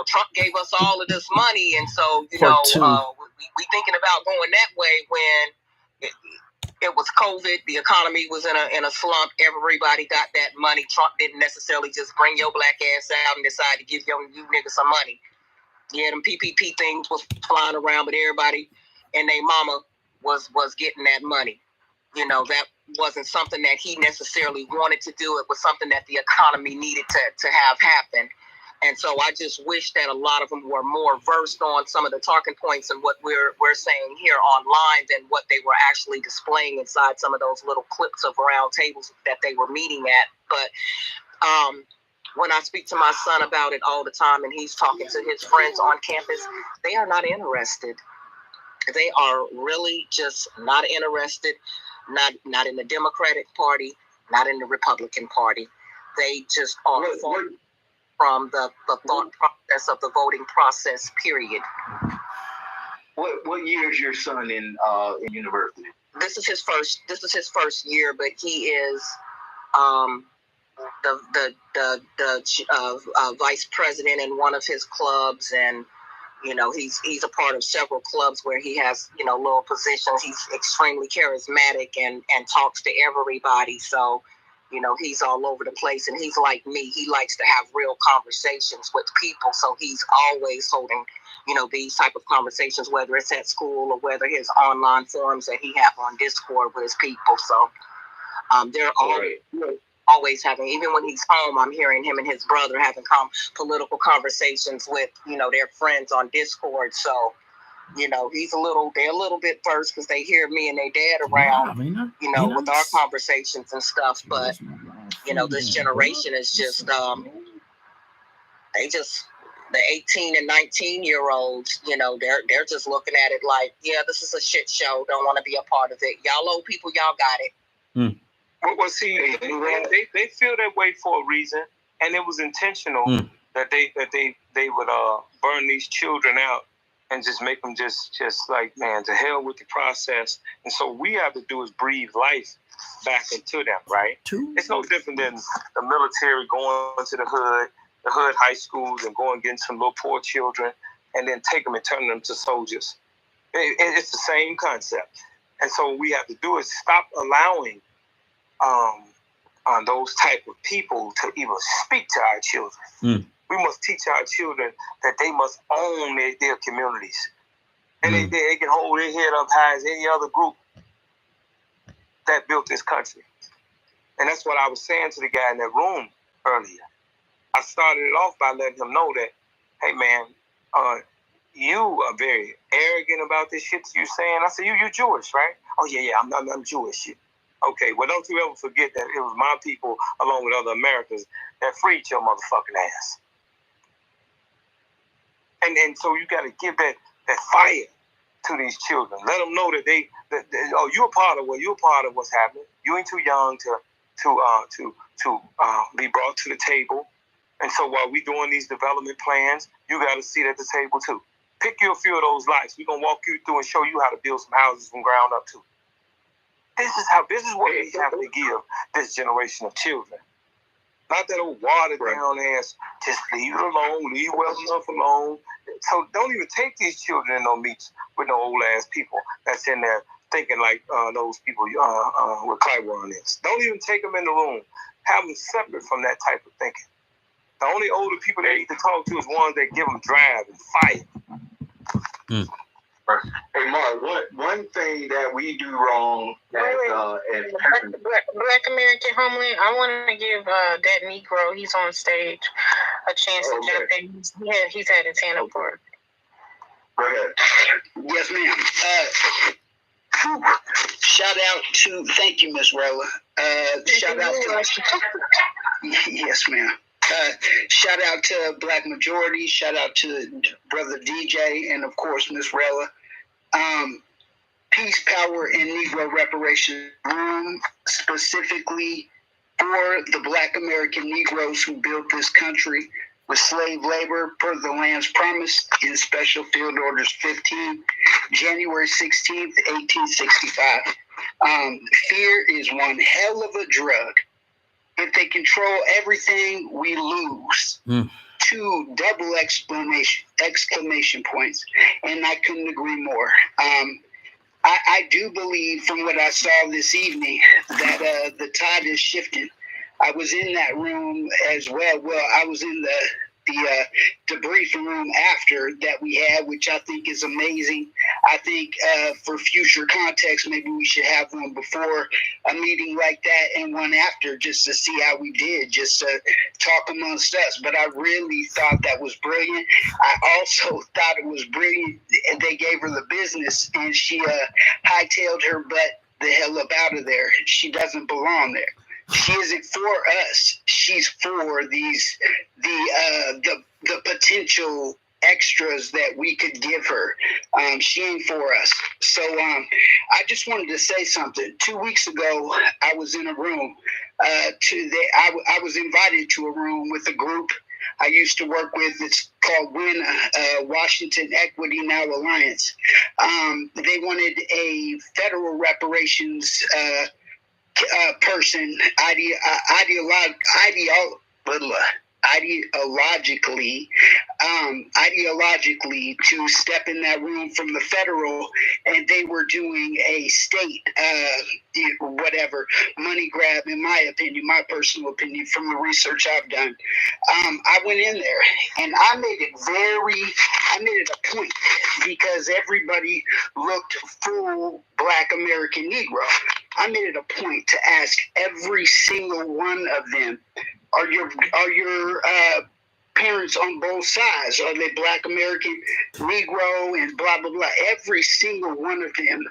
Trump gave us all of this money, and so we thinking about going that way when it was COVID, the economy was in a slump, everybody got that money. Trump didn't necessarily just bring your black ass out and decide to give you niggas some money. Yeah, them PPP things was flying around, but everybody and their mama was getting that money. That wasn't something that he necessarily wanted to do. It was something that the economy needed to have happen. And so I just wish that a lot of them were more versed on some of the talking points and what we're saying here online than what they were actually displaying inside some of those little clips of round tables that they were meeting at. But when I speak to my son about it all the time and he's talking to his friends on campus, they are not interested. They are really just not interested, not in the Democratic Party, not in the Republican Party. They just are from the thought process of the voting process, period. What year is your son in university? This is his first year, but he is the vice president in one of his clubs, and he's a part of several clubs where he has little positions. He's extremely charismatic and talks to everybody. So he's all over the place, and he's like me. He likes to have real conversations with people. So he's always holding these type of conversations, whether it's at school or whether his online forums that he have on Discord with his people. So they're always having, even when he's home, I'm hearing him and his brother having political conversations with their friends on Discord. So they're a little bit versed because they hear me and their dad around, with our conversations and stuff. But this generation is just the 18 and 19-year-olds, they're just looking at it like, yeah, this is a shit show. Don't want to be a part of it. Y'all old people, y'all got it. Well, see, they feel that way for a reason, and it was intentional that they would burn these children out and just make them just like, man, to hell with the process. And so we have to do is breathe life back into them, right? It's no different than the military going to the hood high schools and going and getting some little poor children and then take them and turn them to soldiers. It's the same concept. And so what we have to do is stop allowing those type of people to even speak to our children. We must teach our children that they must own their communities. And they can hold their head up high as any other group that built this country. And that's what I was saying to the guy in that room earlier. I started it off by letting him know that, hey, man, you are very arrogant about this shit you're saying. I said, you're Jewish, right? Oh, yeah, I'm Jewish. Okay, well, don't you ever forget that it was my people, along with other Americans, that freed your motherfucking ass. And so you got to give that fire to these children. Let them know that you're part of what's happening. You ain't too young to be brought to the table. And so while we doing these development plans, you got to sit at the table too. Pick you a few of those lights. We're gonna walk you through and show you how to build some houses from ground up too. This is what we have to give this generation of children. Not that old watered down ass, just leave it alone, leave well enough alone. So don't even take these children in no meets with no old ass people that's in there thinking like those people with Clyburn is. Don't even take them in the room. Have them separate from that type of thinking. The only older people they need to talk to is ones that give them drive and fight. Hey, Mark, one thing that we do wrong as Black American Homeland, I want to give that Negro, he's on stage, a chance to jump in. Yeah, he's at his hand up for it. Go ahead. Yes, ma'am. Shout out to, thank you, Miss Rella. Shout out to, yes, ma'am. Shout out to Black Majority. Shout out to Brother DJ and, of course, Miss Rella. Peace, Power, and Negro Reparations Room, specifically for the Black American Negroes who built this country with slave labor per the land's promise in Special Field Orders 15, January 16th, 1865. Fear is one hell of a drug. If they control everything, we lose. 2 double exclamation points. And I couldn't agree more. I do believe from what I saw this evening that the tide is shifting. I was in that room as well. Well, I was in the debriefing room after that we had, which I think is amazing. I think for future context, maybe we should have one before a meeting like that and one after, just to see how we did, just to talk amongst us. But I really thought that was brilliant. I also thought it was brilliant. They gave her the business, and she hightailed her butt the hell up out of there. She doesn't belong there. She isn't for us. She's for the potential extras that we could give her. She ain't for us. So I just wanted to say something. 2 weeks ago, I was in a room. I was invited to a room with a group I used to work with. It's called WINA, Washington Equity Now Alliance. They wanted a federal reparations person ideologically to step in that room from the federal, and they were doing a state whatever money grab, in my opinion, my personal opinion, from the research I've done. I went in there and I made it a point, because everybody looked full Black American Negro. I made it a point to ask every single one of them, are your parents on both sides? Are they Black American Negro and blah, blah, blah? Every single one of them,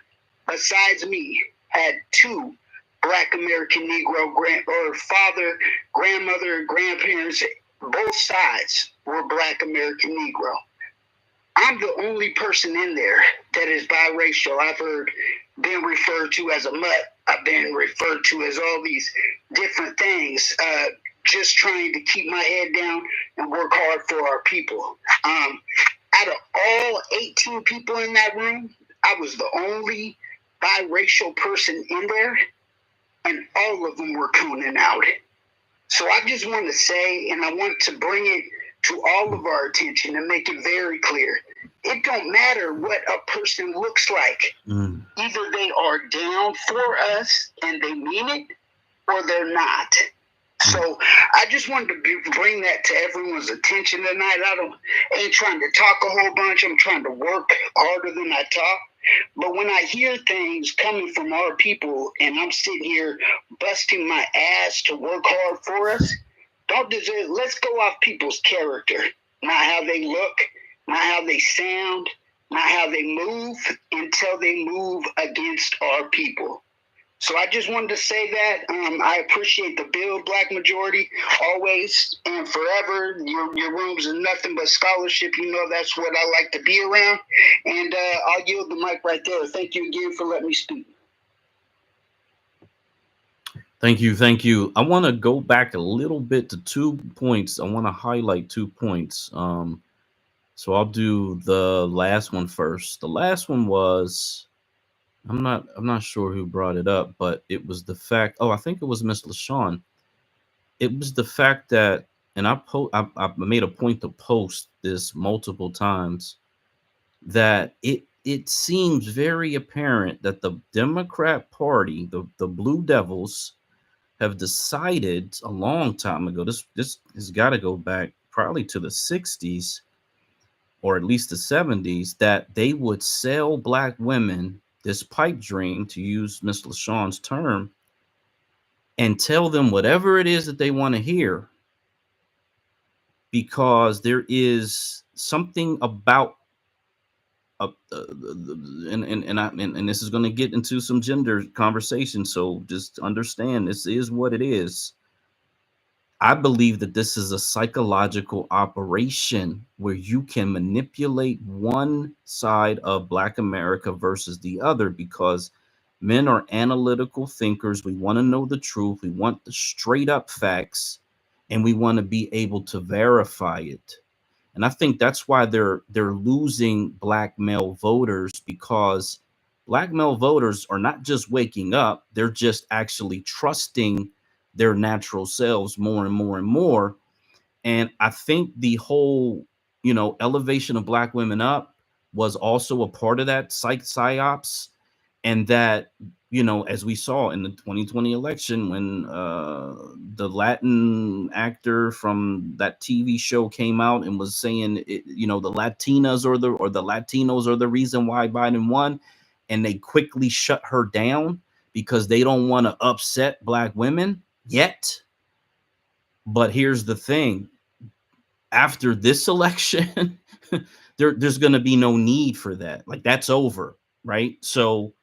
besides me, had 2 Black American Negro father, grandmother, grandparents. Both sides were Black American Negro. I'm the only person in there that is biracial. I've been referred to as a mutt. I've been referred to as all these different things, just trying to keep my head down and work hard for our people. Out of all 18 people in that room, I was the only biracial person in there, and all of them were tuning out. So I just want to say, and I want to bring it to all of our attention and make it very clear. It don't matter what a person looks like. Either they are down for us and they mean it, or they're not. So I just wanted to bring that to everyone's attention tonight. I ain't trying to talk a whole bunch. I'm trying to work harder than I talk. But when I hear things coming from our people, and I'm sitting here busting my ass to work hard for us, let's go off people's character, not how they look, not how they sound, not how they move, until they move against our people. So I just wanted to say that. I appreciate the bill, Black Majority, always and forever. Your rooms are nothing but scholarship. You know that's what I like to be around. And I'll yield the mic right there. Thank you again for letting me speak. Thank you. I want to go back a little bit to 2 points. I want to highlight 2 points. So I'll do the last one first. The last one was, I'm not sure who brought it up, but it was the fact. I think it was Miss LaShawn. It was the fact that, and I made a point to post this multiple times, that it seems very apparent that the Democrat Party, the Blue Devils, have decided a long time ago. This has got to go back probably to the 60s or at least the 70s, that they would sell Black women this pipe dream, to use Miss LaShawn's term, and tell them whatever it is that they want to hear, because there is something about and this is going to get into some gender conversation, so just understand this is what it is. I believe that this is a psychological operation where you can manipulate one side of Black America versus the other, because men are analytical thinkers. We want to know the truth. We want the straight up facts, and we want to be able to verify it. And I think that's why they're losing Black male voters, because Black male voters are not just waking up, they're just actually trusting their natural selves more and more and more. And I think the whole, elevation of Black women up was also a part of that psyops. And that, as we saw in the 2020 election, when the Latin actor from that TV show came out and was saying, the Latinas or the Latinos are the reason why Biden won, and they quickly shut her down because they don't want to upset Black women yet. But here's the thing. After this election, there's going to be no need for that. Like, that's over, right? So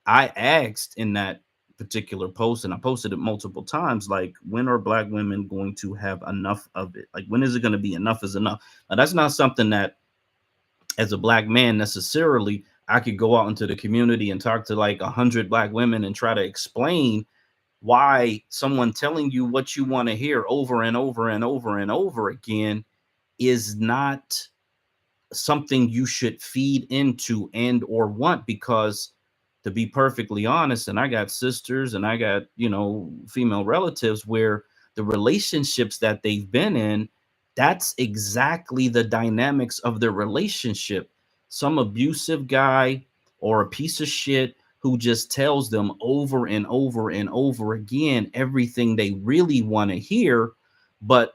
I asked in that particular post, and I posted it multiple times, like, when are Black women going to have enough of it? Like, when is it going to be enough is enough? Now, that's not something that, as a Black man, necessarily I could go out into the community and talk to like 100 Black women and try to explain why someone telling you what you want to hear over and over and over and over again is not something you should feed into and or want. Because, to be perfectly honest, and I got sisters and I got, female relatives where the relationships that they've been in, that's exactly the dynamics of their relationship. Some abusive guy or a piece of shit who just tells them over and over and over again everything they really want to hear, but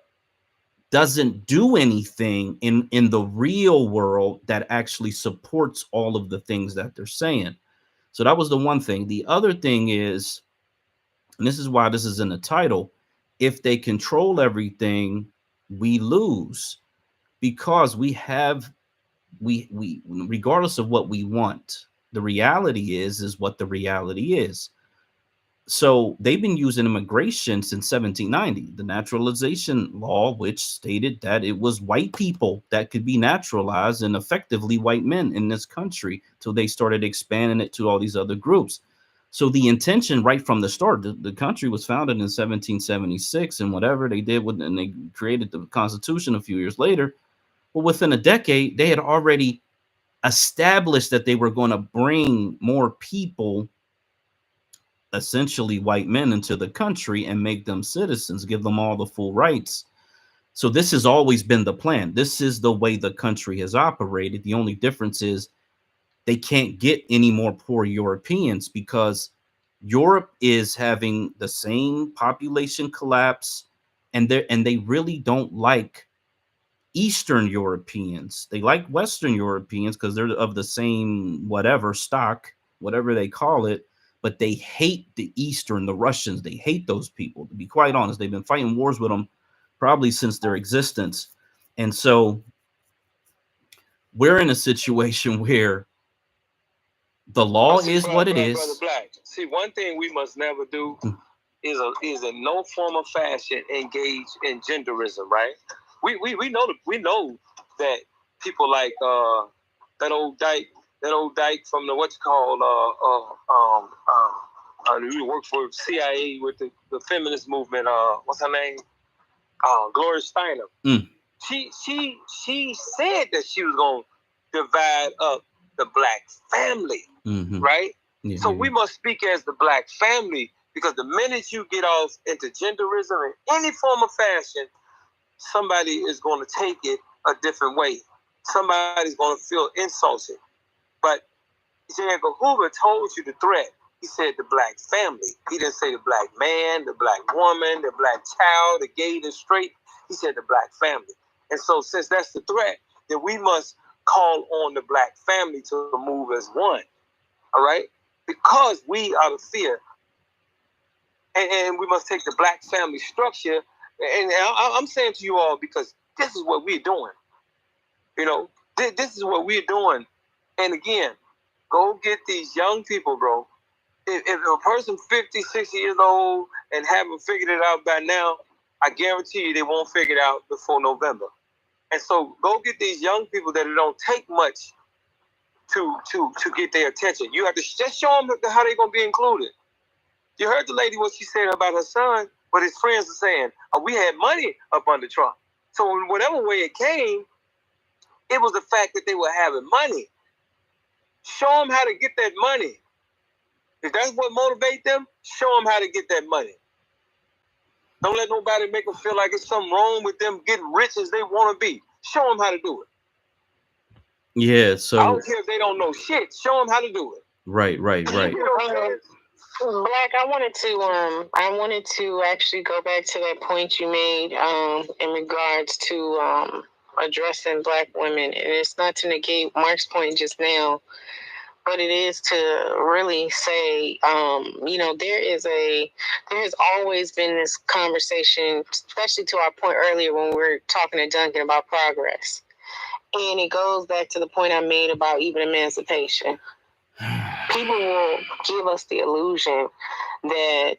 doesn't do anything in the real world that actually supports all of the things that they're saying. So that was the one thing. The other thing is, and this is why this is in the title, if they control everything, we lose. Because we regardless of what we want, the reality is what the reality is. So they've been using immigration since 1790, the naturalization law, which stated that it was white people that could be naturalized, and effectively white men in this country, till they started expanding it to all these other groups. So the intention right from the start, the country was founded in 1776, and whatever they did and they created the Constitution a few years later. Well, within a decade, they had already established that they were going to bring more people, essentially white men, into the country and make them citizens, give them all the full rights. So this has always been the plan. This is the way the country has operated. The only difference is they can't get any more poor Europeans, because Europe is having the same population collapse, and they really don't like Eastern Europeans. They like Western Europeans because they're of the same whatever stock, whatever they call it, but they hate the Eastern, the Russians. They hate those people. To be quite honest, they've been fighting wars with them probably since their existence. And so we're in a situation where the law is what it is. Brother Black. See, one thing we must never do is in no form of fashion engage in genderism, right? We know that people like that old dyke from the who worked for CIA with the feminist movement. What's her name? Gloria Steinem. Mm. She said that she was gonna divide up the Black family, right? Yeah. So we must speak as the Black family, because the minute you get off into genderism in any form of fashion, somebody is going to take it a different way. Somebody's going to feel insulted. But J. Edgar Hoover told you the threat. He said the Black family. He didn't say the Black man, the Black woman, the Black child, the gay, the straight. He said the Black family. And so since that's the threat, then we must call on the Black family to move as one. All right? Because we are the fear. And we must take the Black family structure. And I'm saying to you all, because this is what we're doing. This is what we're doing. And again, go get these young people, bro. If a person 50, 60 years old and haven't figured it out by now, I guarantee you they won't figure it out before November. And so go get these young people that it don't take much to get their attention. You have to just show them how they're going to be included. You heard the lady, what she said about her son, what his friends were saying. We had money up under Trump. So in whatever way it came, it was the fact that they were having money. Show them how to get that money. If that's what motivates them, show them how to get that money. Don't let nobody make them feel like it's something wrong with them getting rich as they want to be. Show them how to do it. Yeah, so I don't care if they don't know shit. Show them how to do it. Right. Black, I wanted to actually go back to that point you made in regards to addressing Black women, and it's not to negate Mark's point just now, but it is to really say, there has always been this conversation, especially to our point earlier when we were talking to Duncan about progress. And it goes back to the point I made about even emancipation. People will give us the illusion that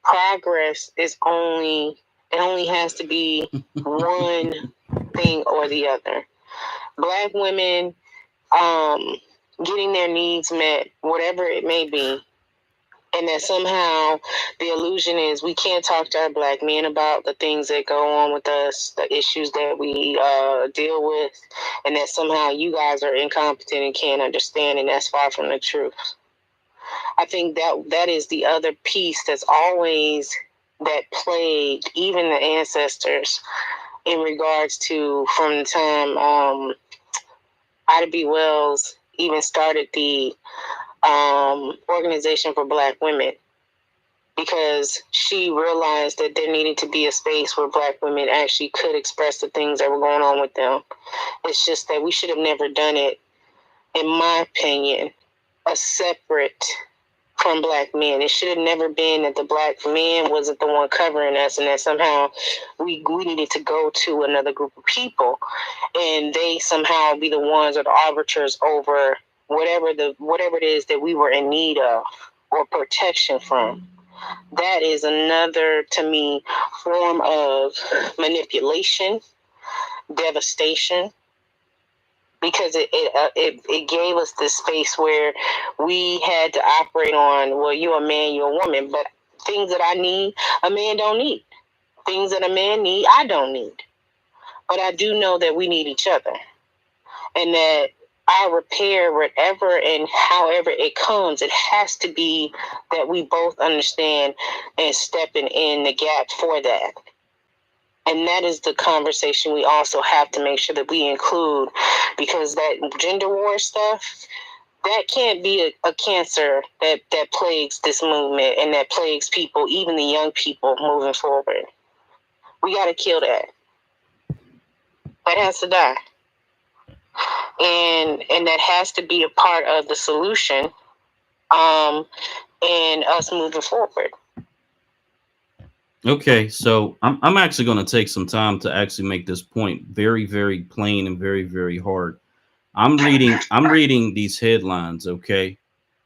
progress only has to be one thing or the other. Black women, getting their needs met, whatever it may be, and that somehow the illusion is we can't talk to our Black men about the things that go on with us, the issues that we deal with, and that somehow you guys are incompetent and can't understand, and that's far from the truth. I think that is the other piece that's always that plagued even the ancestors in regards to from the time Ida B. Wells even started the Organization for Black Women, because she realized that there needed to be a space where Black women actually could express the things that were going on with them. It's just that we should have never done it, in my opinion, a separate from Black men. It should have never been that the Black man wasn't the one covering us, and that somehow we needed to go to another group of people, and they somehow be the ones or the arbiters over whatever it is that we were in need of or protection from. That is another, to me, form of manipulation, devastation, because it gave us this space where we had to operate on, well, you're a man, you're a woman, but things that I need, a man don't need. Things that a man need, I don't need. But I do know that we need each other, and that our repair, whatever and however it comes, it has to be that we both understand and stepping in the gap for that. And that is the conversation we also have to make sure that we include, because that gender war stuff, that can't be a cancer that plagues this movement and that plagues people, even the young people moving forward. We got to kill that. That has to die. And that has to be a part of the solution, and us moving forward. Okay, so I'm actually going to take some time to actually make this point very, very plain and very, very hard. I'm reading these headlines. Okay,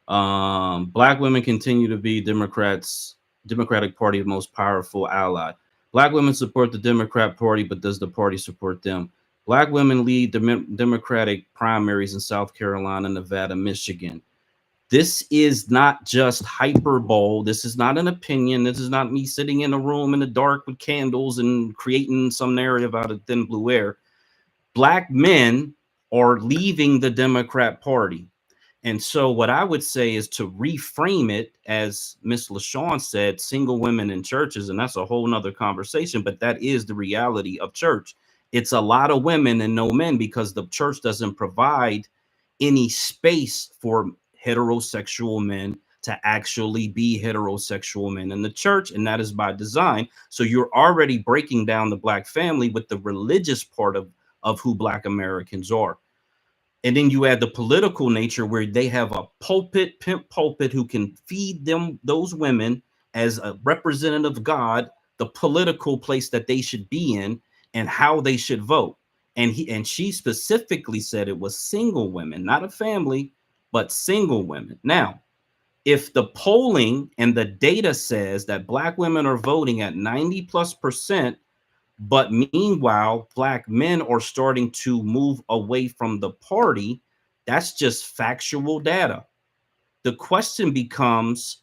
Black women continue to be Democratic Party's most powerful ally. Black women support the Democrat Party, but does the party support them? Black women lead the Democratic primaries in South Carolina, Nevada, Michigan. This is not just hyperbole. This is not an opinion. This is not me sitting in a room in the dark with candles and creating some narrative out of thin blue air. Black men are leaving the Democrat Party. And so what I would say is to reframe it, as Miss LaShawn said, single women in churches, and that's a whole nother conversation, but that is the reality of church. It's a lot of women and no men, because the church doesn't provide any space for heterosexual men to actually be heterosexual men in the church, and that is by design. So you're already breaking down the Black family with the religious part of who Black Americans are. And then you add the political nature, where they have a pimp pulpit who can feed them, those women, as a representative of God, the political place that they should be in and how they should vote. And she specifically said it was single women, not a family, but single women. Now, if the polling and the data says that Black women are voting at 90+%, but meanwhile, Black men are starting to move away from the party, that's just factual data. The question becomes,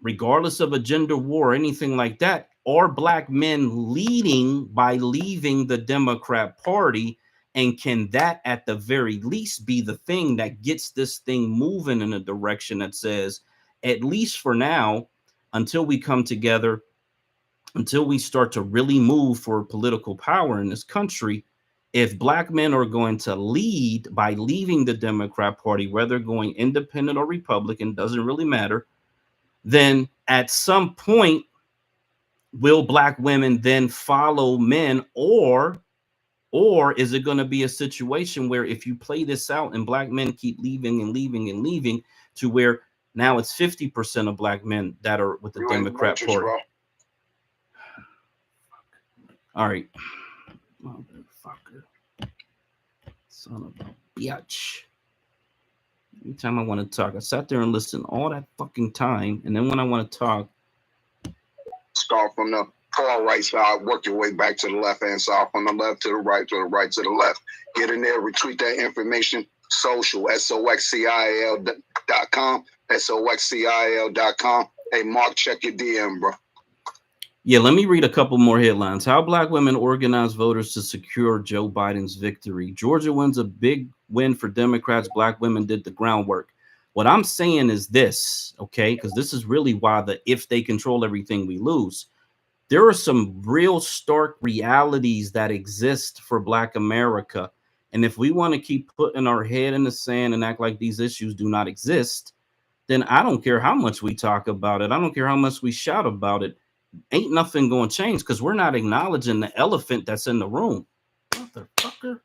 regardless of a gender war or anything like that, are Black men leading by leaving the Democrat Party? And can that at the very least be the thing that gets this thing moving in a direction that says, at least for now, until we come together until we start to really move for political power in this country, if black men are going to lead by leaving the Democrat Party, whether going independent or Republican, doesn't really matter, then at some point, will black women then follow men, or is it going to be a situation where if you play this out and black men keep leaving and leaving and leaving, to where now it's 50% of black men that are with the Democrat Party? All right. Motherfucker. Son of a bitch. Anytime I want to talk, I sat there and listened all that fucking time, and then when I want to talk, start from the far right side, work your way back to the left-hand side, from the left to the right, to the right to the left. Get in there, retweet that information. Social, soxcil.com, soxcil.com. Hey, Mark, check your DM, bro. Yeah, let me read a couple more headlines. How black women organize voters to secure Joe Biden's victory. Georgia wins a big win for Democrats. Black women did the groundwork. What I'm saying is this, okay, because this is really why if they control everything, we lose. There are some real stark realities that exist for Black America. And if we want to keep putting our head in the sand and act like these issues do not exist, then I don't care how much we talk about it. I don't care how much we shout about it. Ain't nothing going to change because we're not acknowledging the elephant that's in the room. Motherfucker.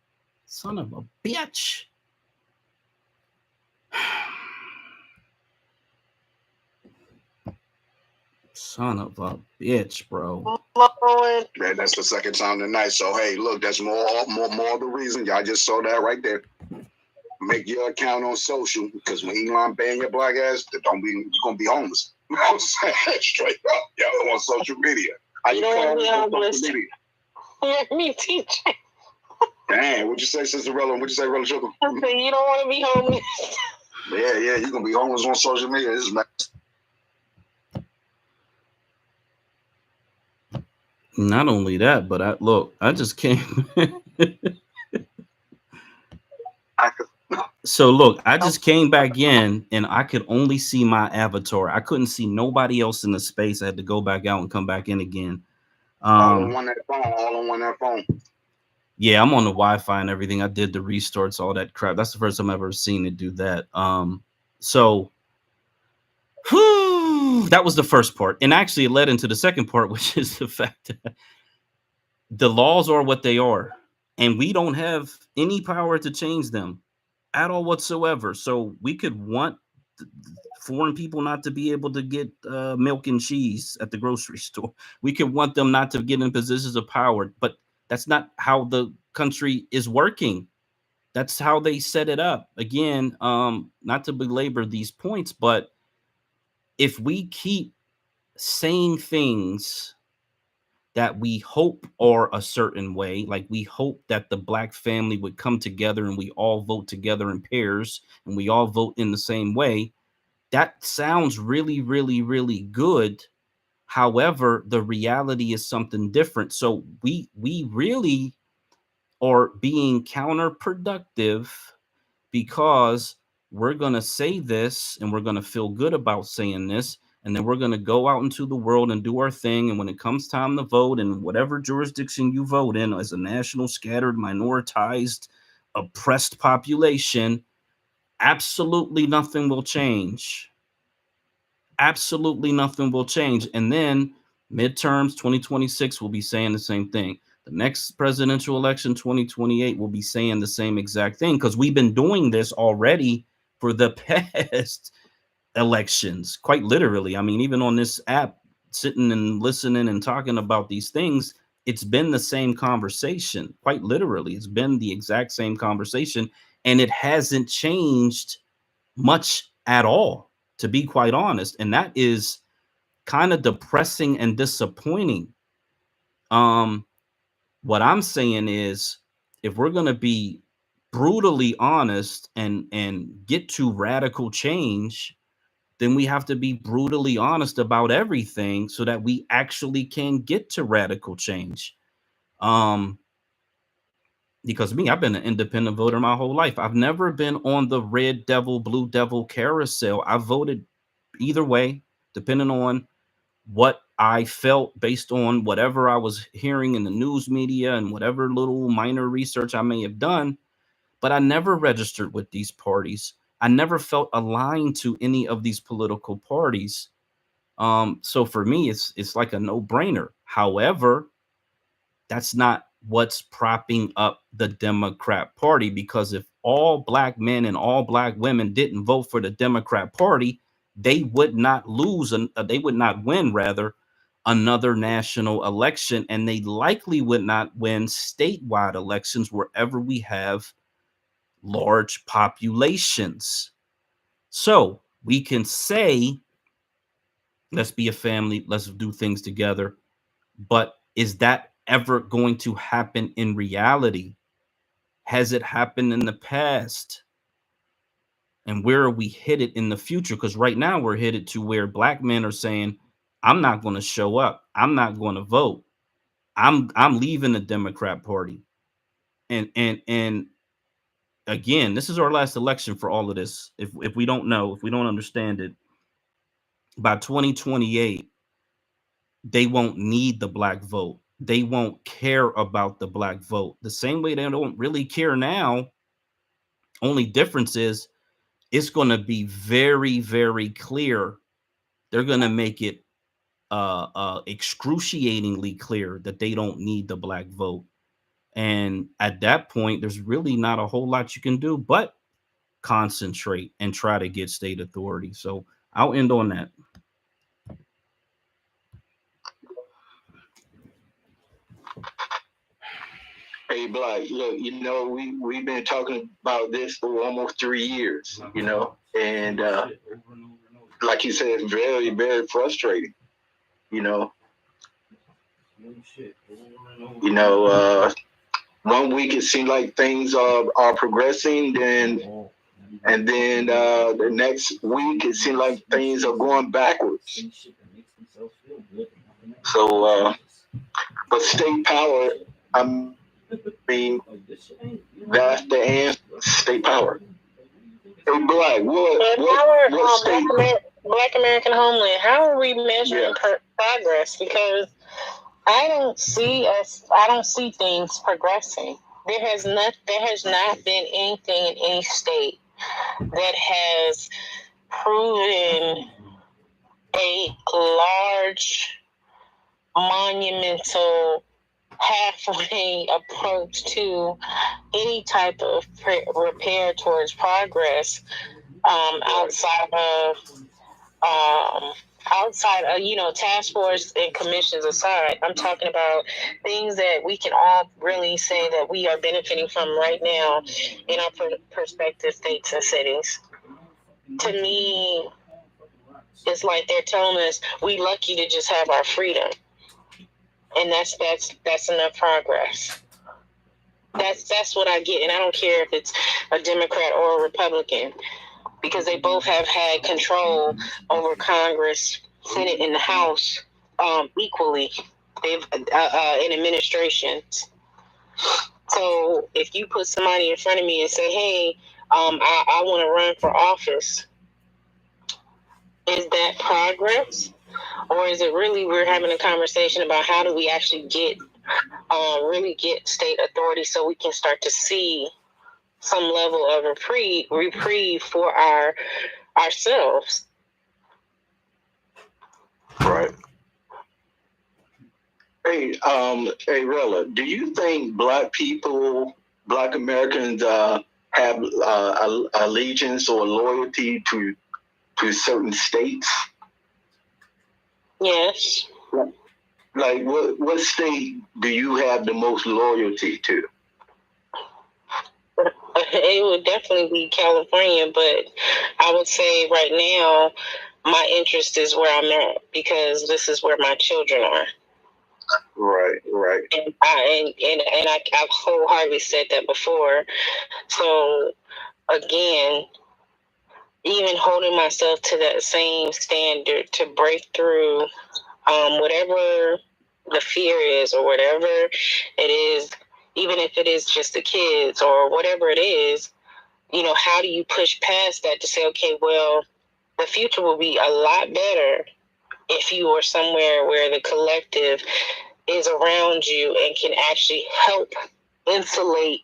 Son of a bitch. Son of a bitch, bro. Man, that's the second time tonight. So hey, look, that's more the reason. Y'all just saw that right there. Make your account on social, because when Elon ban your black ass, you're gonna be homeless. You know what I'm saying? Straight up. Y'all on social media. You don't want to be homeless. Me teach. Damn, what'd you say, Sister Rella? What'd you say, Rella Sugar? I said, you don't want to be homeless. Yeah, you're gonna be homeless on social media. This is nice. Not only that, but I just came. So look, I just came back in and I could only see my avatar. I couldn't see nobody else in the space. I had to go back out and come back in again. All on that phone. Yeah, I'm on the Wi-Fi and everything. I did the restarts, all that crap. That's the first time I've ever seen it do that. So that was the first part. And actually it led into the second part, which is the fact that the laws are what they are. And we don't have any power to change them at all whatsoever. So we could want foreign people not to be able to get milk and cheese at the grocery store. We could want them not to get in positions of power, but that's not how the country is working. That's how they set it up. Again, not to belabor these points, but if we keep saying things that we hope are a certain way, like we hope that the black family would come together and we all vote together in pairs and we all vote in the same way, that sounds really, really, really good. However, the reality is something different. So we really are being counterproductive because we're going to say this and we're going to feel good about saying this. And then we're going to go out into the world and do our thing. And when it comes time to vote in whatever jurisdiction you vote in as a national, scattered, minoritized, oppressed population, absolutely nothing will change. Absolutely nothing will change. And then midterms 2026 will be saying the same thing. The next presidential election 2028 will be saying the same exact thing because we've been doing this already for the past elections, quite literally. I mean, even on this app, sitting and listening and talking about these things, it's been the same conversation. Quite literally, it's been the exact same conversation, and it hasn't changed much at all, to be quite honest. And that is kind of depressing and disappointing. What I'm saying is, if we're going to be brutally honest and get to radical change, then we have to be brutally honest about everything so that we actually can get to radical change. Because me, I've been an independent voter my whole life. I've never been on the red devil, blue devil carousel. I voted either way, depending on what I felt based on whatever I was hearing in the news media and whatever little minor research I may have done. But I never registered with these parties. I never felt aligned to any of these political parties. So for me, it's like a no-brainer. However, that's not what's propping up the Democrat Party, because if all black men and all black women didn't vote for the Democrat Party, they would not lose, and they would not win, rather, another national election, and they likely would not win statewide elections wherever we have large populations. So we can say, let's be a family, let's do things together. But is that ever going to happen in reality? Has it happened in the past? And where are we headed in the future? Because right now we're headed to where black men are saying, I'm not going to show up. I'm not going to vote. I'm leaving the Democrat Party. And again, this is our last election for all of this. If we don't know, if we don't understand it, by 2028, they won't need the black vote. They won't care about the black vote the same way they don't really care now. Only difference is it's going to be very, very clear. They're going to make it excruciatingly clear that they don't need the black vote. And at that point, there's really not a whole lot you can do but concentrate and try to get state authority. So I'll end on that. Hey, Black, look, we've been talking about this for almost 3 years, and like you said, it's very, very frustrating, 1 week it seems like things are progressing, and then the next week it seems like things are going backwards. So, but state power, I mean, that's the answer. State power. Hey, Black, what state? Black American Homeland. How are we measuring progress? Because I don't see things progressing. There has not been anything in any state that has proven a large, monumental, halfway approach to any type of repair towards progress, outside of task force and commissions aside. I'm talking about things that we can all really say that we are benefiting from right now in our prospective states and cities. To me, it's like they're telling us we lucky to just have our freedom, and that's enough progress. That's what I get, and I don't care if it's a Democrat or a Republican, because they both have had control over Congress, Senate, and the House equally. They've in administrations. So if you put somebody in front of me and say, "Hey, I want to run for office," is that progress, or is it really we're having a conversation about how do we actually really get state authority so we can start to see some level of reprieve for ourselves? Right. Hey, Rella, do you think Black Americans have allegiance or loyalty to certain states? Yes. Like, what state do you have the most loyalty to? It would definitely be California, but I would say right now my interest is where I'm at, because this is where my children are. Right. And I've wholeheartedly said that before. So again, even holding myself to that same standard to break through whatever the fear is or whatever it is, even if it is just the kids or whatever it is, how do you push past that to say, okay, well, the future will be a lot better if you are somewhere where the collective is around you and can actually help insulate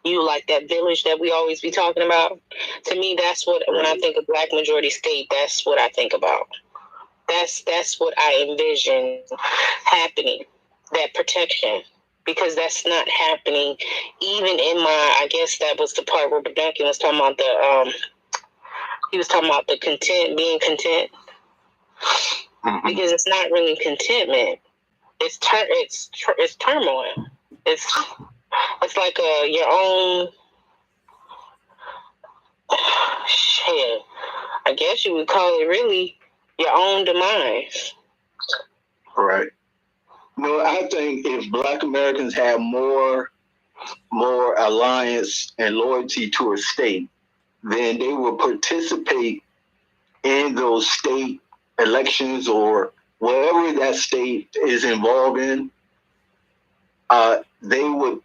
you, like that village that we always be talking about. To me, that's what, when I think of Black majority state, that's what I think about. That's what I envision happening, that protection, because that's not happening even in my, I guess that was the part where Duncan was talking about he was talking about the content, being content, because it's not really contentment. It's turmoil. It's like your own shit. I guess you would call it really your own demise. Right. No, I think if Black Americans have more alliance and loyalty to a state, then they will participate in those state elections or whatever that state is involved in. They would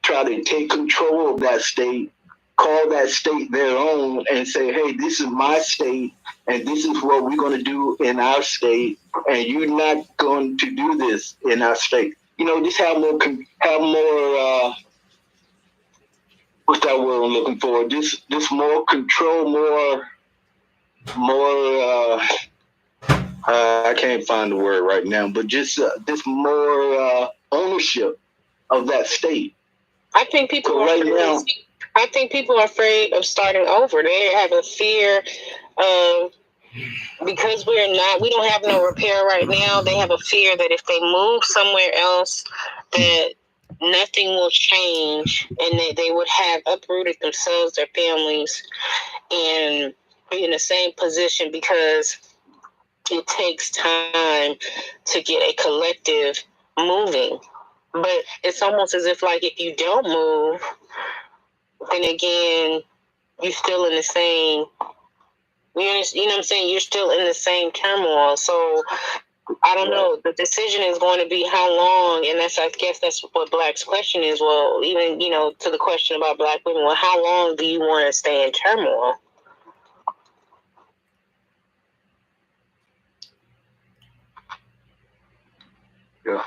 try to take control of that state, call that state their own, and say, "Hey, this is my state, and this is what we're going to do in our state, and you're not going to do this in our state." Just have more. What's that word I'm looking for? Just more control, more. I can't find the word right now, but just more ownership of that state. I think people I think people are afraid of starting over. They have a fear of, because we don't have no repair right now. They have a fear that if they move somewhere else, that nothing will change, and they would have uprooted themselves, their families, and be in the same position, because it takes time to get a collective moving. But it's almost as if, like, if you don't move, then again, you're still in the same, you know what I'm saying? You're still in the same turmoil. So I don't know. The decision is going to be how long, and I guess that's what Black's question is. Well, even, to the question about Black women, well, how long do you want to stay in turmoil? Yeah.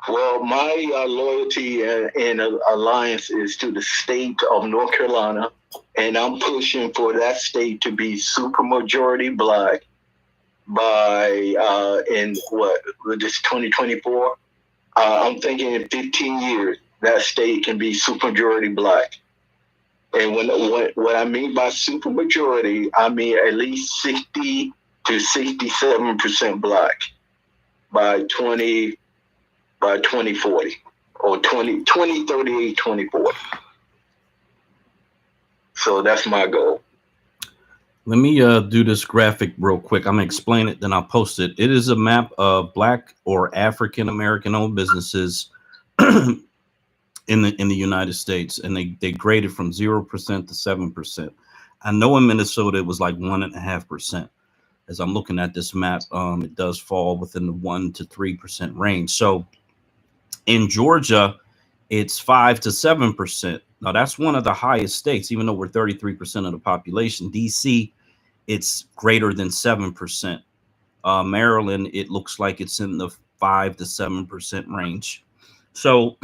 Well, my loyalty and alliance is to the state of North Carolina, and I'm pushing for that state to be supermajority Black by in this 2024. I'm thinking in 15 years that state can be supermajority Black. And what I mean by supermajority, I mean at least 60 to 67% Black by 2040 or 2038, 2040. So that's my goal. Let me do this graphic real quick. I'm going to explain it, then I'll post it. It is a map of Black or African American owned businesses in the United States, and they graded from 0% to 7%. I know in Minnesota it was like 1.5%. As I'm looking at this map, it does fall within the 1 to 3% range. So in Georgia, it's 5 to 7%. Now that's one of the highest states, even though we're 33% of the population. DC, it's greater than 7%. Maryland, it looks like it's in the 5 to 7% range. So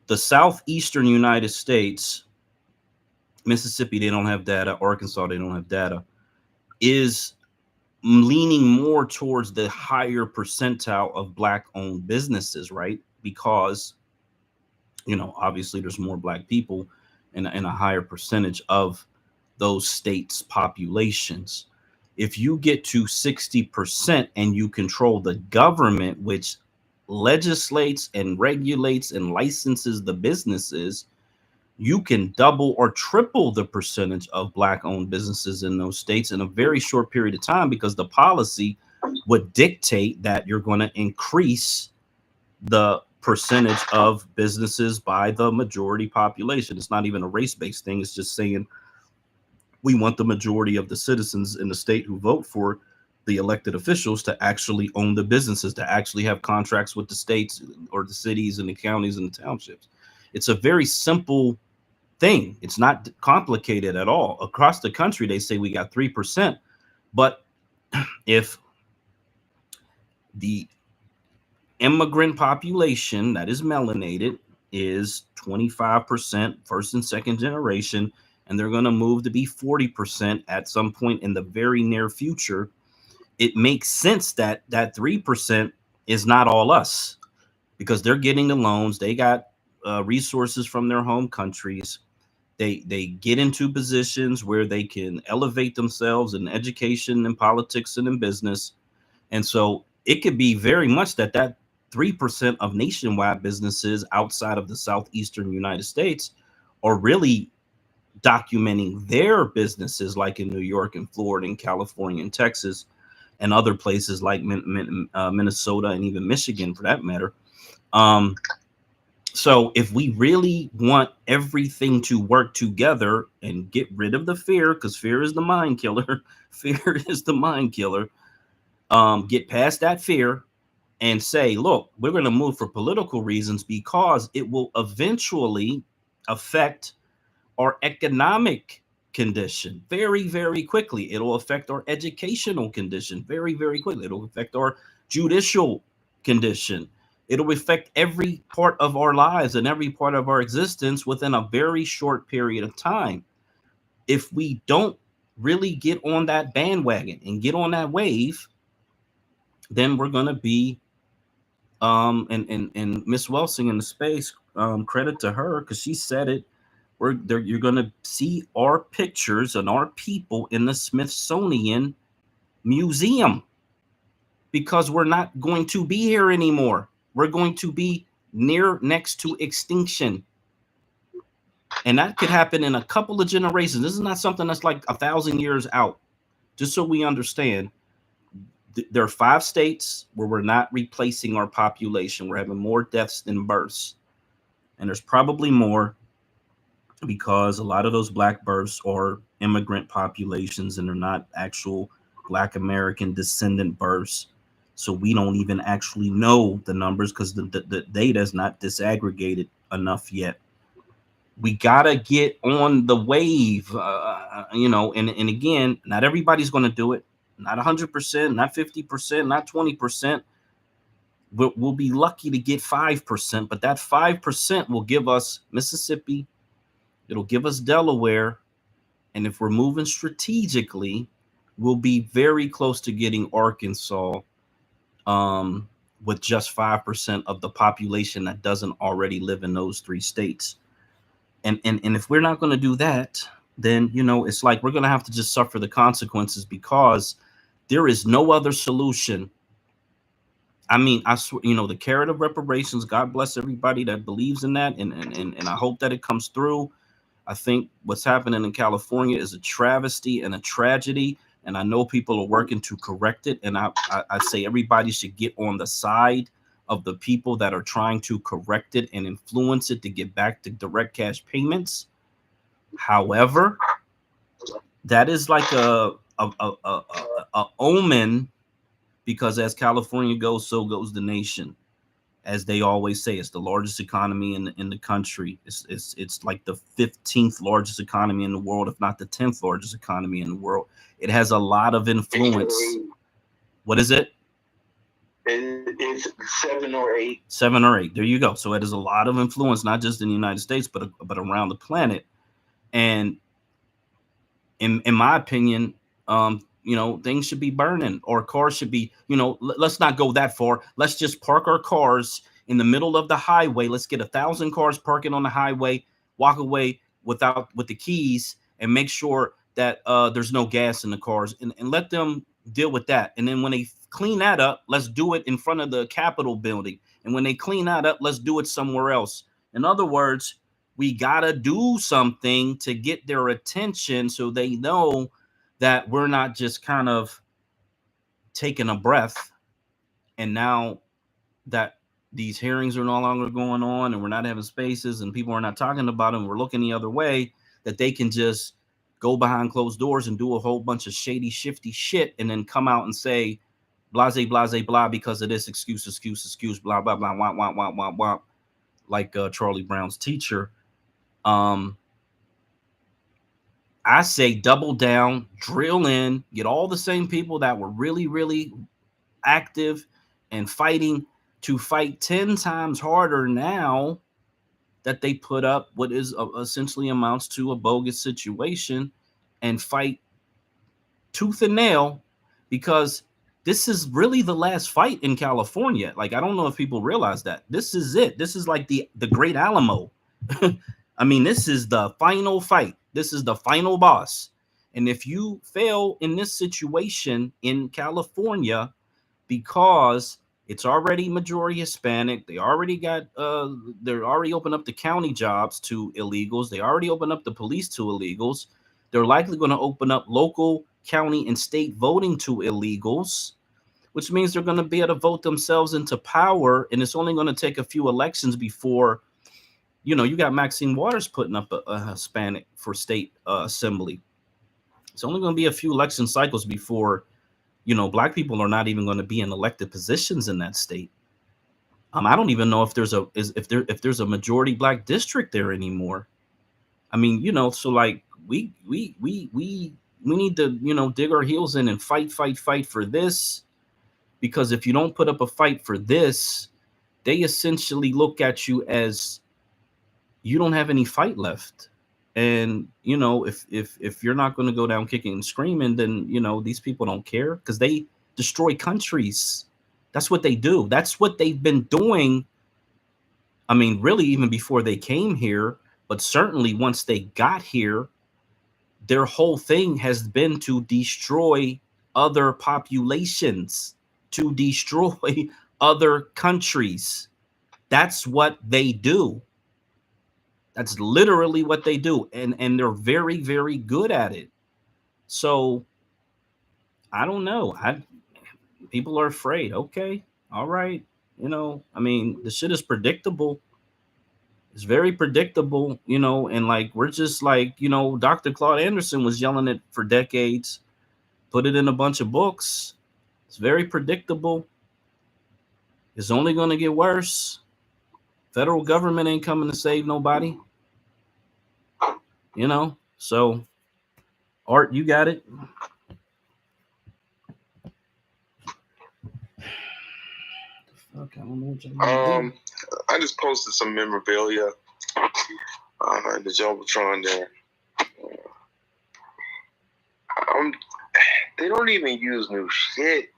the southeastern United States, Mississippi, they don't have data. Arkansas, they don't have data, is leaning more towards the higher percentile of Black-owned businesses, right? Because, obviously there's more Black people and a higher percentage of those states' populations. If you get to 60% and you control the government, which legislates and regulates and licenses the businesses, you can double or triple the percentage of Black-owned businesses in those states in a very short period of time, because the policy would dictate that you're going to increase the percentage of businesses by the majority population. It's not even a race-based thing. It's just saying we want the majority of the citizens in the state who vote for the elected officials to actually own the businesses, to actually have contracts with the states or the cities and the counties and the townships. It's a very simple thing. It's not complicated at all. Across the country, they say we got 3%. But if The immigrant population that is melanated is 25% first and second generation, and they're going to move to be 40% at some point in the very near future. It makes sense that that 3% is not all us, because they're getting the loans. They got resources from their home countries. They get into positions where they can elevate themselves in education and politics and in business. And so it could be very much that that 3% of nationwide businesses outside of the southeastern United States are really documenting their businesses, like in New York and Florida and California and Texas and other places like Minnesota and even Michigan for that matter. So if we really want everything to work together and get rid of the fear, because fear is the mind killer, fear is the mind killer, get past that fear and say, look, we're going to move for political reasons because it will eventually affect our economic condition very, very quickly. It'll affect our educational condition very, very quickly. It'll affect our judicial condition. It'll affect every part of our lives and every part of our existence within a very short period of time. If we don't really get on that bandwagon and get on that wave, then we're going to be and Miss Welsing in the space, credit to her because she said it. We're there. You're going to see our pictures and our people in the Smithsonian Museum because we're not going to be here anymore. We're going to be next to extinction, and that could happen in a couple of generations. This is not something that's like 1,000 years out. Just so we understand, there are 5 states where we're not replacing our population. We're having more deaths than births. And there's probably more because a lot of those black births are immigrant populations and they're not actual Black American descendant births. So we don't even actually know the numbers because the data is not disaggregated enough yet. We gotta get on the wave, and again, not everybody's going to do it. Not 100%, not 50%, not 20%. We'll be lucky to get 5%, but that 5% will give us Mississippi, it'll give us Delaware, and if we're moving strategically, we'll be very close to getting Arkansas, with just 5% of the population that doesn't already live in those 3 states. And if we're not going to do that, then it's like we're going to have to just suffer the consequences because there is no other solution. I mean, I swear, the carrot of reparations, God bless everybody that believes in that. And I hope that it comes through. I think what's happening in California is a travesty and a tragedy. And I know people are working to correct it. And I say everybody should get on the side of the people that are trying to correct it and influence it to get back to direct cash payments. However, that is like a omen, because as California goes, so goes the nation. As they always say, it's the largest economy in the country. It's like the 15th largest economy in the world, if not the 10th largest economy in the world. It has a lot of influence. What is it? It's 7 or 8. 7 or 8. There you go. So it has a lot of influence, not just in the United States, but around the planet. And in my opinion, things should be burning, or cars should be, let's not go that far. Let's just park our cars in the middle of the highway. Let's get 1,000 cars parking on the highway, walk away with the keys, and make sure that there's no gas in the cars, and let them deal with that. And then when they clean that up, let's do it in front of the Capitol building. And when they clean that up, let's do it somewhere else. In other words, we gotta do something to get their attention so they know that we're not just kind of taking a breath, and now that these hearings are no longer going on and we're not having spaces and people are not talking about them, we're looking the other way, that they can just go behind closed doors and do a whole bunch of shady, shifty shit and then come out and say blase, blase, blah, because of this excuse, blah, blah, blah, wah, wah, wah, wah, wah, like Charlie Brown's teacher. I say double down, drill in, get all the same people that were really, really active and fighting to fight 10 times harder now that they put up what is essentially amounts to a bogus situation and fight tooth and nail, because this is really the last fight in California. Like, I don't know if people realize that. This is it. This is like the Great Alamo. I mean, this is the final fight. This is the final boss. And if you fail in this situation in California, because it's already majority Hispanic, they already got they're already opened up the county jobs to illegals, they already opened up the police to illegals, they're likely going to open up local, county, and state voting to illegals, which means they're going to be able to vote themselves into power. And it's only going to take a few elections before, you know, you got Maxine Waters putting up a Hispanic for state assembly. It's only going to be a few election cycles before, you know, black people are not even going to be in elected positions in that state. I don't even know if there's a majority black district there anymore. I mean, you know, so like we need to, you know, dig our heels in and fight for this, because if you don't put up a fight for this, they essentially look at you as you don't have any fight left. And, you know, if you're not going to go down kicking and screaming, then, you know, these people don't care, because they destroy countries. That's what they do. That's what they've been doing. I mean, really, even before they came here, but certainly once they got here, their whole thing has been to destroy other populations, to destroy other countries. That's what they do. That's literally what they do. And they're very, very good at it. So I don't know. People are afraid. Okay. All right. You know, I mean, the shit is predictable. It's very predictable, you know, and like, we're just like, you know, Dr. Claude Anderson was yelling it for decades, put it in a bunch of books. It's very predictable. It's only going to get worse. Federal government ain't coming to save nobody. You know, so Art, you got it. I just posted some memorabilia in the Jumbotron there. They don't even use new shit.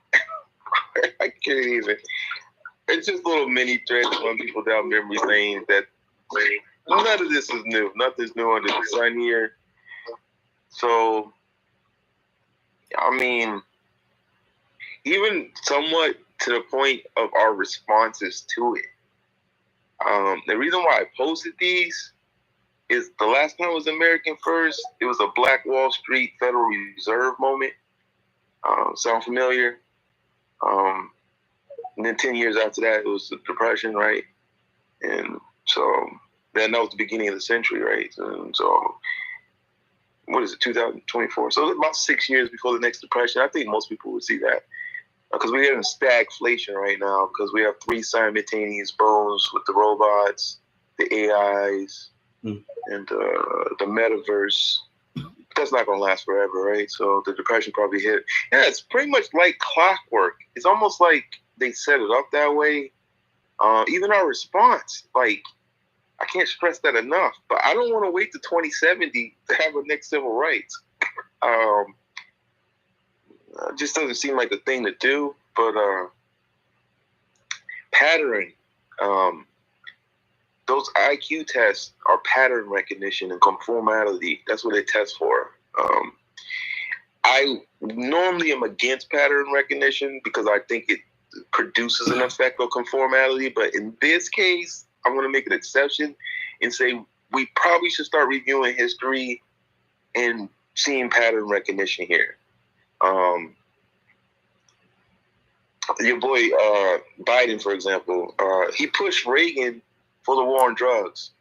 I can't even. It's just little mini threads on people down memory lane that none of this is new. Nothing's new under the sun here. So, I mean, even somewhat to the point of our responses to it. The reason why I posted these is the last time it was American First, it was a Black Wall Street Federal Reserve moment. Sound familiar? And then 10 years after that, it was the Depression, right? And so then that was the beginning of the century, right? And so, what is it, 2024? So about 6 years before the next Depression. I think most people would see that. Because we're getting stagflation right now, because we have 3 simultaneous booms with the robots, the AIs, and the metaverse. That's not going to last forever, right? So the Depression probably hit. Yeah, it's pretty much like clockwork. It's almost like they set it up that way. Even our response, like, I can't stress that enough, but I don't want to wait to 2070 to have a next civil rights. Just doesn't seem like the thing to do, but pattern. Those IQ tests are pattern recognition and conformality. That's what they test for. I normally am against pattern recognition because I think it produces an effect of conformality, but in this case, I'm going to make an exception and say we probably should start reviewing history and seeing pattern recognition here. Your boy Biden, for example, he pushed Reagan for the war on drugs.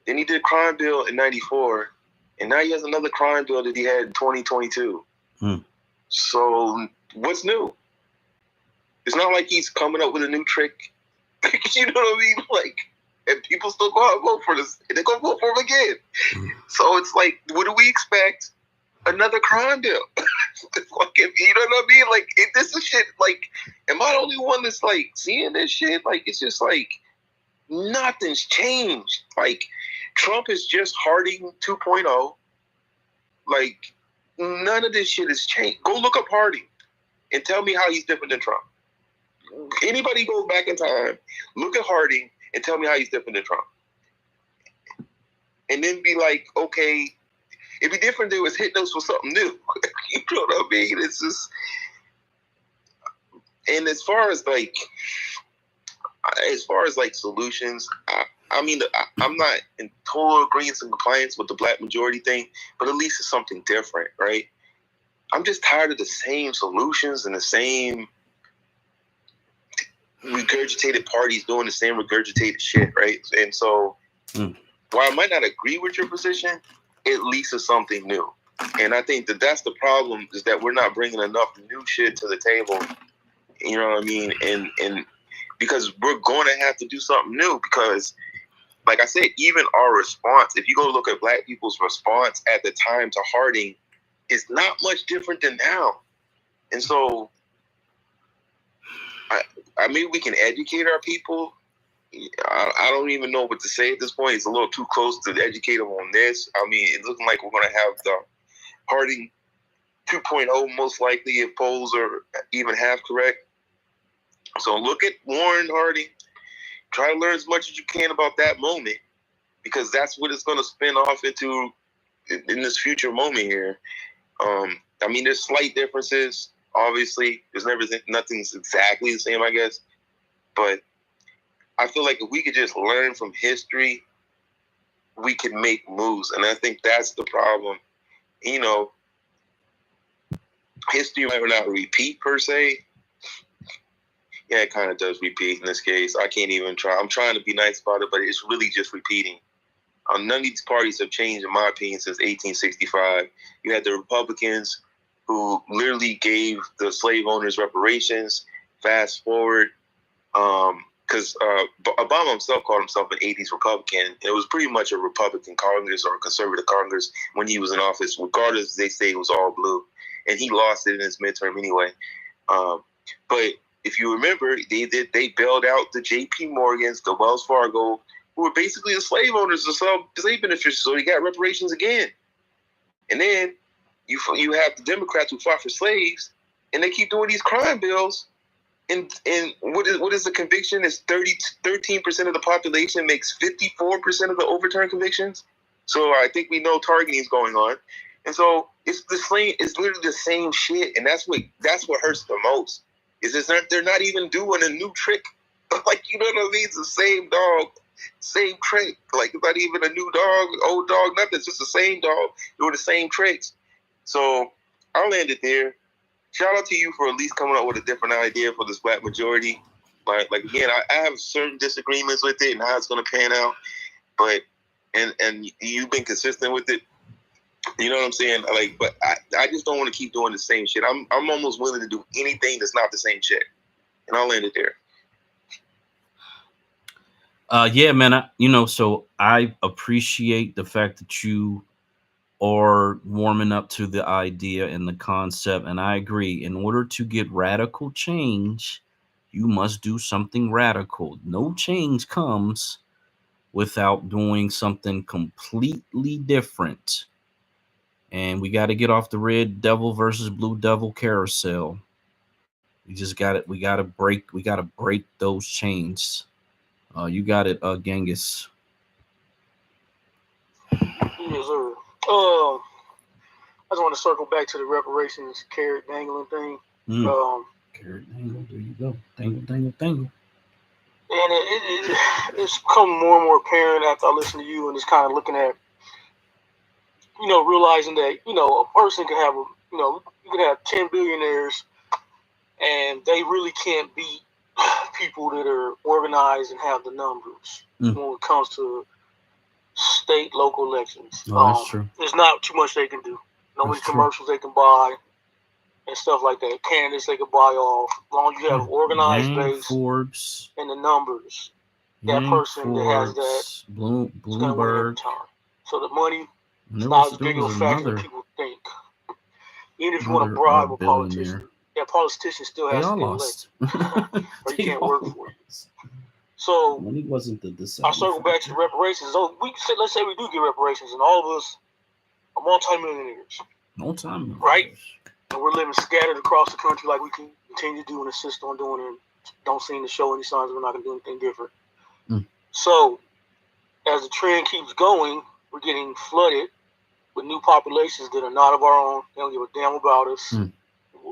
Then he did crime bill in 94, and now he has another crime bill that he had in 2022. So what's new? It's not like he's coming up with a new trick. You know what I mean? Like, and people still go out and vote for this. And they're going to vote for him again. So it's like, what do we expect? Another crime bill. Like, you know what I mean? Like, this is shit. Like, am I the only one that's like seeing this shit? Like, it's just like nothing's changed. Like, Trump is just Harding 2.0. Like, none of this shit has changed. Go look up Harding and tell me how he's different than Trump. Anybody go back in time, look at Harding and tell me how he's different than Trump. And then be like, okay, it'd be different if it was hitting us for something new. You know what I mean? It's just, and as far as like solutions, I mean, I'm not in total agreement and compliance with the black majority thing, but at least it's something different, right? I'm just tired of the same solutions and the same regurgitated parties doing the same regurgitated shit, right? And so, while I might not agree with your position, at least it's something new. And I think that's the problem, is that we're not bringing enough new shit to the table. You know what I mean? And because we're going to have to do something new, because, like I said, even our response, if you go look at black people's response at the time to Harding, is not much different than now. And so, I mean, we can educate our people. I don't even know what to say at this point. It's a little too close to educate them on this. I mean, it's looking like we're going to have the Harding 2.0 most likely, if polls are even half correct. So look at Warren Harding. Try to learn as much as you can about that moment, because that's what it's going to spin off into in this future moment here. I mean, there's slight differences. Obviously, nothing's exactly the same, I guess. But I feel like if we could just learn from history, we could make moves. And I think that's the problem. You know, history might not repeat per se. Yeah, it kind of does repeat in this case. I can't even try. I'm trying to be nice about it, but it's really just repeating. None of these parties have changed, in my opinion, since 1865. You had the Republicans, who literally gave the slave owners reparations. Fast forward, because Obama himself called himself an 80s Republican. It was pretty much a Republican Congress or a conservative Congress when he was in office, regardless, they say it was all blue. And he lost it in his midterm anyway. But if you remember, they bailed out the J.P. Morgans, the Wells Fargo, who were basically the slave owners, the slave beneficiaries. So they got reparations again. And then you have the Democrats who fought for slaves, and they keep doing these crime bills. And what is the conviction? Is 13% of the population makes 54% of the overturned convictions. So I think we know targeting is going on, and so it's the same. It's literally the same shit, and that's what hurts the most. They're not even doing a new trick. Like, you know what I mean? It's the same dog, same trick. Like, it's not even a new dog, old dog, nothing. It's just the same dog doing the same tricks. So I'll end it there. Shout out to you for at least coming up with a different idea for this black majority. Like again, I have certain disagreements with it and how it's going to pan out, but and you've been consistent with it. You know what I'm saying? Like, but I just don't want to keep doing the same shit. I'm almost willing to do anything that's not the same shit, and I'll end it there. Yeah, man. So I appreciate the fact that you are warming up to the idea and the concept. And I agree, in order to get radical change, you must do something radical. No change comes without doing something completely different. And we got to get off the red devil versus blue devil carousel. We just got it. We got to break those chains. You got it, Genghis. Yes, sir. I just want to circle back to the reparations carrot dangling thing. Carrot dangle, there you go. Dangle, dangle, dangle. And it's become more and more apparent after I listen to you and just kind of looking at, realizing that, a person can have, you can have 10 billionaires and they really can't beat people that are organized and have the numbers when it comes to state, local elections. That's true. There's not too much they can do. Many commercials they can buy and stuff like that. Candidates they can buy off. As long as you have organized base Forbes and the numbers, that person that has that Bloomberg. So the money is not as big of a factor as people think. Even if you want to bribe a politician, that politician still has to get lost. elected, or you can't work for it. So money wasn't the I circle back to the reparations. So let's say we do get reparations, and all of us are multimillionaires. Multimillionaires, right? And we're living scattered across the country like we can continue to do and insist on doing, and don't seem to show any signs we're not going to do anything different. So as the trend keeps going, we're getting flooded with new populations that are not of our own. They don't give a damn about us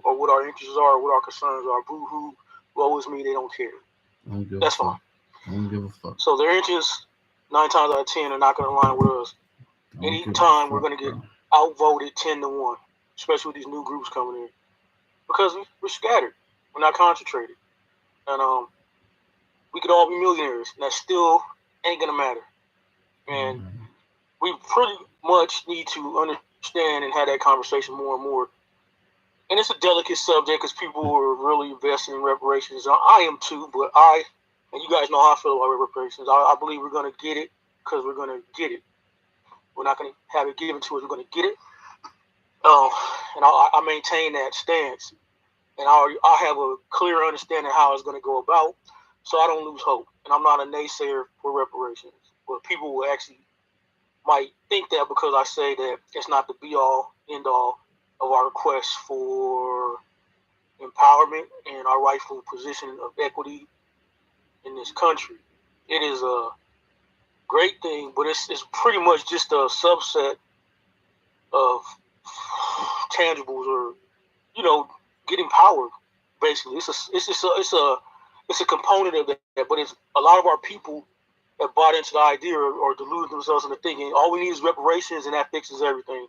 or what our interests are, or what our concerns are. Boo-hoo, woe is me, they don't care. That's fine. I don't give a fuck. So their interests, 9 times out of 10, are not going to align with us. Anytime we're going to get outvoted 10-1, especially with these new groups coming in, because we're scattered. We're not concentrated. And we could all be millionaires, and that still ain't going to matter. And we pretty much need to understand and have that conversation more and more. And it's a delicate subject because people are really investing in reparations. I am too, but and you guys know how I feel about reparations. I believe we're going to get it because we're going to get it. We're not going to have it given to us. We're going to get it. And I maintain that stance. And I have a clear understanding how it's going to go about, so I don't lose hope. And I'm not a naysayer for reparations. But people will actually might think that because I say that it's not the be-all, end-all of our quest for empowerment and our rightful position of equity in this country. It is a great thing, but it's pretty much just a subset of tangibles, or getting power. Basically, it's a component of that. But it's a lot of our people that bought into the idea or delude themselves into thinking all we need is reparations and that fixes everything.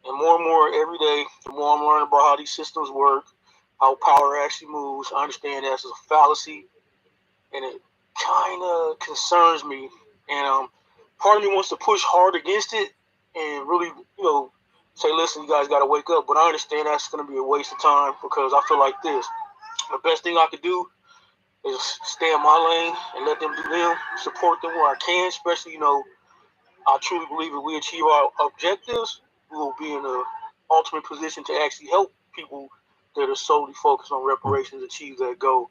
And more every day, the more I'm learning about how these systems work, how power actually moves, I understand that's a fallacy, and it kind of concerns me. And part of me wants to push hard against it and really, say, listen, you guys got to wake up. But I understand that's going to be a waste of time, because I feel like this. The best thing I could do is stay in my lane and let them do them, support them where I can, especially, I truly believe if we achieve our objectives, we will be in the ultimate position to actually help people that are solely focused on reparations achieve that goal.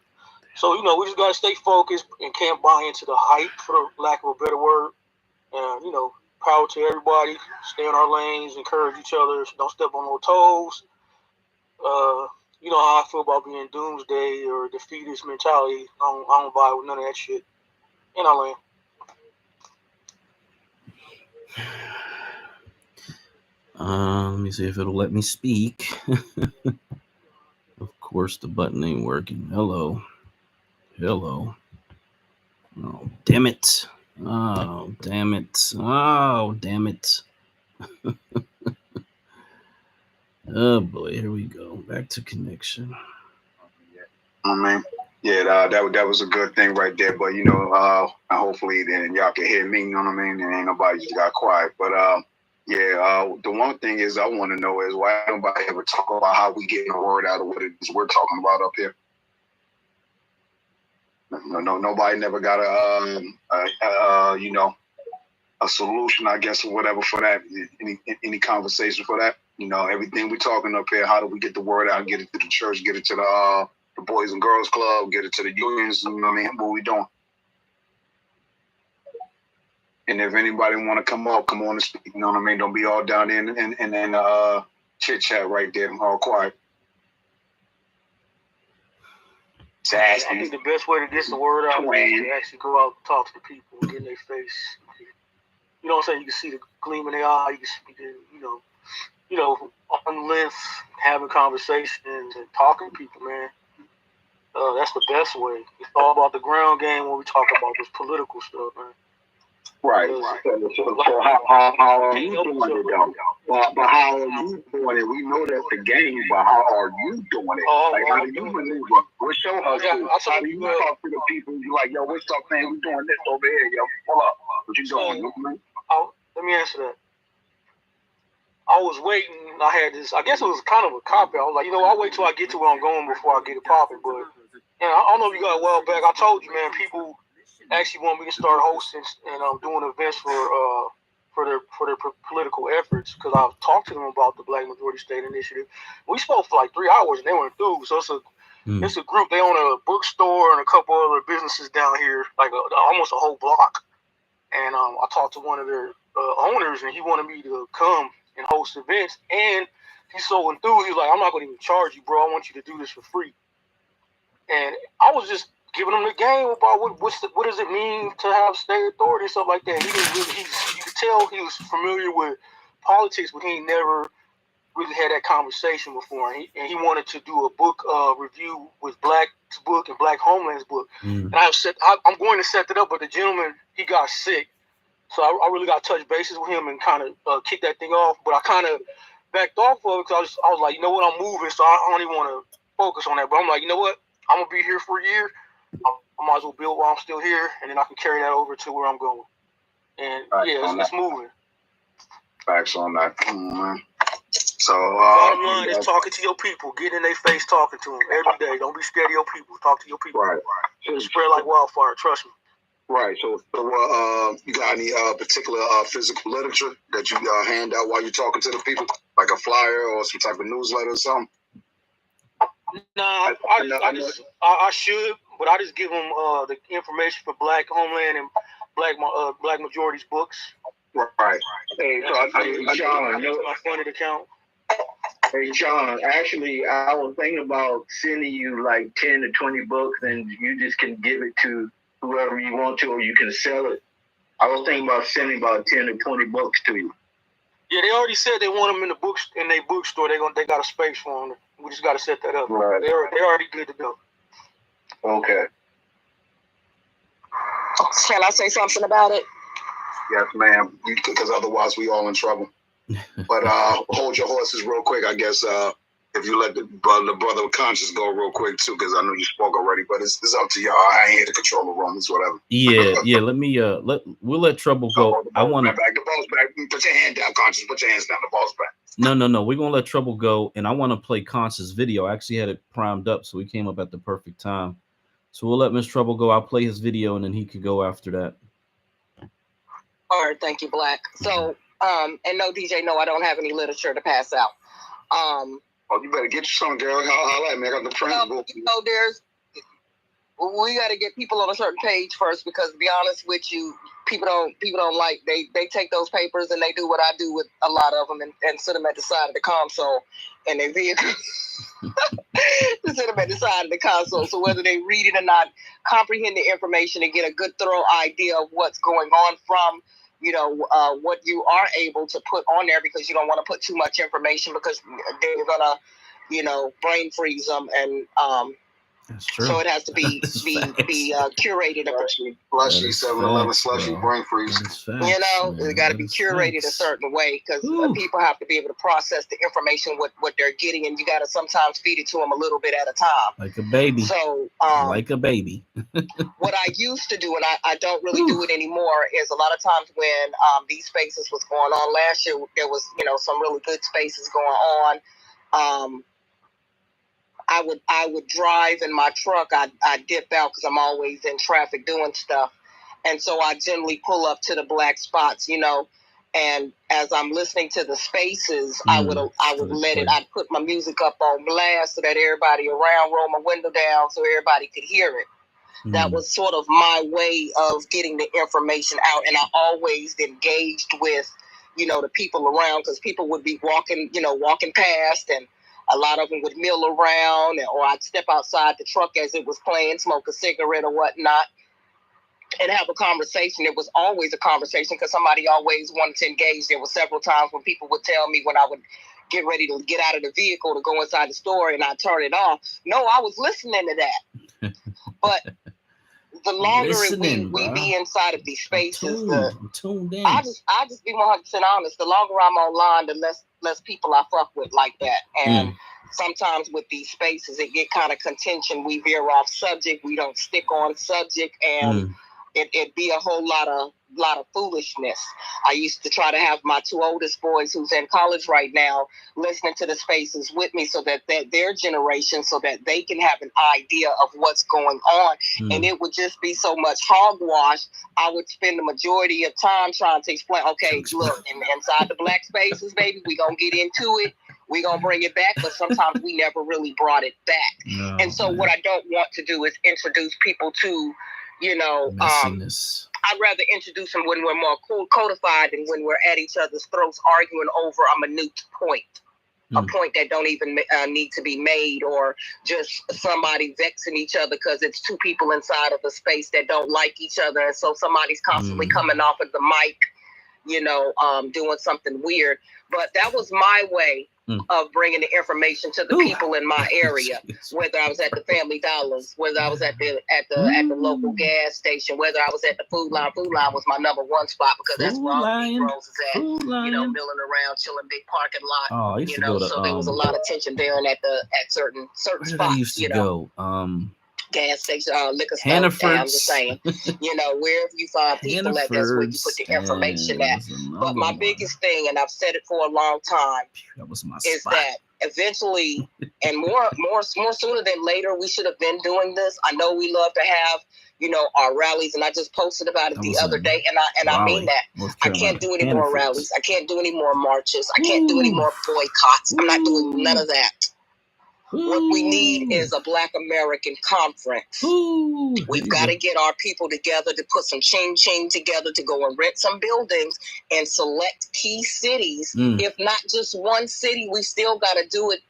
So, we just got to stay focused and can't buy into the hype, for lack of a better word. And, power to everybody. Stay in our lanes, encourage each other, don't step on no toes. You know how I feel about being doomsday or defeatist mentality. I don't buy with none of that shit. And I land. Let me see if it'll let me speak. Of course, the button ain't working. Hello. Oh, damn it. Oh, damn it. Oh, boy. Here we go. Back to connection. Yeah, that was a good thing right there. But, hopefully then y'all can hear me, you know what I mean? And ain't nobody just got quiet. But, the one thing is I want to know is why nobody ever talk about how we getting the word out of what it is we're talking about up here. No, nobody never got a solution, I guess, or whatever for that. Any conversation for that? Everything we're talking up here, how do we get the word out, get it to the church, get it to the Boys and Girls Club, get it to the unions, what we doing? And if anybody want to come up, come on and speak, don't be all down there and chit chat right there, all quiet. I think the best way to get the word out is to actually go out and talk to the people and get in their face. You know what I'm saying? You can see the gleam in their eye. You can see on length, having conversations and talking to people, man. That's the best way. It's all about the ground game when we talk about this political stuff, man. Right. So how are you doing it, though? But how are you doing it? We know that's the game, but how are you doing it? How do you maneuver? What's your hustle? How do you talk to the people? You like, yo, what's up, man? We doing this over here, yo. Pull up. What you doing? Let me answer that. I was waiting. I had this. I guess it was kind of a cop out. I was like, I'll wait till I get to where I'm going before I get it popping. But I don't know if you got a while back. I told you, man, people actually want me to start hosting and doing events for their political efforts, because I've talked to them about the Black Majority State Initiative. We spoke for like 3 hours and they went through. So it's a group. They own a bookstore and a couple other businesses down here, like almost a whole block. And I talked to one of their owners, and he wanted me to come and host events. And he's so enthused. He's like, I'm not going to even charge you, bro. I want you to do this for free. And I was just giving him the game about what does it mean to have state authority and stuff like that. He didn't really, you could tell he was familiar with politics, but he ain't never really had that conversation before. And he wanted to do a book review with Black's book and Black Homeland's book. And I'm going to set that up, but the gentleman, he got sick. So I really got to touch bases with him and kind of kick that thing off. But I kind of backed off of it because I was like, you know what, I'm moving, so I don't even want to focus on that. But I'm like, you know what, I'm going to be here for a year. I might as well build while I'm still here, and then I can carry that over to where I'm going. And it's moving. Facts on that. Mm-hmm. So, bottom line is talking to your people, getting in their face, talking to them every day. Don't be scared of your people. Talk to your people. Right. It'll spread like wildfire. Trust me. Right. So you got any particular physical literature that you hand out while you're talking to the people, like a flyer or some type of newsletter or something? Nah, I should, but I just give them the information for Black Homeland and Black Majority's books. Right. Hey, John, my funded account. Hey, John, actually, I was thinking about sending you like 10 to 20 books, and you just can give it to whoever you want to, or you can sell it. I was thinking about sending about 10 to 20 books to you. Yeah, they already said they want them in their bookstore. They got a space for them. We just got to set that up. Right. They're already good to go. Okay. Shall I say something about it? Yes, ma'am. Because otherwise we all in trouble. But hold your horses real quick. I guess if you let the brother of conscience go real quick too, because I know you spoke already. But it's up to y'all. I ain't here to control the room. It's whatever. Yeah. Let me we'll let Trouble go. I want to back the ball's back. Put your hand down, conscience. Put your hands down. The ball's back. No. We're gonna let Trouble go, and I want to play Conscious video. I actually had it primed up, so we came up at the perfect time. So we'll let Miss Trouble go. I'll play his video, and then he could go after that. All right, thank you, Black. So, and no, DJ, no, I don't have any literature to pass out. Oh, you better get you some, girl. Holla at me. I got the print. We got to get people on a certain page first, because to be honest with you, people don't like, they take those papers and they do what I do with a lot of them and sit them at the side of the console in their vehicle. To sit them at the side of the console, so whether they read it or not, comprehend the information and get a good thorough idea of what's going on from what you are able to put on there, because you don't want to put too much information, because then you're gonna brain freeze them, and that's true. So it has to be curated. Slushy, 7-Eleven slushy, brain freeze. It got to be curated a certain way, because people have to be able to process the information, what they're getting, and you got to sometimes feed it to them a little bit at a time. Like a baby. So, like a baby. What I used to do, and I don't really do it anymore, is a lot of times when these spaces was going on last year, there was some really good spaces going on. I would drive in my truck. I dip out because I'm always in traffic doing stuff, and so I generally pull up to the Black spots, and as I'm listening to the spaces, I would let it. I'd put my music up on blast so that everybody around, roll my window down so everybody could hear it. That was sort of my way of getting the information out, and I always engaged with the people around, because people would be walking past, and a lot of them would mill around, or I'd step outside the truck as it was playing, smoke a cigarette or whatnot, and have a conversation. It was always a conversation, because somebody always wanted to engage. There were several times when people would tell me, when I would get ready to get out of the vehicle to go inside the store, and I'd turn it off. No, I was listening to that. But the longer we be inside of these spaces, I just be 100% honest. The longer I'm online, the less people I fuck with like that. And sometimes with these spaces, it get kind of contention. We veer off subject. We don't stick on subject, and it be a whole lot of lot of foolishness. I used to try to have my 2 oldest boys who's in college right now listening to the spaces with me, so that their generation, so that they can have an idea of what's going on. And it would just be so much hogwash. I would spend the majority of time trying to explain, okay, look, inside the black spaces, baby, we gonna get into it. We gonna bring it back, but sometimes we never really brought it back. No, and so what I don't want to do is introduce people to, messiness. I'd rather introduce them when we're more codified than when we're at each other's throats arguing over a minute point. A point that don't even need to be made, or just somebody vexing each other because it's 2 people inside of a space that don't like each other. And so somebody's constantly coming off of the mic, doing something weird. But that was my way of bringing the information to the people in my area, whether I was at the Family Dollars, whether I was at the local gas station, whether I was at the Food Line. Food Line was my number 1 spot because that's where all the Negroes is at, milling around, chilling, big parking lot. Oh, I used to go to, so there was a lot of tension there and at certain spots. I used to go? Gas station, liquor store. I'm just saying, wherever you find people at, that's where you put the information at. But my biggest thing, and I've said it for a long time, is that eventually, and more sooner than later, we should have been doing this. I know we love to have, our rallies, and I just posted about it the other day, and I mean that. I can't do any more rallies. I can't do any more marches. I can't do any more boycotts. I'm not doing none of that. What we need is a Black American conference. We've got to get our people together to put some ching together to go and rent some buildings and select key cities. If not just one city, we still got to do it,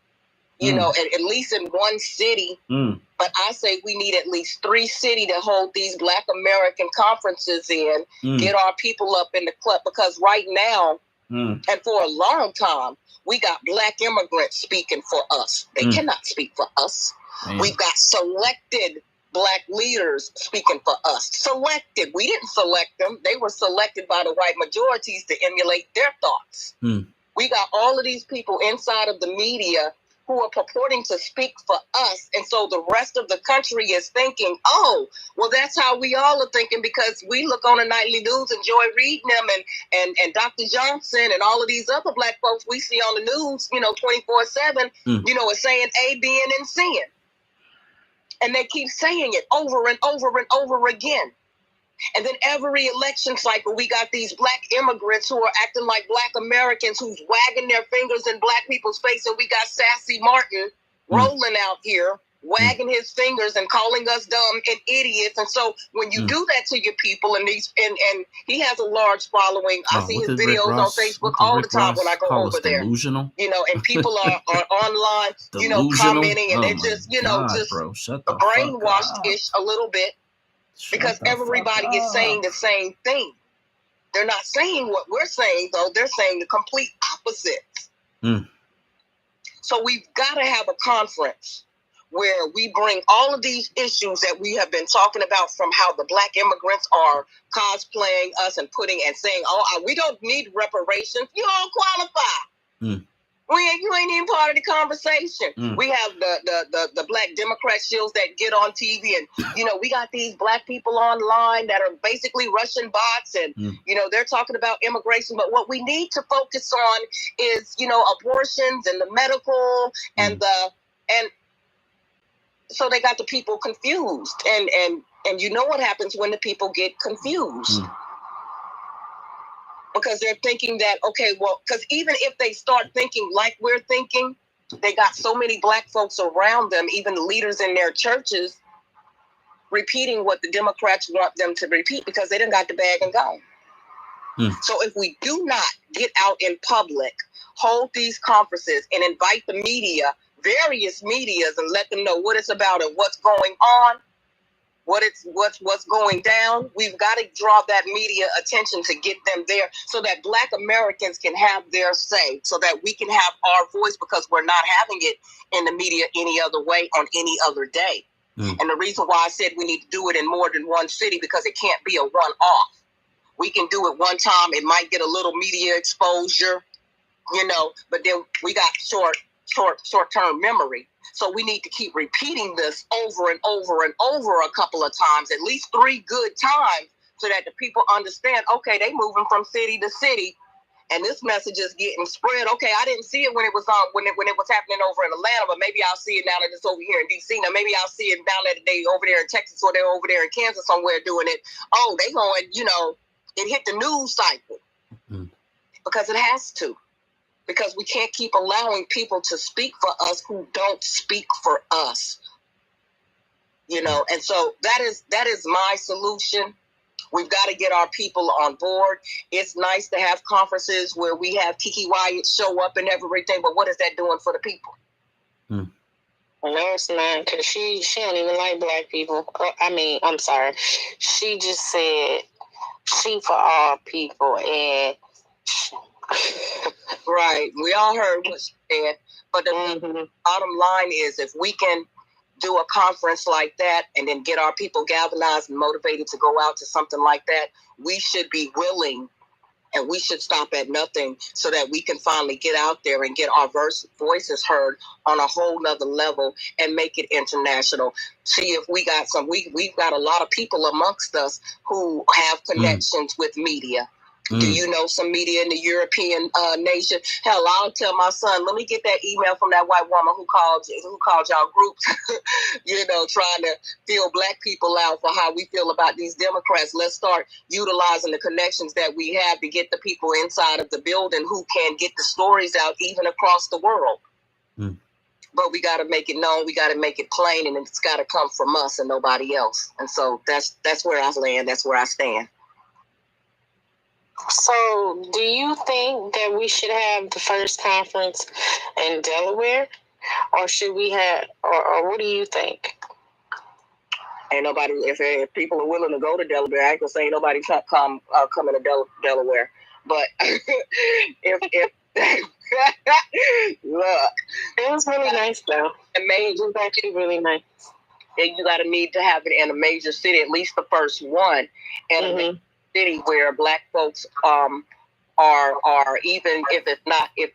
at least in one city. But I say we need at least 3 cities to hold these Black American conferences in, get our people up in the club, because right now, and for a long time, we got Black immigrants speaking for us. They cannot speak for us. We've got selected Black leaders speaking for us. Selected. We didn't select them. They were selected by the white majorities to emulate their thoughts. We got all of these people inside of the media who are purporting to speak for us. And so the rest of the country is thinking, oh, well, that's how we all are thinking, because we look on the nightly news, enjoy reading them, and Dr. Johnson and all of these other Black folks we see on the news, 24/7, is saying A, B, and C. And they keep saying it over and over and over again. And then every election cycle, we got these Black immigrants who are acting like Black Americans, who's wagging their fingers in Black people's face. And we got Sassy Martin rolling out here, wagging his fingers and calling us dumb and idiots. And so when you do that to your people, and he has a large following, I see his videos on Facebook all the time when I go over there. Delusional? And people are online, commenting, and they're just, brainwashed-ish a little bit. Because everybody is saying the same thing. They're not saying what we're saying, though. They're saying the complete opposite. So we've got to have a conference where we bring all of these issues that we have been talking about, from how the Black immigrants are cosplaying us and saying, oh, we don't need reparations. You don't qualify. You ain't even part of the conversation. We have the Black Democrat shows that get on TV, and we got these Black people online that are basically Russian bots, and they're talking about immigration. But what we need to focus on is abortions and the medical and so they got the people confused, and you know what happens when the people get confused. Because they're thinking that, okay, well, because even if they start thinking like we're thinking, they got so many Black folks around them, even the leaders in their churches, repeating what the Democrats want them to repeat, because they done got the bag and gone. So if we do not get out in public, hold these conferences, and invite the media, various medias, and let them know what it's about and what's going on, what's going down, we've got to draw that media attention to get them there, so that Black Americans can have their say, so that we can have our voice, because we're not having it in the media any other way on any other day. And the reason why I said we need to do it in more than one city, because it can't be a one-off. We can do it one time, it might get a little media exposure, but then we got short-term memory. So we need to keep repeating this over and over and over a couple of times, at least 3 good times, so that the people understand, okay, they moving from city to city, and this message is getting spread. Okay, I didn't see it when it was when it was happening over in Atlanta, but maybe I'll see it now that it's over here in DC. Now maybe I'll see it now that they over there in Texas, or they're over there in Kansas somewhere doing it. Oh, they going, it hit the news cycle. Because it has to. Because we can't keep allowing people to speak for us who don't speak for us. And so that is my solution. We've got to get our people on board. It's nice to have conferences where we have Kiki Wyatt show up and everything, but what is that doing for the people? No, it's not, because she don't even like black people. I'm sorry. She just said she for all people, and right. We all heard what she said, but the bottom line is, if we can do a conference like that and then get our people galvanized and motivated to go out to something like that, we should be willing, and we should stop at nothing so that we can finally get out there and get our voices heard on a whole nother level and make it international. See if we got we've got a lot of people amongst us who have connections with media. Do you know some media in the European nation? Hell, I'll tell my son, let me get that email from that white woman who called y'all groups, trying to feel black people out for how we feel about these Democrats. Let's start utilizing the connections that we have to get the people inside of the building who can get the stories out even across the world. But we got to make it known. We got to make it plain, and it's got to come from us and nobody else. And so that's where I land. That's where I stand. So, do you think that we should have the first conference in Delaware, or should we have, or what do you think? Ain't nobody. If people are willing to go to Delaware, I ain't gonna say ain't nobody coming to Delaware. But if look, it was really nice though. It was actually really nice. And you got to need to have it in a major city, at least the first one, and city where black folks are even if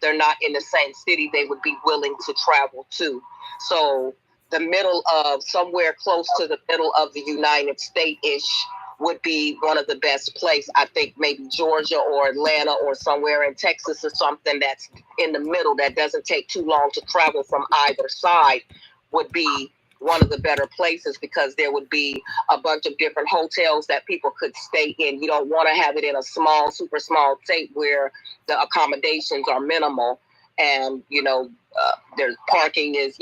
they're not in the same city, they would be willing to travel to. So the middle of somewhere close to the middle of the United States-ish would be one of the best places. I think maybe Georgia or Atlanta or somewhere in Texas or something that's in the middle that doesn't take too long to travel from either side would be one of the better places, because there would be a bunch of different hotels that people could stay in. You don't want to have it in a small, super small state where the accommodations are minimal, and there's parking there's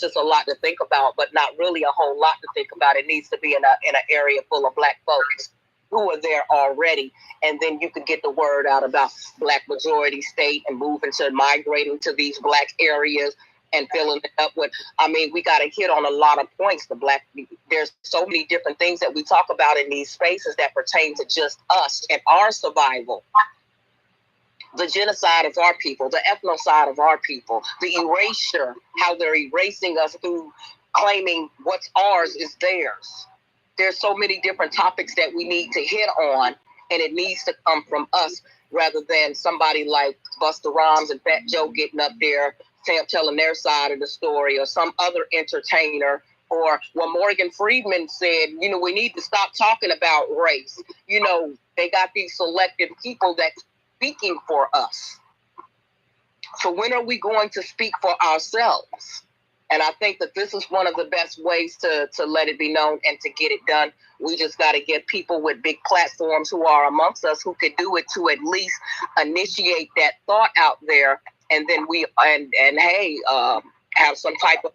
just a lot to think about, but not really a whole lot to think about. It needs to be in an area full of black folks who are there already, and then you could get the word out about black majority state and migrating to these black areas and filling it up with. We got to hit on a lot of points. There's so many different things that we talk about in these spaces that pertain to just us and our survival. The genocide of our people, the ethnocide of our people, the erasure, how they're erasing us through claiming what's ours is theirs. There's so many different topics that we need to hit on, and it needs to come from us rather than somebody like Busta Rhymes and Fat Joe getting up there telling their side of the story, or some other entertainer, or what Morgan Freeman said, we need to stop talking about race. They got these selected people that speaking for us. So when are we going to speak for ourselves? And I think that this is one of the best ways to let it be known and to get it done. We just got to get people with big platforms who are amongst us who could do it to at least initiate that thought out there. And then have some type of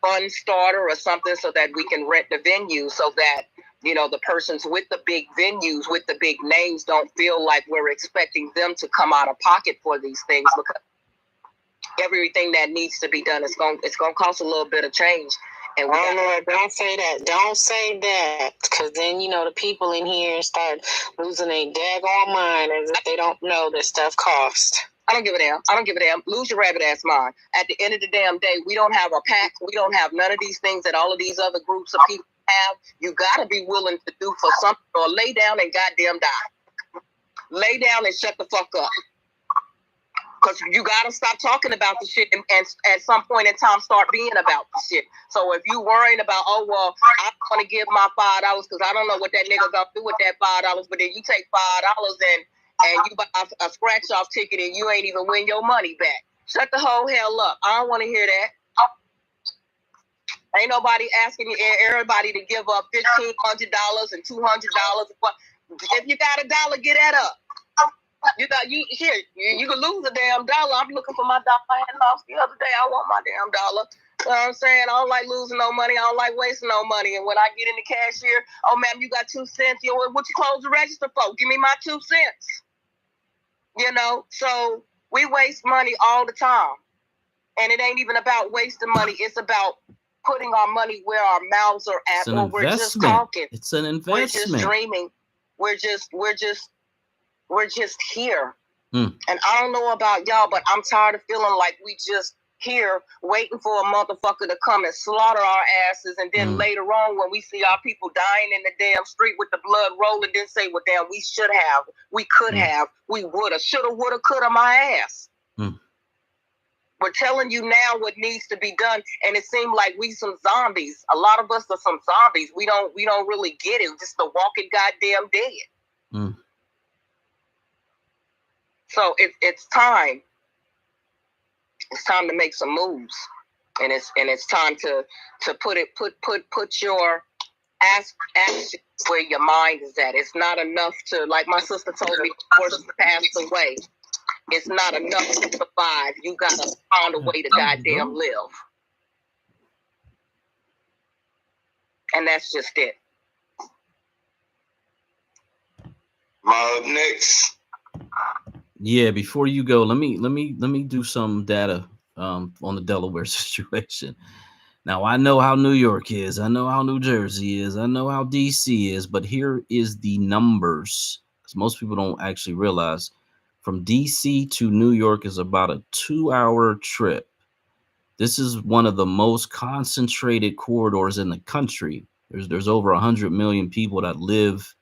fund starter or something so that we can rent the venue, so that the persons with the big venues, with the big names, don't feel like we're expecting them to come out of pocket for these things, because everything that needs to be done, it's going to cost a little bit of change. And don't say that, because then the people in here start losing their daggone mind as if they don't know that stuff costs. I don't give a damn. Lose your rabbit ass mind. At the end of the damn day, we don't have a pack. We don't have none of these things that all of these other groups of people have. You got to be willing to do for something, or lay down and goddamn die. Lay down and shut the fuck up. Because you got to stop talking about the shit and at some point in time start being about the shit. So if you worrying about, oh, well, I want to give my $5 because I don't know what that nigga going to do with that $5, but then you take $5 and you buy a scratch-off ticket and you ain't even win your money back. Shut the whole hell up. I don't want to hear that. Ain't nobody asking everybody to give up $1,500 and $200. If you got $1, get that up. You can lose a damn dollar. I'm looking for my dollar I had lost the other day. I want my damn dollar. You know what I'm saying? I don't like losing no money. I don't like wasting no money. And when I get in the cashier, oh, ma'am, you got 2 cents. You know, what you close the register for? Give me my 2 cents. You know, so we waste money all the time. And it ain't even about wasting money. It's about putting our money where our mouths are at. Or we're just talking. It's an investment. We're just dreaming. We're just here. And I don't know about y'all, but I'm tired of feeling like we just here waiting for a motherfucker to come and slaughter our asses. And then later on, when we see our people dying in the damn street with the blood rolling, then say, well, damn, we should have, we could have, we woulda, shoulda, woulda, coulda, my ass. We're telling you now what needs to be done. And it seemed like we some zombies. A lot of us are some zombies. We don't really get it. We're just the walking goddamn dead. So it's time. It's time to make some moves, and it's time to put your action where your mind is at. It's not enough to, like my sister told me before she passed away. It's not enough to survive. You gotta find a way to goddamn live, and that's just it. Next. Yeah, before you go, let me do some data on the Delaware situation. Now, I know how New York is, I know how New Jersey is, I know how DC is, but here is the numbers, because most people don't actually realize from DC to New York is about a 2-hour trip. This is one of the most concentrated corridors in the country. There's over 100 million people that live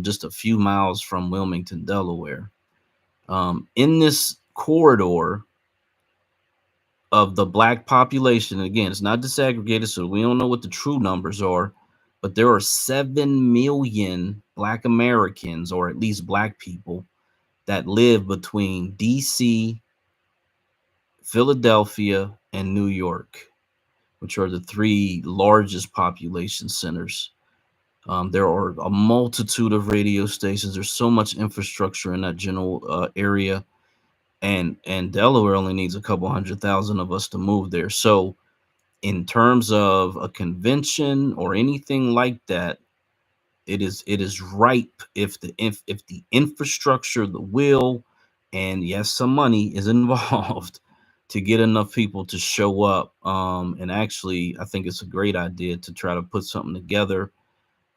just a few miles from Wilmington, Delaware. In this corridor of the black population, again, it's not disaggregated, so we don't know what the true numbers are, but there are 7 million Black Americans, or at least Black people, that live between DC, Philadelphia, and New York, which are the 3 largest population centers. There are a multitude of radio stations. There's so much infrastructure in that general area, and Delaware only needs a couple 100,000 of us to move there. So in terms of a convention or anything like that, it is ripe if the infrastructure, the will, and yes, some money is involved to get enough people to show up. And actually, I think it's a great idea to try to put something together,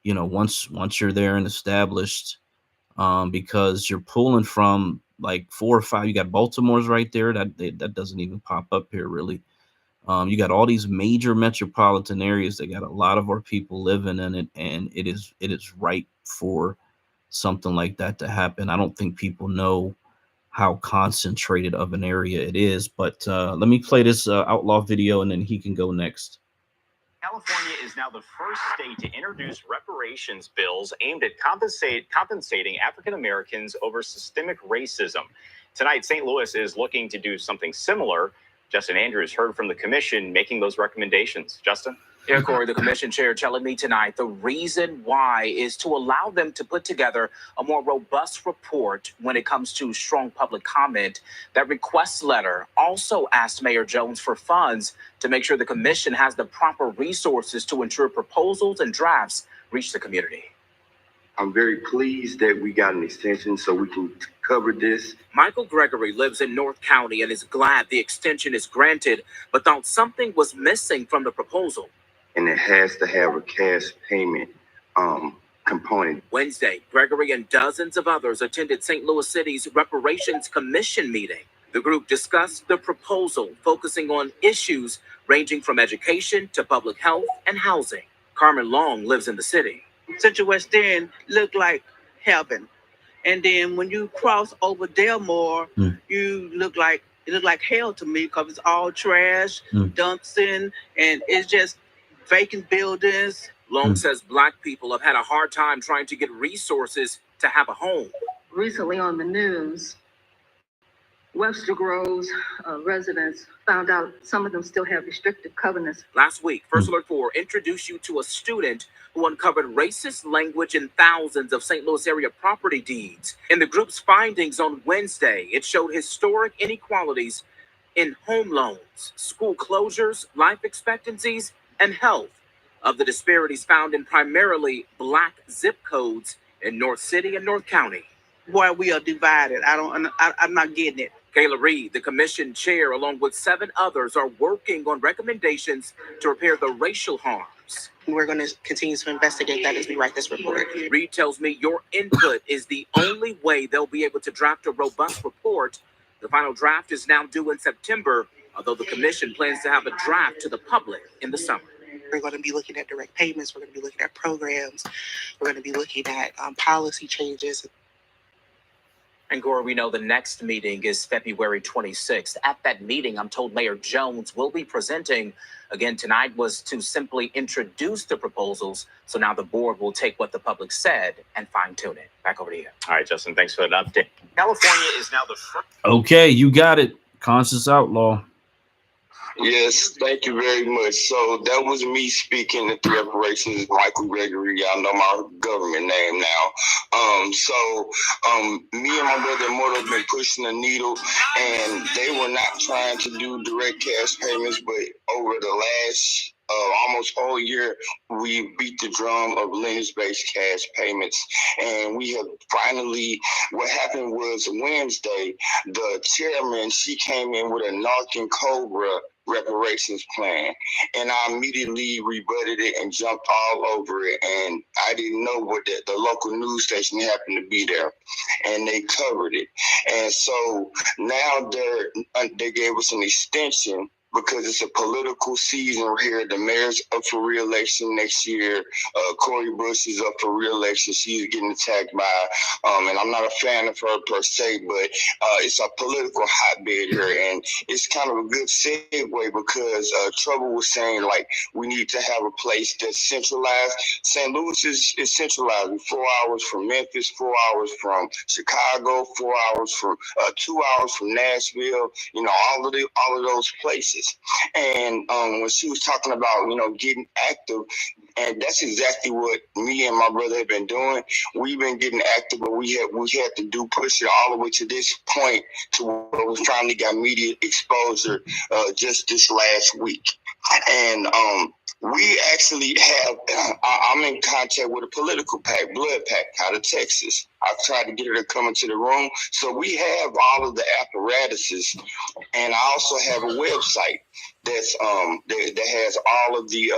you know, once you're there and established, because you're pulling from like 4 or 5. You got Baltimore's right there. That doesn't even pop up here really. You got all these major metropolitan areas that got a lot of our people living in it, and it is ripe for something like that to happen. I don't think people know how concentrated of an area it is, but let me play this outlaw video and then he can go next. California is now the first state to introduce reparations bills aimed at compensating African Americans over systemic racism. Tonight, St. Louis is looking to do something similar. Justin Andrews heard from the commission making those recommendations. Justin? Yeah, Corey, the commission chair telling me tonight the reason why is to allow them to put together a more robust report when it comes to strong public comment. That request letter also asked Mayor Jones for funds to make sure the commission has the proper resources to ensure proposals and drafts reach the community. I'm very pleased that we got an extension so we can cover this. Michael Gregory lives in North County and is glad the extension is granted, but thought something was missing from the proposal. And it has to have a cash payment component. Wednesday, Gregory and dozens of others attended St. Louis City's Reparations Commission meeting. The group discussed the proposal, focusing on issues ranging from education to public health and housing. Carmen Long lives in the city. Central West End looked like heaven. And then when you cross over Delmore, you look like hell to me because it's all trash, dumpster, and it's just vacant buildings. Long says Black people have had a hard time trying to get resources to have a home. Recently on the news, Webster Groves residents found out some of them still have restrictive covenants. Last week, First Alert 4 introduced you to a student who uncovered racist language in thousands of St. Louis area property deeds. In the group's findings on Wednesday, it showed historic inequalities in home loans, school closures, life expectancies, and health. Of the disparities found in primarily Black zip codes in North City and North County. Boy, we are divided. I'm not getting it. Kayla Reed, the commission chair, along with 7 others, are working on recommendations to repair the racial harms. We're going to continue to investigate that as we write this report. Reed tells me your input is the only way they'll be able to draft a robust report. The final draft is now due in September, although the commission plans to have a draft to the public in the summer. We're going to be looking at direct payments. We're going to be looking at programs. We're going to be looking at policy changes. And Gora, we know the next meeting is February 26th. At that meeting, I'm told Mayor Jones will be presenting. Again, tonight was to simply introduce the proposals. So now the board will take what the public said and fine tune it. Back over to you. All right, Justin, thanks for that update. California is now the first. Okay, you got it. Conscious Outlaw. Yes, thank you very much. So that was me speaking at the reparations. Michael Gregory, y'all know my government name now. Me and my brother Mortal have been pushing the needle, and they were not trying to do direct cash payments, but over the last almost whole year, we beat the drum of lineage-based cash payments. And we have finally, what happened was Wednesday, the chairman, she came in with a Narc and Cobra reparations plan, and I immediately rebutted it and jumped all over it, and I didn't know what the local news station happened to be there, and they covered it. And so now they gave us an extension because it's a political season here. The mayor's up for re-election next year. Cori Bush is up for re-election. She's getting attacked by, and I'm not a fan of her per se, but it's a political hotbed here. And it's kind of a good segue because Trouble was saying, like, we need to have a place that's centralized. St. Louis is centralized. 4 hours from Memphis, 4 hours from Chicago, 4 hours from 2 hours from Nashville, all of those places. And when she was talking about, getting active, and that's exactly what me and my brother have been doing. We've been getting active, but we had to push it all the way to this point to where we finally got media exposure just this last week. And we actually have, I'm in contact with a political PAC, Blood PAC, out of Texas. I've tried to get her to come into the room. So we have all of the apparatuses, and I also have a website that's that has all of the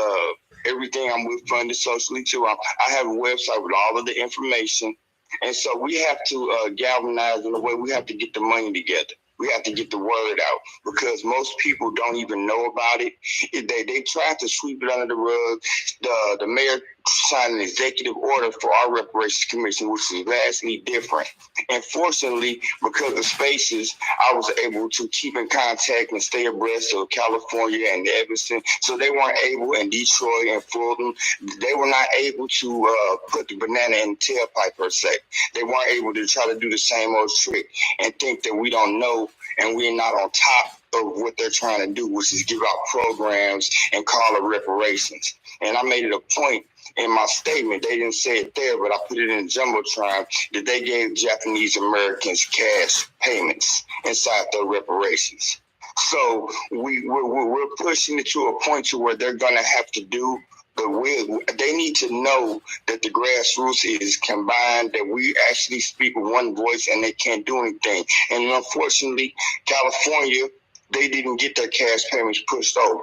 everything. I'm with Funded Socially too. I have a website with all of the information, and so we have to galvanize in a way. We have to get the money together. We have to get the word out because most people don't even know about it. They tried to sweep it under the rug. The mayor signed an executive order for our reparations commission, which is vastly different. And fortunately, because of Spaces, I was able to keep in contact and stay abreast of California and Evanston. So they weren't able, in Detroit and Fulton, they were not able to put the banana in the tailpipe per se. They weren't able to try to do the same old trick and think that we don't know and we're not on top of what they're trying to do, which is give out programs and call it reparations. And I made it a point in my statement, they didn't say it there, but I put it in Jumbotron, that they gave Japanese Americans cash payments inside their reparations. So we're pushing it to a point to where they're going to have to do they need to know that the grassroots is combined, that we actually speak with one voice and they can't do anything. And unfortunately, California, they didn't get their cash payments pushed over.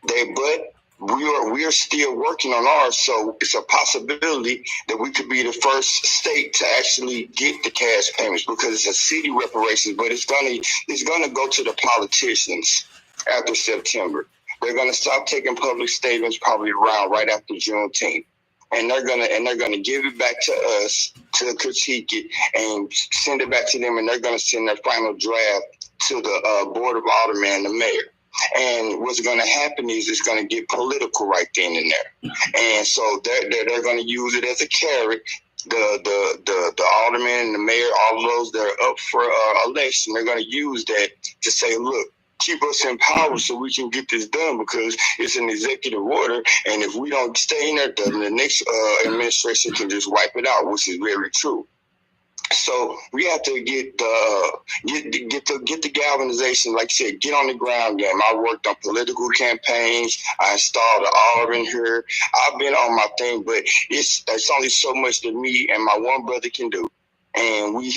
But we are still working on ours, so it's a possibility that we could be the first state to actually get the cash payments because it's a city reparations, but it's gonna go to the politicians after September. They're going to stop taking public statements probably around right after Juneteenth. and they're gonna give it back to us to critique it and send it back to them, and they're gonna send their final draft to the board of aldermen and the mayor. And what's going to happen is it's going to get political right then and there, and so they're going to use it as a carrot. The aldermen and the mayor, all of those that are up for election, they're going to use that to say, look, keep us in power so we can get this done, because it's an executive order, and if we don't stay in there, the next administration can just wipe it out, which is very true. So we have to get the galvanization, like I said, get on the ground game. I worked on political campaigns. I installed an Auburn here. I've been on my thing, but it's only so much that me and my one brother can do. And we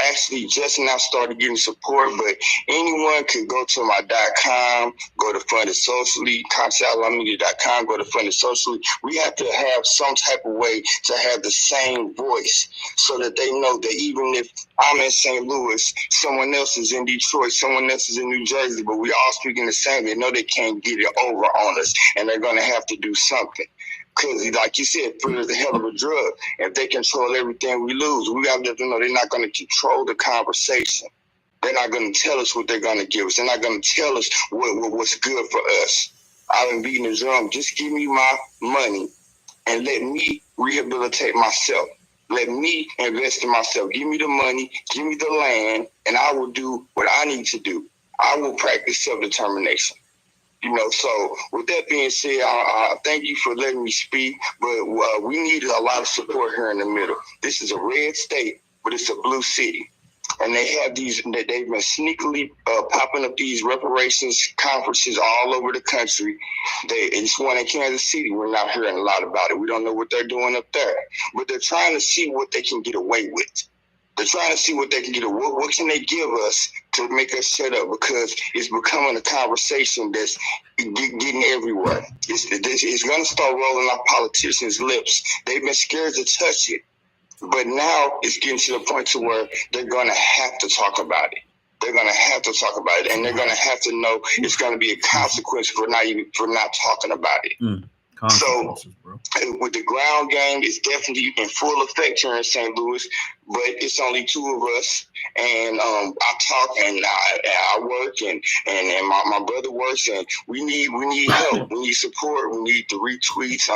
actually just now started getting support, but anyone could go to my .com, go to Funded Socially, contactalumni.com, go to Funded Socially. We have to have some type of way to have the same voice so that they know that even if I'm in St. Louis, someone else is in Detroit, someone else is in New Jersey, but we all speaking the same, they know they can't get it over on us, and they're going to have to do something. Because, like you said, fear is a hell of a drug. If they control everything, we lose. We got to let them know they're not going to control the conversation. They're not going to tell us what they're going to give us. They're not going to tell us what's good for us. I've been beating the drum. Just give me my money and let me rehabilitate myself. Let me invest in myself. Give me the money, give me the land, and I will do what I need to do. I will practice self-determination. So with that being said, I thank you for letting me speak, but we need a lot of support here in the middle. This is a red state, but it's a blue city. And they have they've been sneakily popping up these reparations conferences all over the country. It's one in Kansas City. We're not hearing a lot about it. We don't know what they're doing up there, but they're trying to see what they can get away with. They're trying to see what they can get. What can they give us to make us shut up? Because it's becoming a conversation that's getting everywhere. It's going to start rolling off politicians' lips. They've been scared to touch it, but now it's getting to the point to where they're going to have to talk about it. They're going to have to talk about it, and they're going to have to know it's going to be a consequence for not talking about it. So, with the ground game, it's definitely in full effect here in St. Louis, but it's only two of us, and I talk and I work, and my brother works, and we need help, we need support, we need the retweets.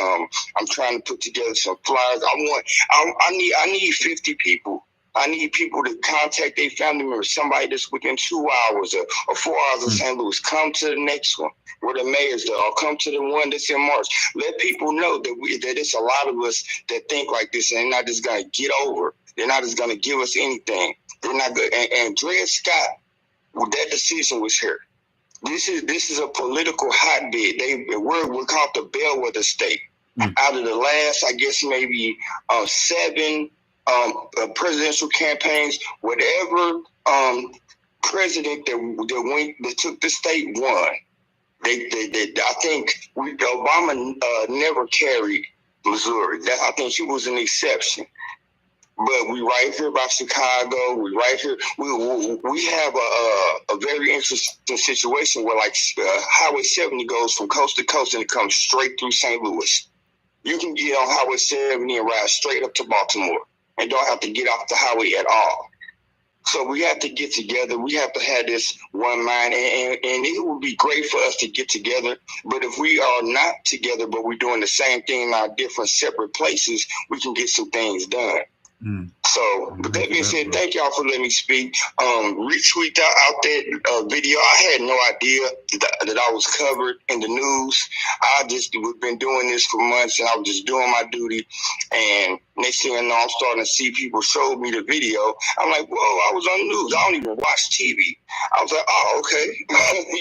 I'm trying to put together some flyers. I need 50 people. I need people to contact their family members, somebody that's within 2 hours or 4 hours of St. Louis. Come to the next one where the mayor's there, or come to the one that's in March. Let people know that it's a lot of us that think like this, and they're not just going to get over. They're not just going to give us anything. They're not good. And Dred Scott, well, that decision was here. This is a political hotbed. We're called the bellwether state. Out of the last, I guess, maybe 7 presidential campaigns, whatever president that took the state won. I think Obama never carried Missouri. I think he was an exception. But we right here by Chicago. We right here. We have a very interesting situation where Highway 70 goes from coast to coast and it comes straight through St. Louis. You can get on Highway 70 and ride straight up to Baltimore and don't have to get off the highway at all. So we have to get together. We have to have this one mind, and it would be great for us to get together. But if we are not together, but we're doing the same thing in our different separate places, we can get some things done. So, with that being said, thank y'all for letting me speak. Retweet out that video. I had no idea that I was covered in the news. We've been doing this for months, and I was just doing my duty. And next thing I know, I'm starting to see people show me the video. I'm like, whoa, I was on the news. I don't even watch TV. I was like, oh, okay.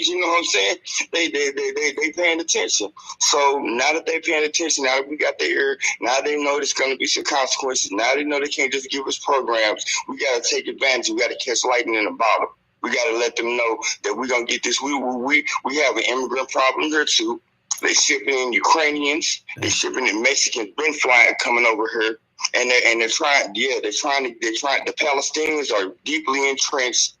You know what I'm saying? They paying attention. So now that they paying attention, now that we got their ear, now they know there's going to be some consequences. Now they know they can't just give us programs. We got to take advantage. We got to catch lightning in a bottle. We got to let them know that we're going to get this. We have an immigrant problem here too. They shipping in Ukrainians. They shipping in Mexicans. Been flying coming over here, and they're trying. Yeah, they're trying. The Palestinians are deeply entrenched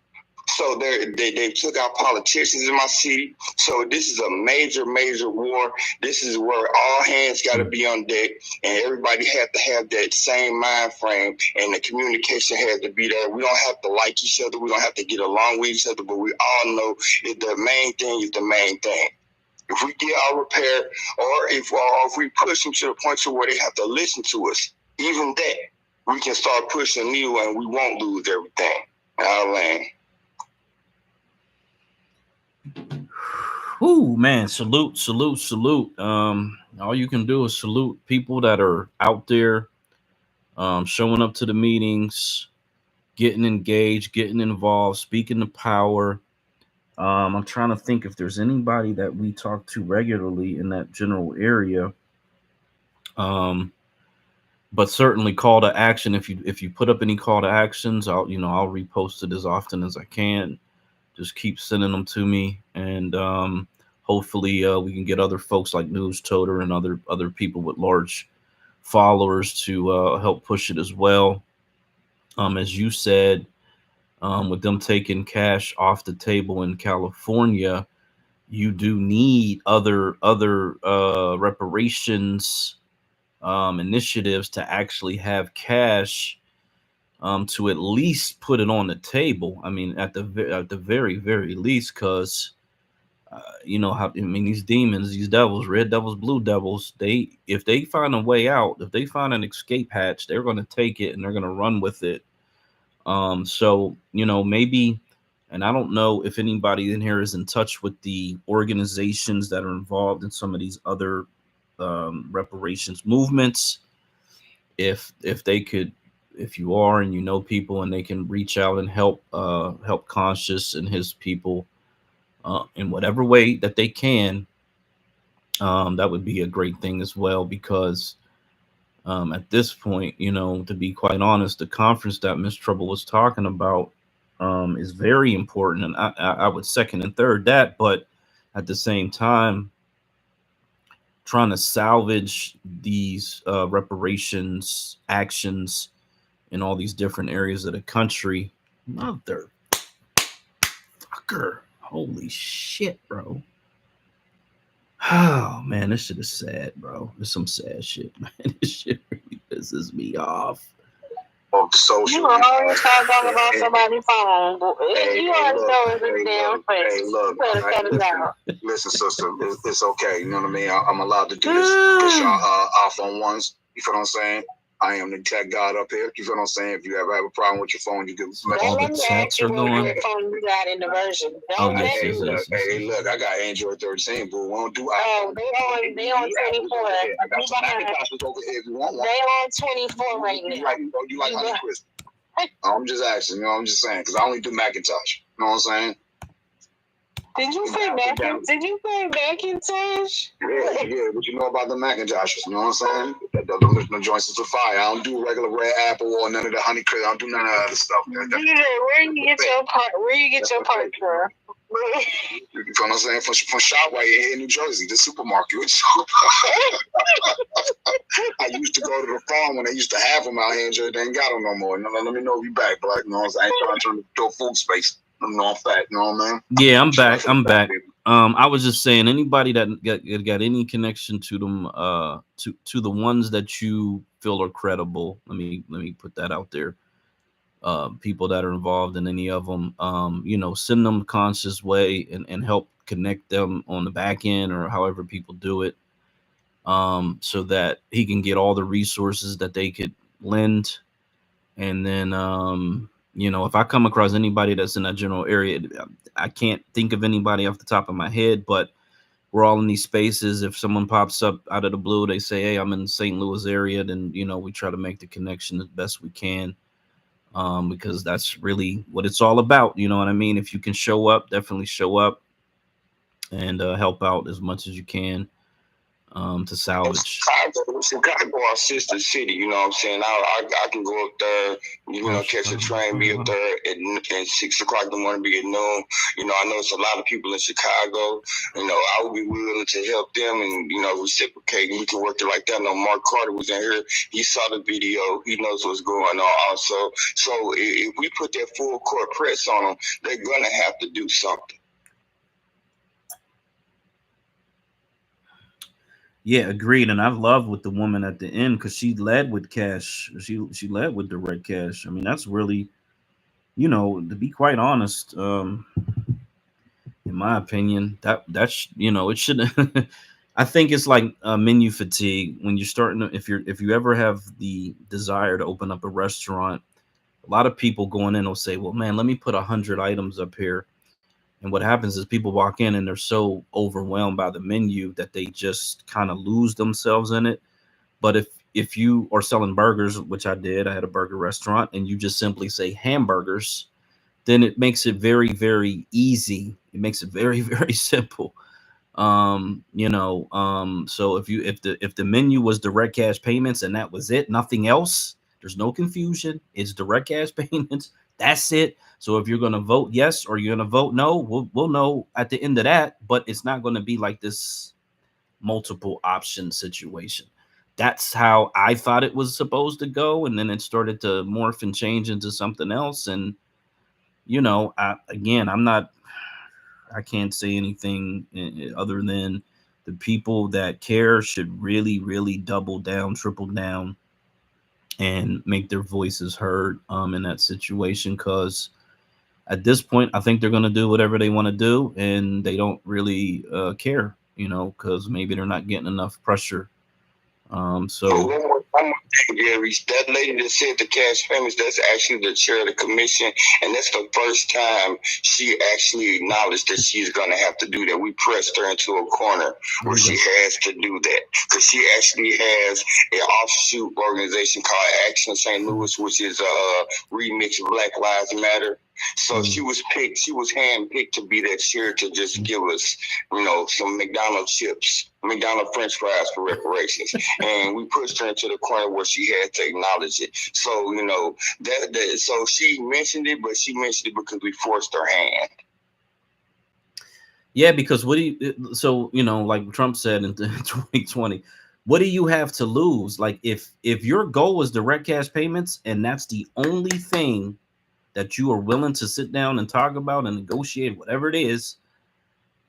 So they took out politicians in my city. So this is a major war. This is where all hands got to be on deck, and everybody had to have that same mind frame, and the communication had to be there. We don't have to like each other. We don't have to get along with each other, but we all know that the main thing is the main thing. If we get our repair, or if we push them to the point to where they have to listen to us, even that, we can start pushing the needle, and we won't lose everything. Our land. Ooh, man, salute. All you can do is salute people that are out there, showing up to the meetings, getting engaged, getting involved, speaking the power. I'm trying to think if there's anybody that we talk to regularly in that general area. But certainly call to action. If you put up any call to actions, I'll repost it as often as I can. Just keep sending them to me, and hopefully we can get other folks like News Toter and other people with large followers to help push it as well. As you said, with them taking cash off the table in California, you do need other reparations initiatives to actually have cash to at least put it on the table. I mean, at the very least, because these demons, these devils, red devils, blue devils, if they find a way out, if they find an escape hatch, they're going to take it and they're going to run with it. So maybe, and I don't know if anybody in here is in touch with the organizations that are involved in some of these other reparations movements. If they could, if you are and you know people and they can reach out and help Conscious and his people in whatever way that they can, that would be a great thing as well, because at this point, to be quite honest, the conference that Miss Trouble was talking about is very important, and I would second and third that. But at the same time, trying to salvage these reparations actions in all these different areas of the country, motherfucker, holy shit, bro. Oh man, this shit is sad, bro. There's some sad shit, man. This shit really pisses me off. Social. You always talking about somebody's phone. You always know it's damn face. Hey, look. Listen, sister, it's okay. You know what I mean? I'm allowed to do this. Push off on ones. You feel what I'm saying? I am the tech god up here. You feel what I'm saying? If you ever have a problem with your phone, you can. All the chats are going. Phone you got in the version. Hey, look, I got Android 13, but we don't do. Oh, they on 24. I got some Macintoshes over here if you want one. They on 24 right now. You like Honeycrisp? I'm just asking. I'm just saying, because I only do Macintosh. You know what I'm saying? Did you say Macintosh? Yeah. What you know about the Macintoshes? You know what I'm saying? The joints is a fire. I don't do regular red apple or none of the Honeycrisp. I don't do none of that other stuff. Where you get your part? Where you get your part from? You know what I'm saying? From ShopRite here in New Jersey, the supermarket. I used to go to the farm when they used to have them out here in Jersey. They ain't got them no more. Let me know if you back, but you know what I'm saying? I ain't trying to turn to a food space. I'm fat, you know what I mean? Yeah, I'm back. I was just saying, anybody that got any connection to them, to the ones that you feel are credible. Let me put that out there. People that are involved in any of them, send them Conscious way and help connect them on the back end or however people do it, so that he can get all the resources that they could lend. And then, if I come across anybody that's in that general area, I can't think of anybody off the top of my head, but we're all in these spaces. If someone pops up out of the blue, they say, hey, I'm in the St. Louis area, then, we try to make the connection as best we can. Because that's really what it's all about. You know what I mean? If you can show up, definitely show up and help out as much as you can. to salvage. Chicago, our sister city, you know what I'm saying? I can go up there, catch a train, be up there at 6 o'clock in the morning, be at noon. I know it's a lot of people in Chicago. I would be willing to help them and, reciprocate, and we can work it like that. I know Mark Carter was in here. He saw the video. He knows what's going on also. So if we put that full court press on them, they're going to have to do something. Yeah, agreed. And I love with the woman at the end because she led with cash. She led with direct cash. I mean, that's really, to be quite honest, in my opinion, that's it shouldn't. I think it's like menu fatigue when you're starting to, if you ever have the desire to open up a restaurant, a lot of people going in will say, well, man, let me put 100 items up here. And what happens is people walk in and they're so overwhelmed by the menu that they just kind of lose themselves in it. But if you are selling burgers, which I did, I had a burger restaurant, and you just simply say hamburgers, then it makes it very, very easy. It makes it very, very simple. So if the menu was direct cash payments and that was it, nothing else, there's no confusion. It's direct cash payments. That's it. So if you're going to vote yes or you're going to vote no, we'll know at the end of that, but it's not going to be like this multiple option situation. That's how I thought it was supposed to go. And then it started to morph and change into something else. And, I can't say anything other than the people that care should really, really double down, triple down, and make their voices heard in that situation. Because at this point, I think they're going to do whatever they want to do, and they don't really care, because maybe they're not getting enough pressure. So. One more thing, Gary. That lady that said the cash payments, that's actually the chair of the commission, and that's the first time she actually acknowledged that she's going to have to do that. We pressed her into a corner where she has to do that because she actually has an offshoot organization called Action St. Louis, which is a remix of Black Lives Matter. So she was handpicked to be that chair to just give us, some McDonald's chips, McDonald's French fries for reparations, and we pushed her into the corner where she had to acknowledge it. So so she mentioned it, but she mentioned it because we forced her hand. Yeah, because like Trump said in 2020, what do you have to lose? Like if your goal was direct cash payments and that's the only thing that you are willing to sit down and talk about and negotiate, whatever it is,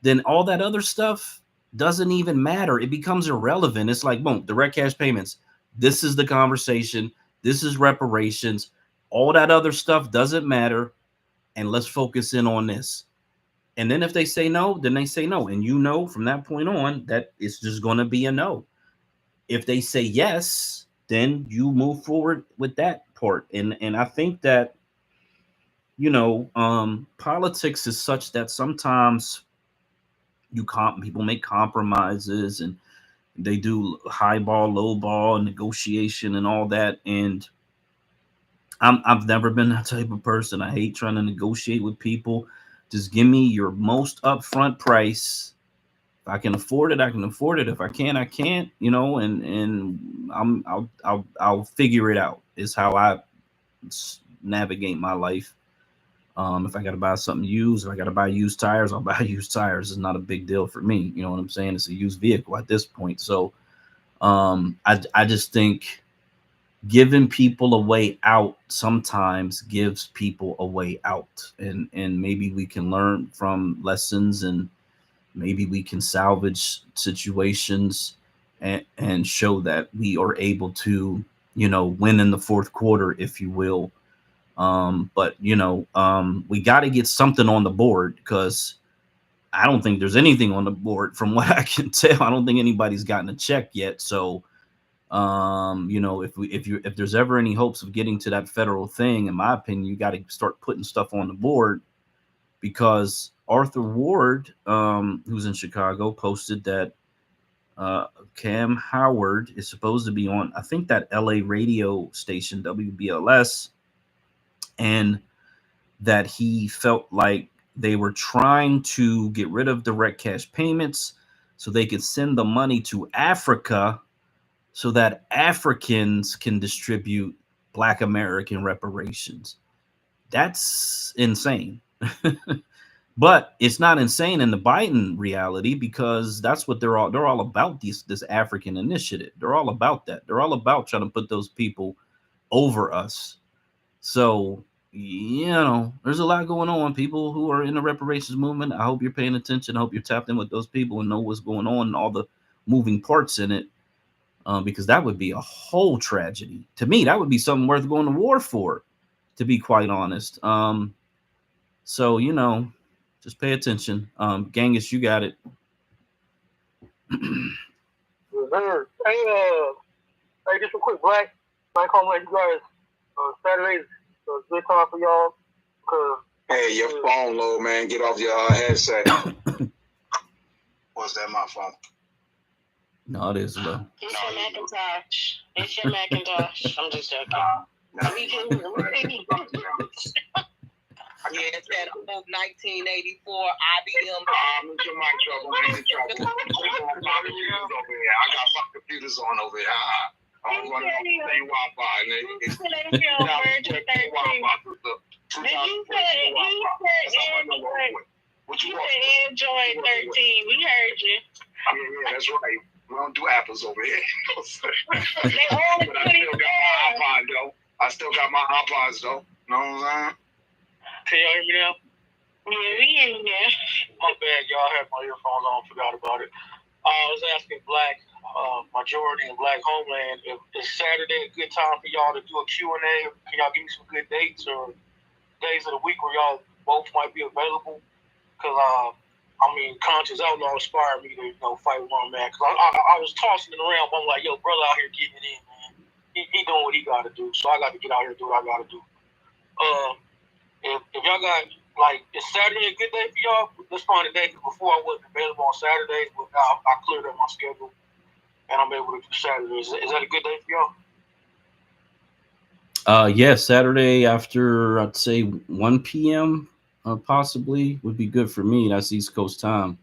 then all that other stuff doesn't even matter. It becomes irrelevant. It's like, boom, direct cash payments. This is the conversation. This is reparations. All that other stuff doesn't matter. And let's focus in on this. And then if they say no, then they say no. And from that point on that it's just going to be a no. If they say yes, then you move forward with that part. And I think that, politics is such that sometimes people make compromises and they do high ball, low ball, negotiation and all that. And I've never been that type of person. I hate trying to negotiate with people. Just give me your most upfront price. If I can afford it, I can afford it. If I can't, I can't. And I'll figure it out. Is how I navigate my life. If I got to buy something used, if I got to buy used tires, I'll buy used tires. It's not a big deal for me. You know what I'm saying? It's a used vehicle at this point. So I just think giving people a way out sometimes gives people a way out. And maybe we can learn from lessons, and maybe we can salvage situations and show that we are able to, win in the fourth quarter, if you will. But we got to get something on the board, because I don't think there's anything on the board from what I can tell. I don't think anybody's gotten a check yet. So, if there's ever any hopes of getting to that federal thing, in my opinion, you got to start putting stuff on the board, because Arthur Ward, who's in Chicago, posted that Cam Howard is supposed to be on, I think, that LA radio station, WBLS, and that he felt like they were trying to get rid of direct cash payments so they can send the money to Africa so that Africans can distribute Black American reparations. That's insane. But it's not insane in the Biden reality, because that's what they're all about, this African initiative. They're all about that. They're all about trying to put those people over us. So, there's a lot going on. People who are in the reparations movement, I hope you're paying attention. I hope you're tapped in with those people and know what's going on and all the moving parts in it, because that would be a whole tragedy. To me, that would be something worth going to war for, to be quite honest. So, just pay attention. Genghis, you got it. Hey, just a quick black homeland, you guys. Saturday's a good time for y'all. Hey, your phone low, man. Get off your headset. Was that my phone? No, it is low. It's your Macintosh. It's your Macintosh. I'm just joking. Yeah, it's that old 1984 IBM. I'm in my trouble. I'm in trouble. I got some computers on over here. I'm running off the same Wi-Fi. You said Android 13. We heard you. Yeah, that's right. We don't do apples over here. They only 20. I still got my iPods though. Know what I'm saying? Can y'all hear me now? Yeah, we hear you now. My bad, y'all. I had my earphones on. Forgot about it. I was asking Black majority and Black homeland, is Saturday a good time for y'all to do a Q&A? Can y'all give me some good dates or days of the week where y'all both might be available? Because Conscious Outlaw inspired me to fight with one man. Because I was tossing it around. But I'm like, yo, brother out here getting it in, man. He doing what he got to do. So I got to get out here and do what I got to do. If y'all got, is Saturday a good day for y'all? Let's find a day, because before I wasn't available on Saturdays, but now I cleared up my schedule and I'm able to do Saturdays. Is that a good day for y'all? Yes, Saturday after, I'd say 1 p.m. Possibly would be good for me. That's East Coast time.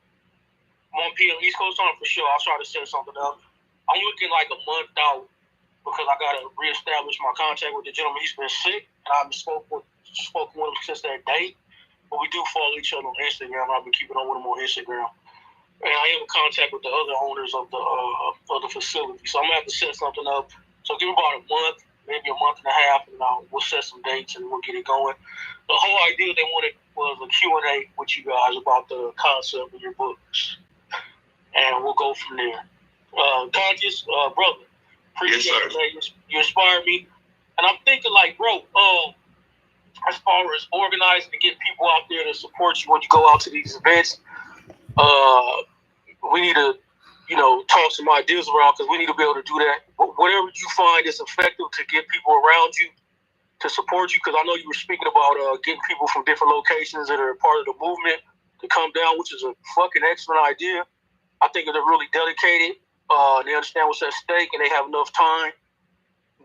1 p.m. East Coast time for sure. I'll try to set something up. I'm looking like a month out because I got to reestablish my contact with the gentleman. He's been sick, and I've spoken with him since that day. But we do follow each other on Instagram. I've been keeping up with him on Instagram. And I am in contact with the other owners of the facility. So I'm going to have to set something up. So give me about a month, maybe a month and a half, and we'll set some dates and we'll get it going. The whole idea they wanted was a Q&A with you guys about the concept of your books. And we'll go from there. Conscious, brother, appreciate it. You inspired me. And I'm thinking bro, as far as organizing to get people out there to support you when you go out to these events, we need to, toss some ideas around, because we need to be able to do that. Whatever you find is effective to get people around you to support you, because I know you were speaking about getting people from different locations that are part of the movement to come down, which is a fucking excellent idea. I think if they're really dedicated, they understand what's at stake, and they have enough time,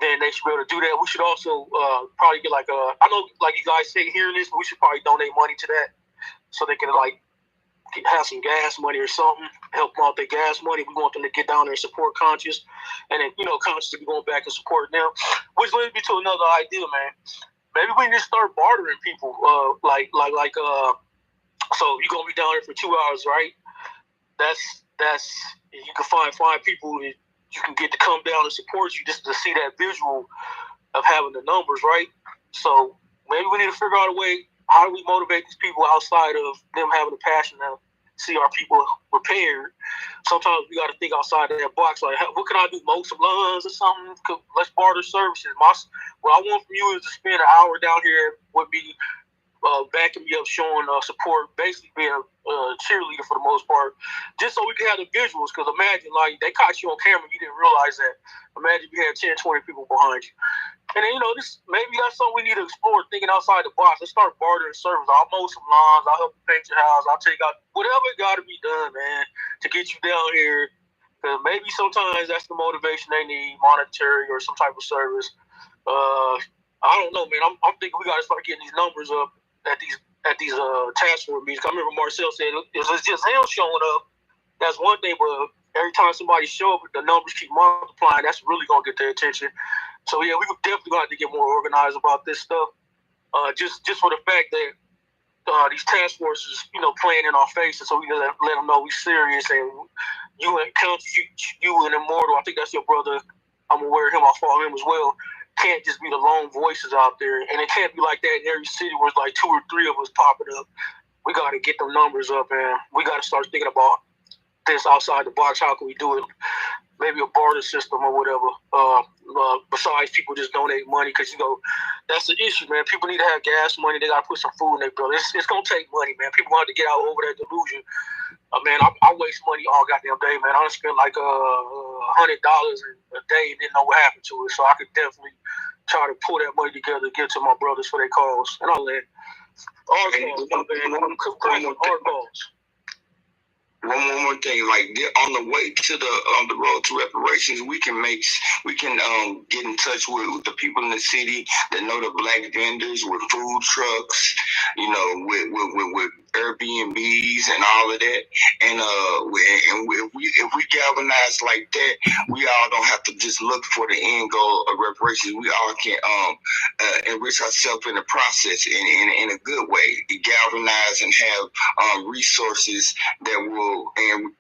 then they should be able to do that. We should also probably get I know you guys say hearing this, but we should probably donate money to that so they can have some gas money or something, help them out their gas money. We want them to get down there and support Conscious, and then Conscious will be going back and supporting them. Which leads me to another idea, man. Maybe we need to start bartering people. So you're gonna be down there for 2 hours, right? That's you can find 5 people that you can get to come down and support you, just to see that visual of having the numbers, right? So maybe we need to figure out a way. How do we motivate these people outside of them having a passion to see our people repaired? Sometimes we got to think outside of that box. What can I do? Mow some lawns or something? Let's barter services. What I want from you is to spend an hour down here with me, backing me up, showing support, basically being a cheerleader for the most part, just so we can have the visuals. Because imagine, they caught you on camera, you didn't realize that. Imagine you had 10, 20 people behind you. And then, maybe that's something we need to explore, thinking outside the box. Let's start bartering service. I'll mow some lawns. I'll help you paint your house. I'll take out whatever got to be done, man, to get you down here. Because maybe sometimes that's the motivation they need, monetary or some type of service. I don't know, man. I'm thinking we got to start getting these numbers up at these task force meetings. I remember Marcel said it's just him showing up. that's one thing, but every time somebody show up, the numbers keep multiplying. That's really gonna get their attention. So yeah, we definitely gonna have to get more organized about this stuff. Just for the fact that these task forces, playing in our faces, so we gotta let them know we serious. And you and Immortal, I think that's your brother. I'm aware of him. I follow him as well. Can't just be the lone voices out there, and it can't be like that in every city where it's like 2 or 3 of us popping up. We got to get them numbers up, and we got to start thinking about this outside the box. How can we do it? Maybe a barter system or whatever. Besides people just donate money, because that's the issue, man. People need to have gas money. They got to put some food in their bill. It's gonna take money, man. People want to get out over that delusion. Man, I waste money all goddamn day, man. I done spent like $100 a day and didn't know what happened to it. So I could definitely try to pull that money together, give to my brothers for their cause. And I'll let hard calls. One more thing, like on the way to the road to reparations, we can get in touch with the people in the city that know the black vendors with food trucks, with Airbnbs and all of that. And if we galvanize like that, we all don't have to just look for the end goal of reparations. We all can enrich ourselves in the process in a good way. Galvanize and have resources that will and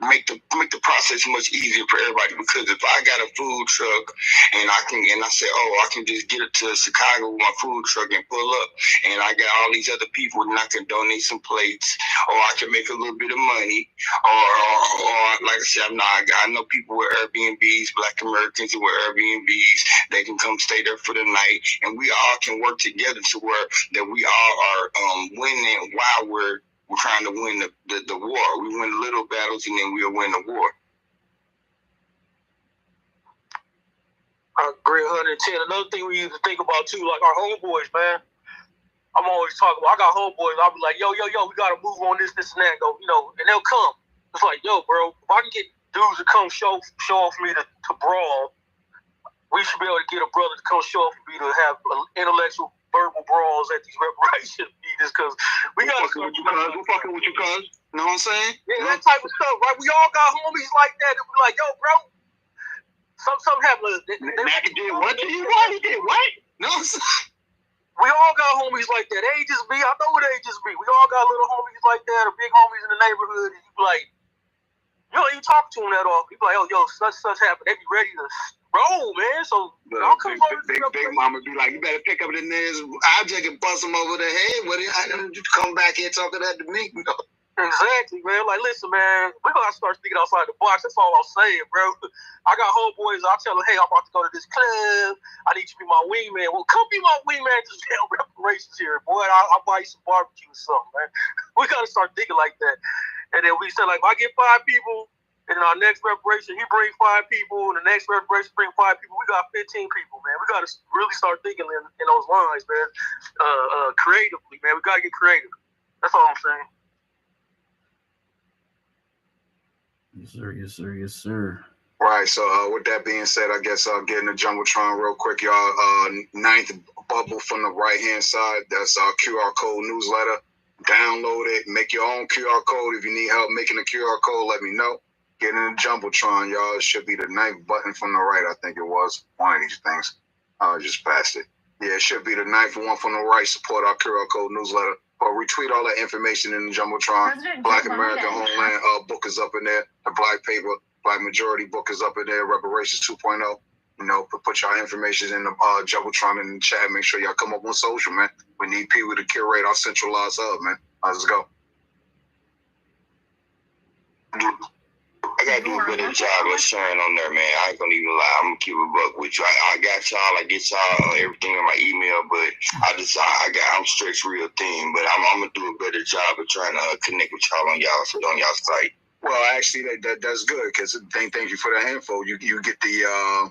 make the process much easier for everybody. Because if I got a food truck and I say, I can just get it to Chicago with my food truck and pull up, and I got all these other people, and I can donate some plates, or I can make a little bit of money, or like I said, I know people with Airbnbs, Black Americans with Airbnbs. They can come stay there for the night, and we all can work together to where that we all are winning while we're trying to win the war. We win little battles, and then we'll win the war. I agree 110. Another thing we need to think about too, like our homeboys, man. I'm always talking about. I got homeboys. I'll be like, yo, we gotta move on this, and that. Go, and they'll come. It's like, yo, bro, if I can get dudes to come show off for me to brawl, we should be able to get a brother to come show off for me to have intellectual verbal brawls at these reparation meetings, because we got to start. We're fucking with you, cuz. Know what I'm saying? Yeah, that type of stuff, right? We all got homies like that. That we like, yo, bro. Something happened. Mac did what to you? What? He did what? No, we all got homies like that. They ain't just me. I know it ain't just me. We all got little homies like that, or big homies in the neighborhood. And you be like, you don't even talk to them that often. You be like, yo, such happened. They be ready to roll, man. So y'all come over. Big mama be like, you better pick up the niggas. I'll take and bust them over the head. What you come back here talking that to me? Exactly, man. Like, listen, man, we gotta start thinking outside the box. That's all I'm saying, bro. I got homeboys. I tell them, hey, I'm about to go to this club. I need you to be my wingman. Well, come be my wingman to tell reparations here, boy. I'll buy you some barbecue or something, man. We gotta start thinking like that. And then we say, like, if I get 5 people, and then our next reparation, he bring 5 people, and the next reparation bring 5 people. We got 15 people, man. We got to really start thinking in those lines, man. Creatively, man. We got to get creative. That's all I'm saying. Yes, sir. Right. So with that being said, I guess I'll get in the Jumbotron real quick, y'all. 9th bubble from the right-hand side. That's our QR code newsletter. Download it. Make your own QR code. If you need help making a QR code, let me know. Get in the Jumbotron, y'all. It should be the 9th button from the right. I think it was one of these things. I just passed it. Yeah, it should be the 9th one from the right. Support our QR code newsletter. Or retweet all that information in the Jumbotron. Black American Homeland book is up in there. The Black Paper, Black Majority book is up in there. Reparations 2.0. Put y'all information in the Jumbotron in the chat. Make sure y'all come up on social, man. We need people to curate our centralized hub, man. Let's go. I gotta do a better job of sharing on there, man. I ain't gonna even lie. I'm gonna keep a buck with you. I got y'all. I get y'all everything in my email, but I'm stretched real thin. But I'm gonna do a better job of trying to connect with y'all on y'all site. Well, actually, that's good, because thank you for that info. You get the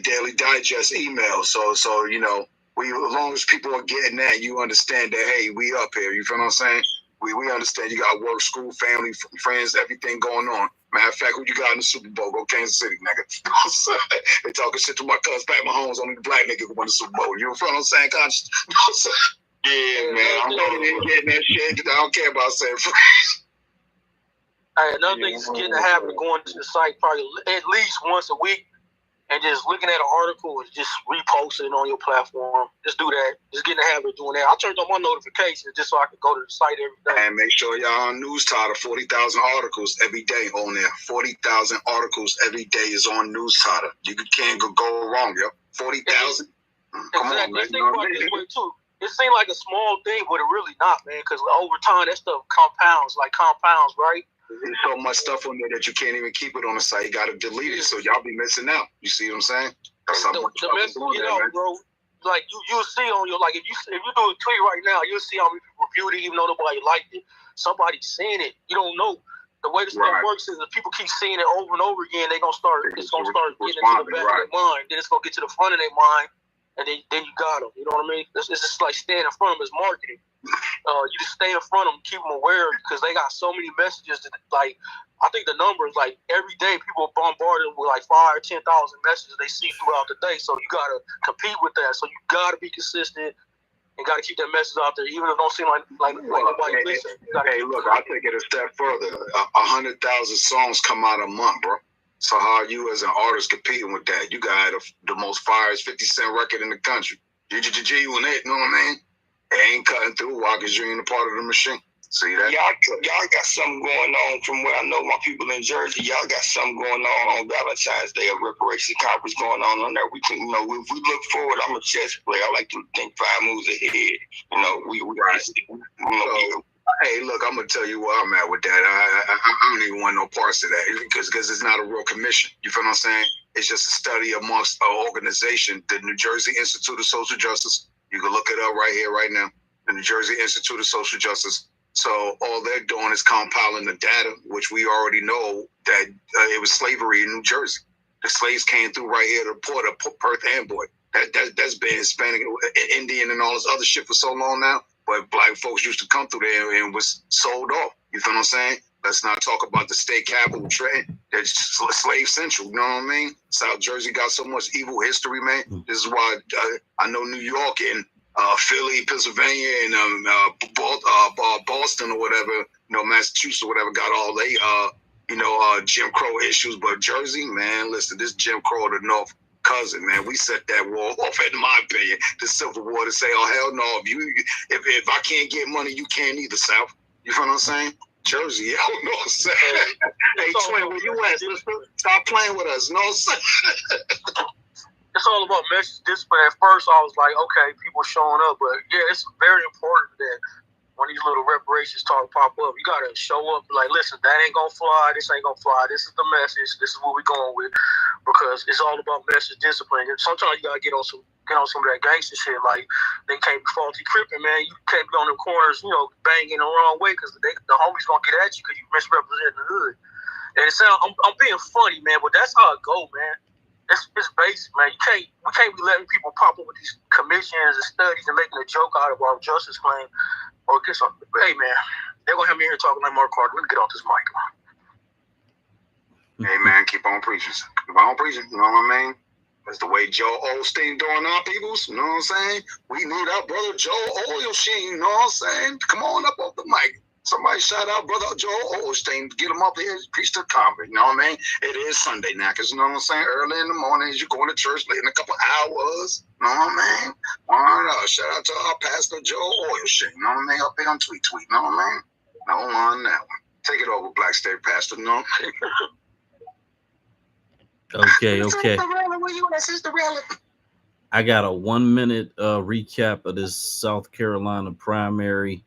Daily Digest email. So as long as people are getting that, you understand that, hey, we up here. You feel what I'm saying? We understand you got work, school, family, friends, everything going on. Matter of fact, who you got in the Super Bowl? Go Kansas City, nigga. They talking shit to my cousin Pat Mahomes, only the black nigga who won the Super Bowl. You feel what I'm saying, Conscious? Yeah, man. I'm getting that shit. I don't care about saying Another thing is getting the habit of going to the site probably at least once a week and just looking at an article and just reposting it on your platform. Just do that. Just get in the habit of doing that. I turned on my notifications just so I can go to the site every day. And make sure y'all on News Title, 40,000 articles every day on there. 40,000 articles every day is on News Title. You can't go wrong, yo. 40,000? Come on, man. Think about it this way, too. It seems like a small thing, but it really not, man, because over time, that stuff compounds, right? There's so much stuff on there that you can't even keep it on the site. You got to delete it, so y'all be missing out. You see what I'm saying? The message get out, bro. Like you'll see on your, like if you do a tweet right now, you'll see how many people reviewed it, even though nobody liked it. Somebody's seeing it. You don't know. The way this stuff works is if people keep seeing it over and over again, it's gonna start getting into the back of their mind. Then it's gonna get to the front of their mind, and then you got them. You know what I mean? It's just like staying in front of them is marketing. You just stay in front of them, keep them aware because they got so many messages that, like, I think the numbers, like, every day people are bombarded with like 5,000 or 10,000 messages they see throughout the day. So you gotta compete with that. So you gotta be consistent and gotta keep that message out there, even if it don't seem like nobody listening. Hey, look, I'll take it a step further. 100,000 songs come out a month, bro. So how are you as an artist competing with that? You got the most fires 50 Cent record in the country. You and it, you know what I mean? It ain't cutting through. Why? Because you ain't a part of the machine. See that? Y'all got something going on from where I know my people in Jersey. Y'all got something going on Valentine's Day, a reparations conference going on there. We can, if we look forward, I'm a chess player. I like to think 5 moves ahead. Hey, look, I'm gonna tell you where I'm at with that. I don't even want no parts of that because it's not a real commission. You feel what I'm saying? It's just a study amongst an organization, the New Jersey Institute of Social Justice. You can look it up right here, right now. The New Jersey Institute of Social Justice. So all they're doing is compiling the data, which we already know that it was slavery in New Jersey. The slaves came through right here to the port of Perth Amboy. That's been Hispanic, Indian, and all this other shit for so long now. But black folks used to come through there and was sold off. You feel what I'm saying? Let's not talk about the state capital, Trenton. That's slave central. You know what I mean? South Jersey got so much evil history, man. This is why I know New York and Philly, Pennsylvania, and Boston or whatever, Massachusetts or whatever, got all they, Jim Crow issues. But Jersey, man, listen, this Jim Crow of the North cousin, man, we set that war off, in my opinion, the Civil War, to say, oh, hell no, if I can't get money, you can't either, South. You feel what I'm saying? Jersey, I don't know what I'm saying. Hey, Twin, where you at, sister? Stop playing with us. You know what I'm saying? It's all about message discipline. At first, I was like, okay, people showing up. But, yeah, it's very important that when these little reparations talk pop up, you got to show up like, listen, that ain't going to fly. This ain't going to fly. This is the message. This is what we're going with. Because it's all about message discipline. And sometimes you got to get on some of that gangster shit. Like, they can't be faulty crippin', man. You can't be on them corners, banging the wrong way because the homies going to get at you because you misrepresent the hood. And it sounds, I'm being funny, man, but that's how it go, man. It's basic, man. We can't be letting people pop up with these commissions and studies and making a joke out of our justice claim or get something. Hey, man, they're going to have me here talking like Mark Carter. Let me get off this mic, man. Hey, man, keep on preaching. Keep on preaching, you know what I mean? That's the way Joe Osteen doing our peoples, you know what I'm saying? We need our brother Joe Osteen, you know what I'm saying? Come on up off the mic. Somebody shout out brother Joe Osteen, get him up here, preach the convert, you know what I mean? It is Sunday now, because you know what I'm saying? Early in the morning, as you're going to church late in a couple hours, you know what I mean? All right, shout out to our pastor Joe Osteen, you know what I mean? Up here on tweet, you know what I mean? No on that one. Take it over, Black State Pastor, no? Okay. I got a 1 minute recap of this South Carolina primary.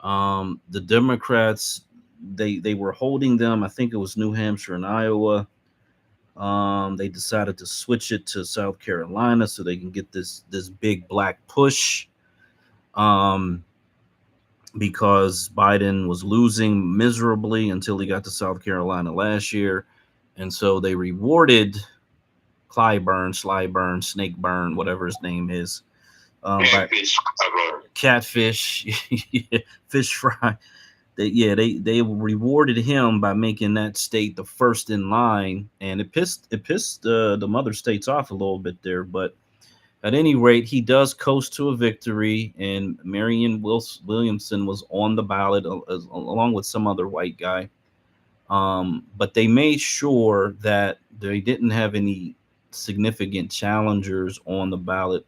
The Democrats, they were holding them. I think it was New Hampshire and Iowa. They decided to switch it to South Carolina so they can get this big black push. Because Biden was losing miserably until he got to South Carolina last year. And so they rewarded Clyburn, Slyburn, Snakeburn, whatever his name is. Catfish, fish fry. They rewarded him by making that state the first in line, and it pissed the mother states off a little bit there. But at any rate, he does coast to a victory, and Marianne Williamson was on the ballot along with some other white guy. But they made sure that they didn't have any significant challengers on the ballot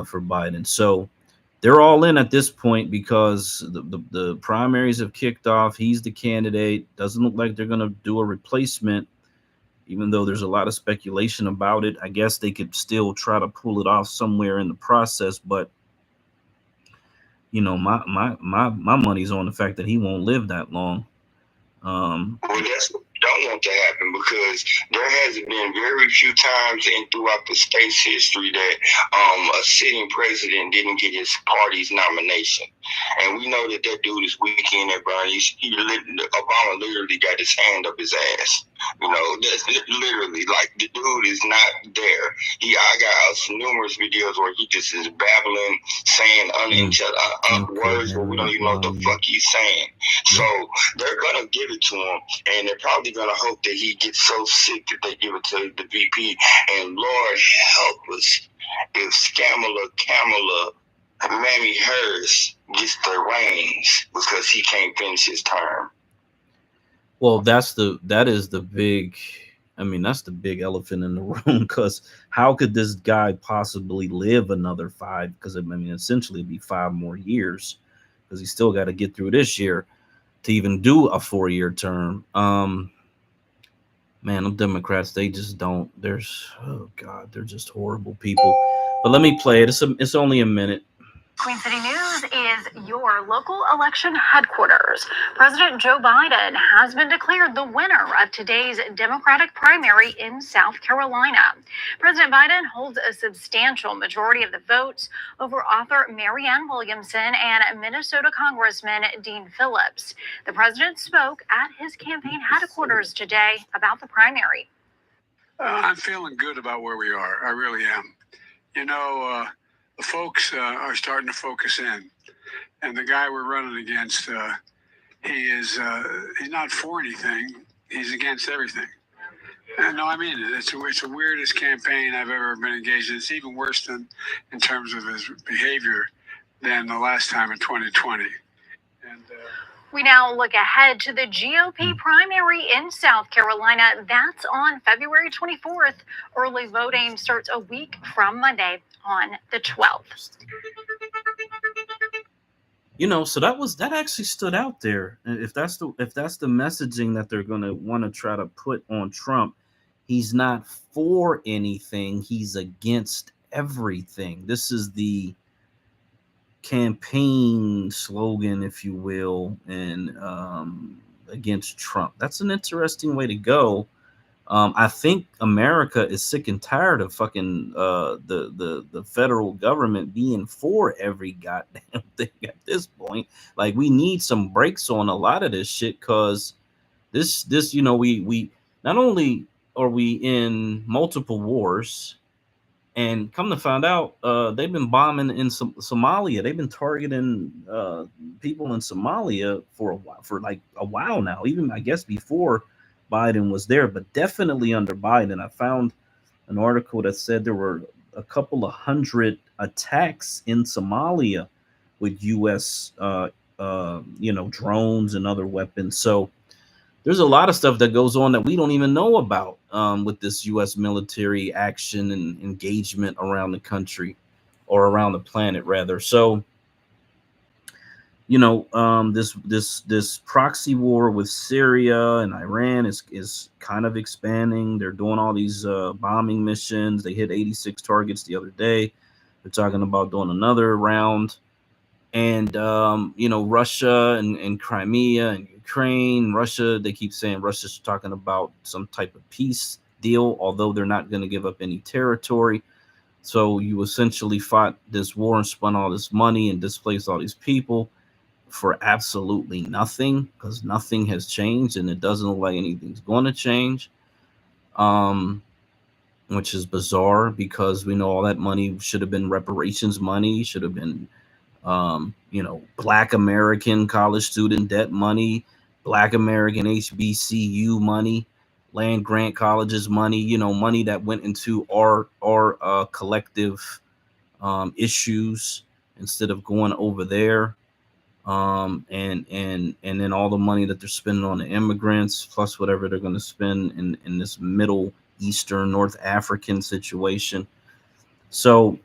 for Biden. So they're all in at this point because the primaries have kicked off. He's the candidate. Doesn't look like they're going to do a replacement, even though there's a lot of speculation about it. I guess they could still try to pull it off somewhere in the process, but you know, my money's on the fact that he won't live that long. Well, that's what we don't want to happen, because there has been very few times throughout the state's history that a sitting president didn't get his party's nomination. And we know that dude is weak in there, Brian. Obama literally got his hand up his ass. You know, that's literally, like, the dude is not there. I got numerous videos where he just is babbling, saying words where we don't even know what the fuck he's saying. So they're gonna give it to him, and they're probably gonna hope that he gets so sick that they give it to the VP. And Lord help us if Kamala Mammy Harris gets the reins, because he can't finish his term. Well, that's the big elephant in the room, because how could this guy possibly live another 5? Because I mean, essentially it'd be 5 more years, because he's still got to get through this year to even do a 4-year term. Man, them Democrats, they just don't. They're just horrible people. But let me play it. It's only a minute. Queen City News is your local election headquarters. President Joe Biden has been declared the winner of today's Democratic primary in South Carolina. President Biden holds a substantial majority of the votes over author Marianne Williamson and Minnesota Congressman Dean Phillips. The president spoke at his campaign headquarters today about the primary. I'm feeling good about where we are. I really am. You know, the folks are starting to focus in, and the guy we're running against, he's not for anything. He's against everything. No, I mean it. It's the weirdest campaign I've ever been engaged in. It's even worse than, in terms of his behavior, than the last time in 2020. And we now look ahead to the GOP primary in South Carolina. That's on February 24th. Early voting starts a week from Monday on the 12th. You know, so that actually stood out there. If that's the messaging that they're going to want to try to put on Trump, he's not for anything. He's against everything. This is the campaign slogan, if you will, and against Trump. That's an interesting way to go. I think America is sick and tired of fucking the federal government being for every goddamn thing at this point. Like, we need some brakes on a lot of this shit, because this you know, we not only are we in multiple wars, and come to find out, they've been bombing in Somalia. They've been targeting people in Somalia for a while now. Even, I guess, before Biden was there, but definitely under Biden. I found an article that said there were a couple of 100 attacks in Somalia with U.S. Drones and other weapons. So there's a lot of stuff that goes on that we don't even know about with this U.S. military action and engagement around the country, or around the planet, rather. So, you know, this proxy war with Syria and Iran is kind of expanding. They're doing all these bombing missions. They hit 86 targets the other day. They're talking about doing another round. And, Russia and Crimea and Ukraine, Russia, they keep saying Russia's talking about some type of peace deal, although they're not going to give up any territory. So you essentially fought this war and spent all this money and displaced all these people for absolutely nothing, because nothing has changed, and it doesn't look like anything's going to change, which is bizarre, because we know all that money should have been reparations money, should have been Black American college student debt money, Black American HBCU money, land grant colleges money, money that went into our collective issues instead of going over there. and then all the money that they're spending on the immigrants, plus whatever they're going to spend in this Middle Eastern, North African situation. So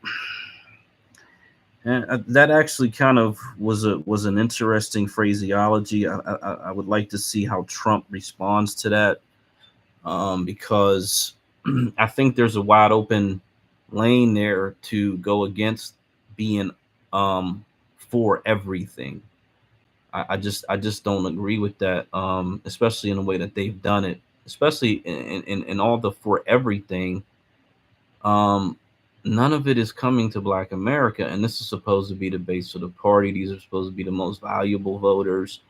that actually kind of was an interesting phraseology. I would like to see how Trump responds to that, because I think there's a wide open lane there to go against being for everything. I just don't agree with that, especially in the way that they've done it, especially in all the for everything. Um, None of it is coming to Black America, and this is supposed to be the base of the party. These are supposed to be the most valuable voters,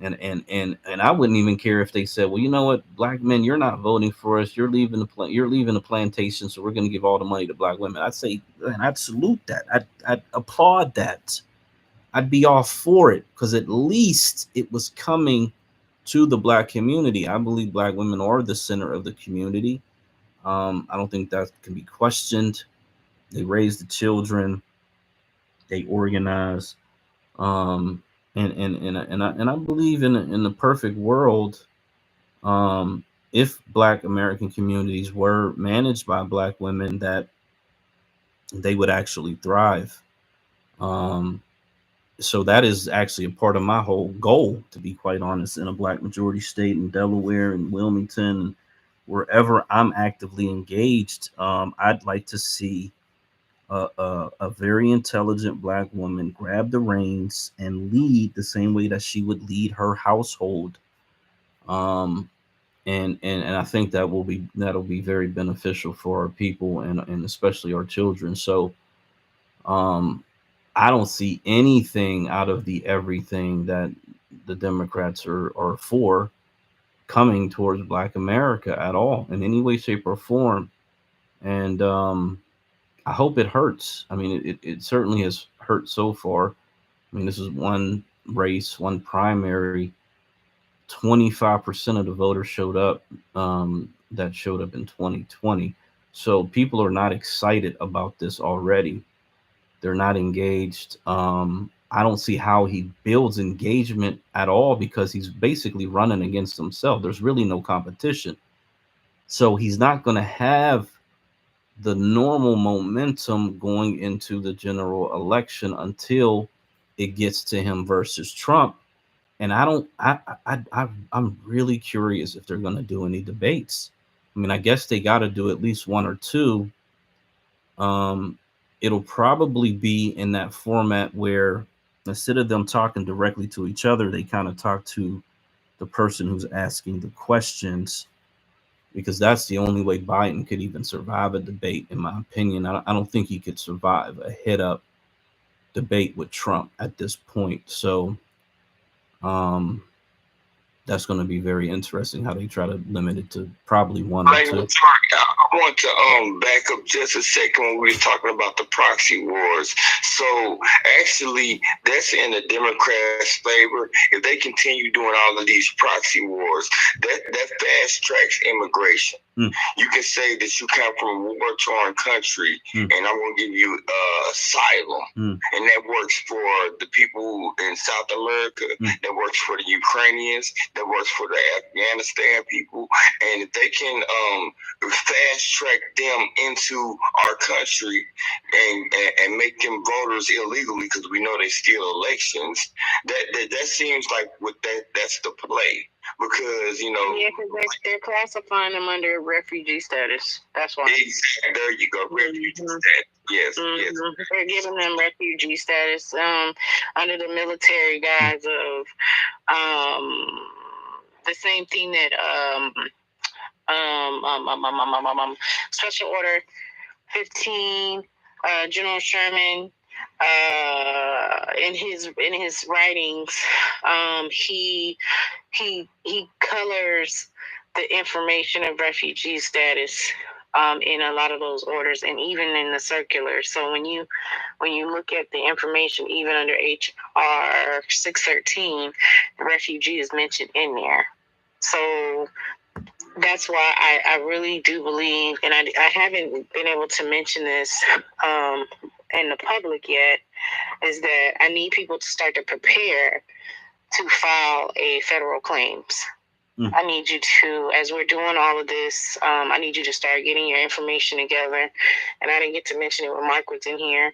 and I wouldn't even care if they said, well, you know what, Black men, you're not voting for us. You're leaving the plantation, so we're going to give all the money to Black women. I'd say, and I'd salute that. I'd applaud that. I'd be all for it, because at least it was coming to the Black community. I believe Black women are the center of the community. I don't think that can be questioned. They raise the children, they organize, and I believe in the perfect world, if Black American communities were managed by Black women, that they would actually thrive. So that is actually a part of my whole goal, to be quite honest, in a Black majority state in Delaware and Wilmington, wherever I'm actively engaged. I'd like to see a very intelligent Black woman grab the reins and lead the same way that she would lead her household. And I think that'll be very beneficial for our people, and especially our children. So I don't see anything out of the everything that the Democrats are for coming towards Black America at all, in any way, shape, or form. And I hope it hurts. I mean, it certainly has hurt so far. I mean, this is one race, one primary. 25% of the voters showed up, that showed up in 2020. So people are not excited about this already. They're not engaged. I don't see how he builds engagement at all, because he's basically running against himself. There's really no competition. So he's not going to have the normal momentum going into the general election until it gets to him versus Trump. And I'm really curious if they're going to do any debates. I mean, I guess they got to do at least one or two. It'll probably be in that format where, instead of them talking directly to each other, they kind of talk to the person who's asking the questions, because that's the only way Biden could even survive a debate, in my opinion. I don't think he could survive a hit-up debate with Trump at this point. So that's going to be very interesting how they try to limit it to probably one or two. I want to back up just a second when we were talking about the proxy wars. So actually, that's in the Democrats' favor. If they continue doing all of these proxy wars, that fast tracks immigration. You can say that you come from a war-torn country, and I'm going to give you asylum. And that works for the people in South America, that works for the Ukrainians, that works for the Afghanistan people. And if they can fast track them into our country and make them voters illegally, because we know they steal elections, that seems like that's the play. Because, yeah, because they're classifying them under refugee status. That's why. Exactly. There you go. Refugee status. Yes, yes. They're giving them refugee status under the military guise of the same thing that Special Order 15, General Sherman, in his writings, he colors the information of refugee status in a lot of those orders, and even in the circulars. So when you look at the information, even under HR 613, the refugee is mentioned in there. So that's why I really do believe, and I haven't been able to mention this in the public yet is that I need people to start to prepare to file a federal claims. I need you to, as we're doing all of this, I need you to start getting your information together. And I didn't get to mention it when Mike was in here.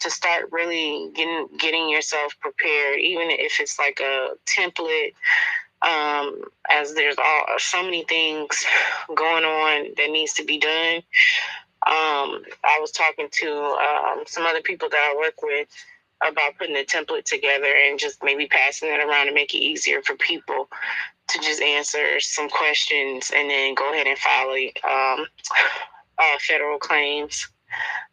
To start really getting yourself prepared, even if it's like a template, as there's so many things going on that needs to be done. I was talking to some other people that I work with about putting a template together and just maybe passing it around to make it easier for people to just answer some questions and then go ahead and file federal claims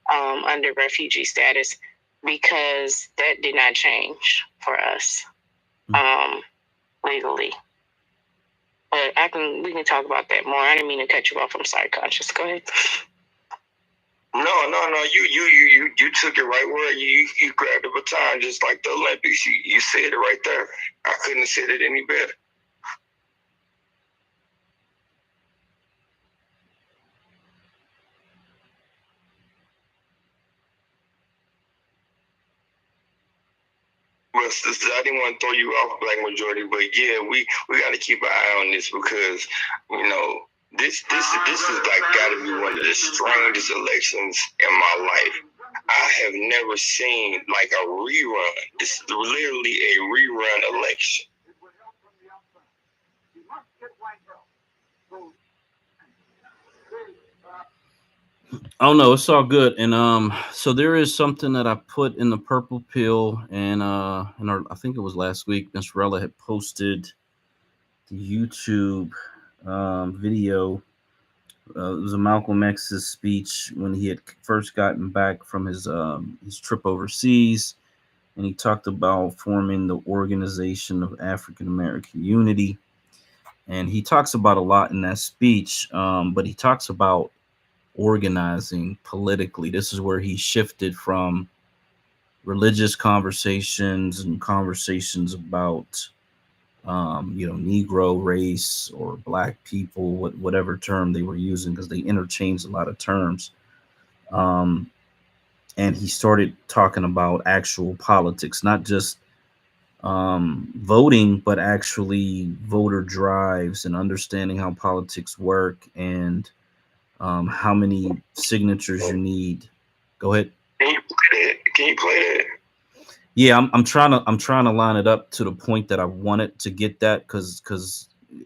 under refugee status, because that did not change for us legally. But we can talk about that more. I didn't mean to cut you off. I'm sorry, Conscious. Go ahead. No. You took it right where you grabbed the baton, just like the Olympics. You said it right there. I couldn't have said it any better. Well, sisters, I didn't want to throw you off, Black Majority, but yeah, we got to keep an eye on this, because this is like got to be one of the strangest elections in my life. I have never seen like a rerun. This is literally a rerun election. Oh no, it's all good. And so there is something that I put in the purple pill, and I think it was last week, Nasrella had posted the YouTube video. It was a Malcolm X's speech when he had first gotten back from his trip overseas, and he talked about forming the Organization of African American Unity. And he talks about a lot in that speech, but he talks about organizing politically. This is where he shifted from religious conversations and conversations about Negro race or Black people, whatever term they were using, because they interchanged a lot of terms. And he started talking about actual politics, not just voting, but actually voter drives and understanding how politics work and how many signatures you need. Go ahead. Can you play that? Yeah, I'm trying to line it up to the point that I wanted to get that, because yeah,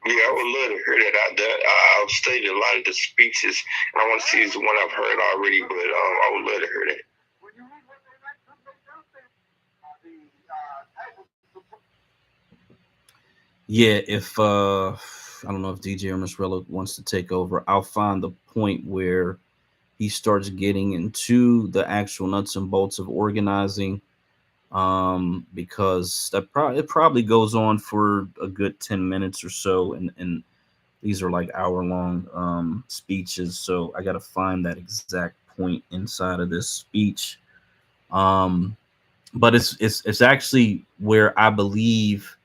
I would love to hear that. I've studied a lot of the speeches, and I want to see the one I've heard already, but I would love to hear that. Yeah, if I don't know if DJ or Nasrella wants to take over, I'll find the point where he starts getting into the actual nuts and bolts of organizing, because it probably goes on for a good 10 minutes or so, and these are like hour-long speeches, so I got to find that exact point inside of this speech. But it's actually where I believe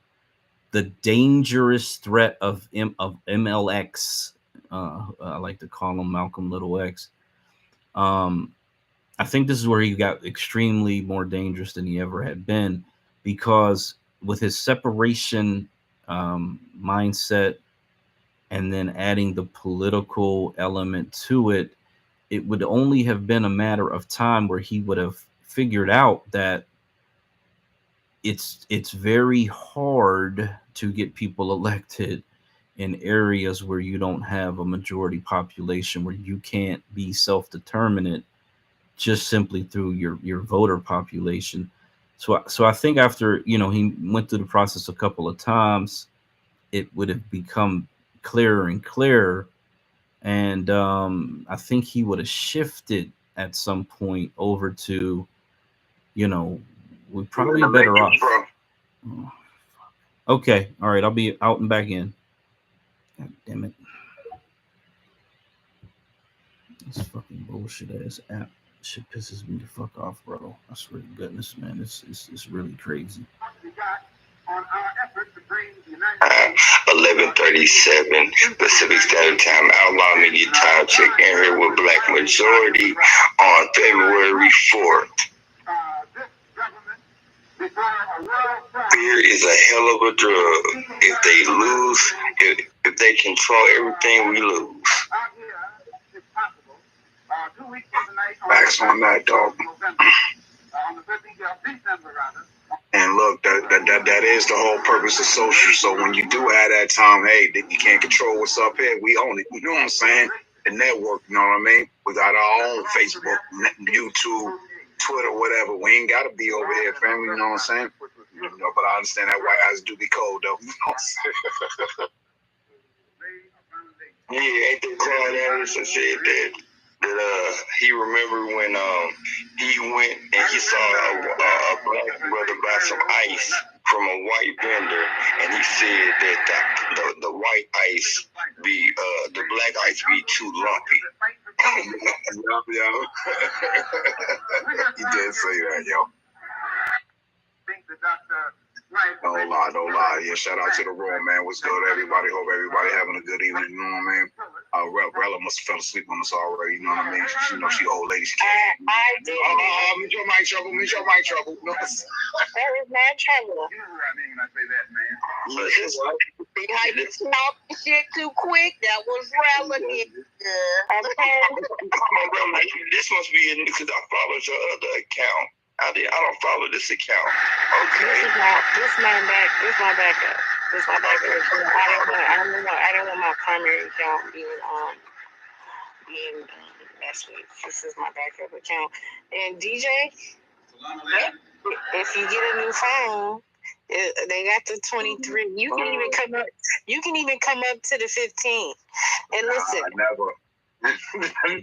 the dangerous threat of MLX, I like to call him Malcolm Little X. I think this is where he got extremely more dangerous than he ever had been, because with his separation mindset and then adding the political element to it, it would only have been a matter of time where he would have figured out that it's very hard to get people elected in areas where you don't have a majority population, where you can't be self-determinate just simply through your voter population. So I think after he went through the process a couple of times, it would have become clearer and clearer, and I think he would have shifted at some point over to, we're probably better off. Okay, all right, I'll be out and back in. God damn it. This fucking bullshit ass app shit pisses me the fuck off, bro. I swear to goodness, man. It's really crazy. On our 11:37 Pacific Standard Time. Outlaw Media Time Check in here with Black Majority on February 4th. Fear is a hell of a drug. If they lose, if they control everything, we lose. Facts on that, dog. And look, that is the whole purpose of social. So when you do have that time, hey, you can't control what's up here. We own it. You know what I'm saying? The network, you know what I mean? We got our own Facebook, YouTube, Twitter, whatever. We ain't got to be over here, family. You know what I'm saying? You know, but I understand that white eyes do be cold, though. You know what I'm saying? Yeah, ain't the Claude Anderson said that he remembered when he went and he saw a black brother buy some ice from a white vendor, and he said that the white ice be the black ice be too lumpy. Yo. He did say that, yo. Don't lie. Yeah, shout out to the room, man. What's good, everybody? Hope everybody having a good evening. You know what I mean? Rella must have fell asleep on us already. You know what I mean? She know she old lady. She can't. I did. Meet your mic trouble. Meet your mic trouble. No. That is not trouble. You know what I mean when I say that, man. See how you talk shit too quick? That was relevant. This must be it because I followed your other account. I don't follow this account. Okay. This is my backup. This is my backup. I don't want my primary account being messed with. This is my backup account. And DJ, if you get a new phone, they got the 23. You can even come up to the 15. And listen. I'm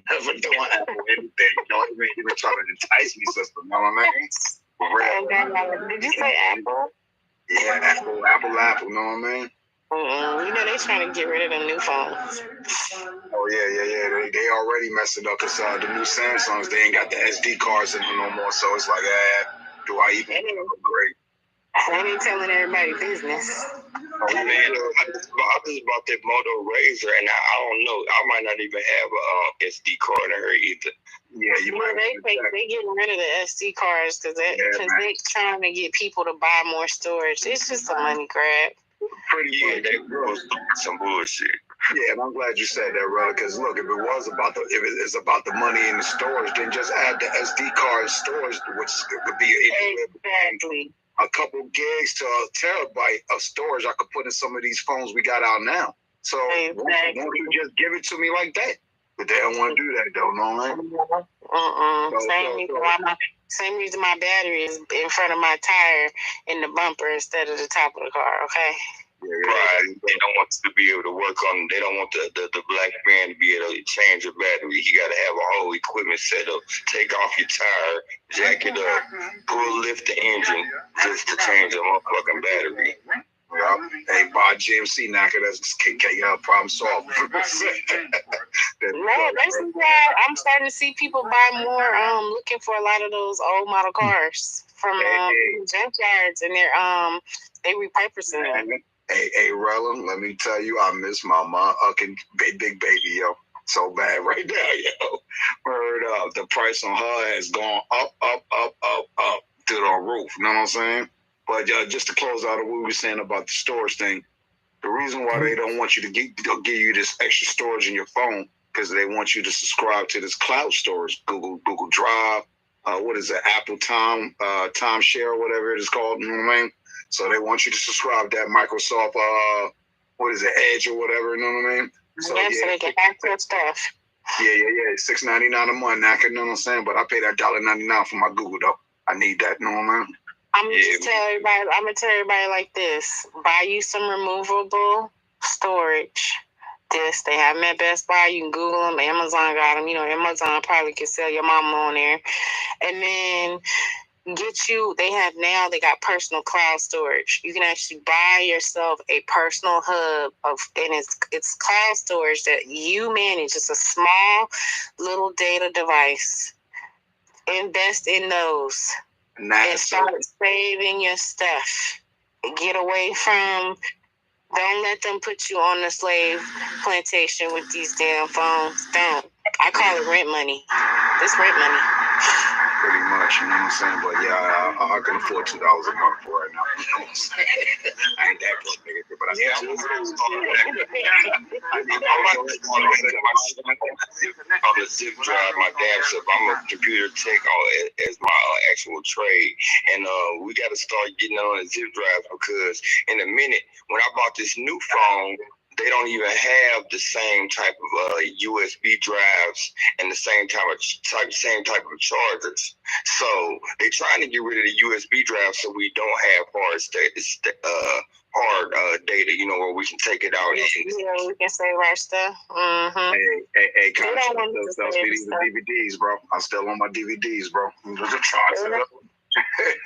never doing anything. Don't even try to entice me, sister. You know what I mean? Did you say Apple? Yeah, Apple. You know what I mean? You know they trying to get rid of them new phones. Oh yeah. They already messed it up because the new Samsungs, they ain't got the SD cards in them no more. So it's like, do I even upgrade? They ain't telling everybody business. Oh man, I just bought that Moto Razor, and I don't know. I might not even have a SD card in her either. Yeah, you might. They getting rid of the SD cards because they trying to get people to buy more storage. It's just a money grab. That girl's some bullshit. Yeah, and I'm glad you said that, brother. Because look, if it's about the money in the storage, then just add the SD card storage, which could be exactly a couple gigs to a terabyte of storage I could put in some of these phones we got out now. So why don't you just give it to me like that? But they don't want to do that, though, no, man. Same reason my battery is in front of my tire in the bumper instead of the top of the car, okay? Right. They don't want to be able to work on. They don't want the black man to be able to change your battery. You got to have a whole equipment set up. Take off your tire, jack it up, lift the engine just to change the motherfucking battery. Yeah. Hey, buy GMC knocker. That's problem solved. Basically, I'm starting to see people buy more. Looking for a lot of those old model cars from junkyards, and they repurposing them. Hey, Rella, let me tell you, I miss my motherfucking big baby, yo. So bad right now, yo. Heard the price on her has gone up to the roof. You know what I'm saying? But just to close out what we were saying about the storage thing, the reason why they don't want you to give you this extra storage in your phone because they want you to subscribe to this cloud storage, Google Drive, what is it, Apple Timeshare or whatever it is called. You know what I mean? So they want you to subscribe to that Microsoft, what is it, Edge or whatever, you know what I mean? So they can access stuff. Yeah. $6.99 a month, you know what I'm saying? But I pay that $1.99 for my Google, though. I need that, you know what I mean? I'm gonna tell everybody like this: buy you some removable storage. They have them at Best Buy. You can Google them. Amazon got them. You know, Amazon probably can sell your mama on there. And then they got personal cloud storage. You can actually buy yourself a personal hub and it's cloud storage that you manage. It's a small little data device. Invest in those. And start saving your stuff. Get away from. Don't let them put you on the slave plantation with these damn phones. Don't. I call it rent money. This rent money. Pretty much, you know what I'm saying? But yeah, I can afford $2 a month for right now. You know what I'm saying? I ain't that broke, nigga, but I still on the zip drive, my damn self. I'm a computer tech as my actual trade, and we got to start getting on the zip drive because in a minute, when I bought this new phone, they don't even have the same type of USB drives and the same type of chargers. So they're trying to get rid of the USB drive so we don't have hard data, you know, where we can take it out. Yeah, we can save our stuff. Mm-hmm. Hey, still these DVDs, bro. I'm still on my DVDs, bro.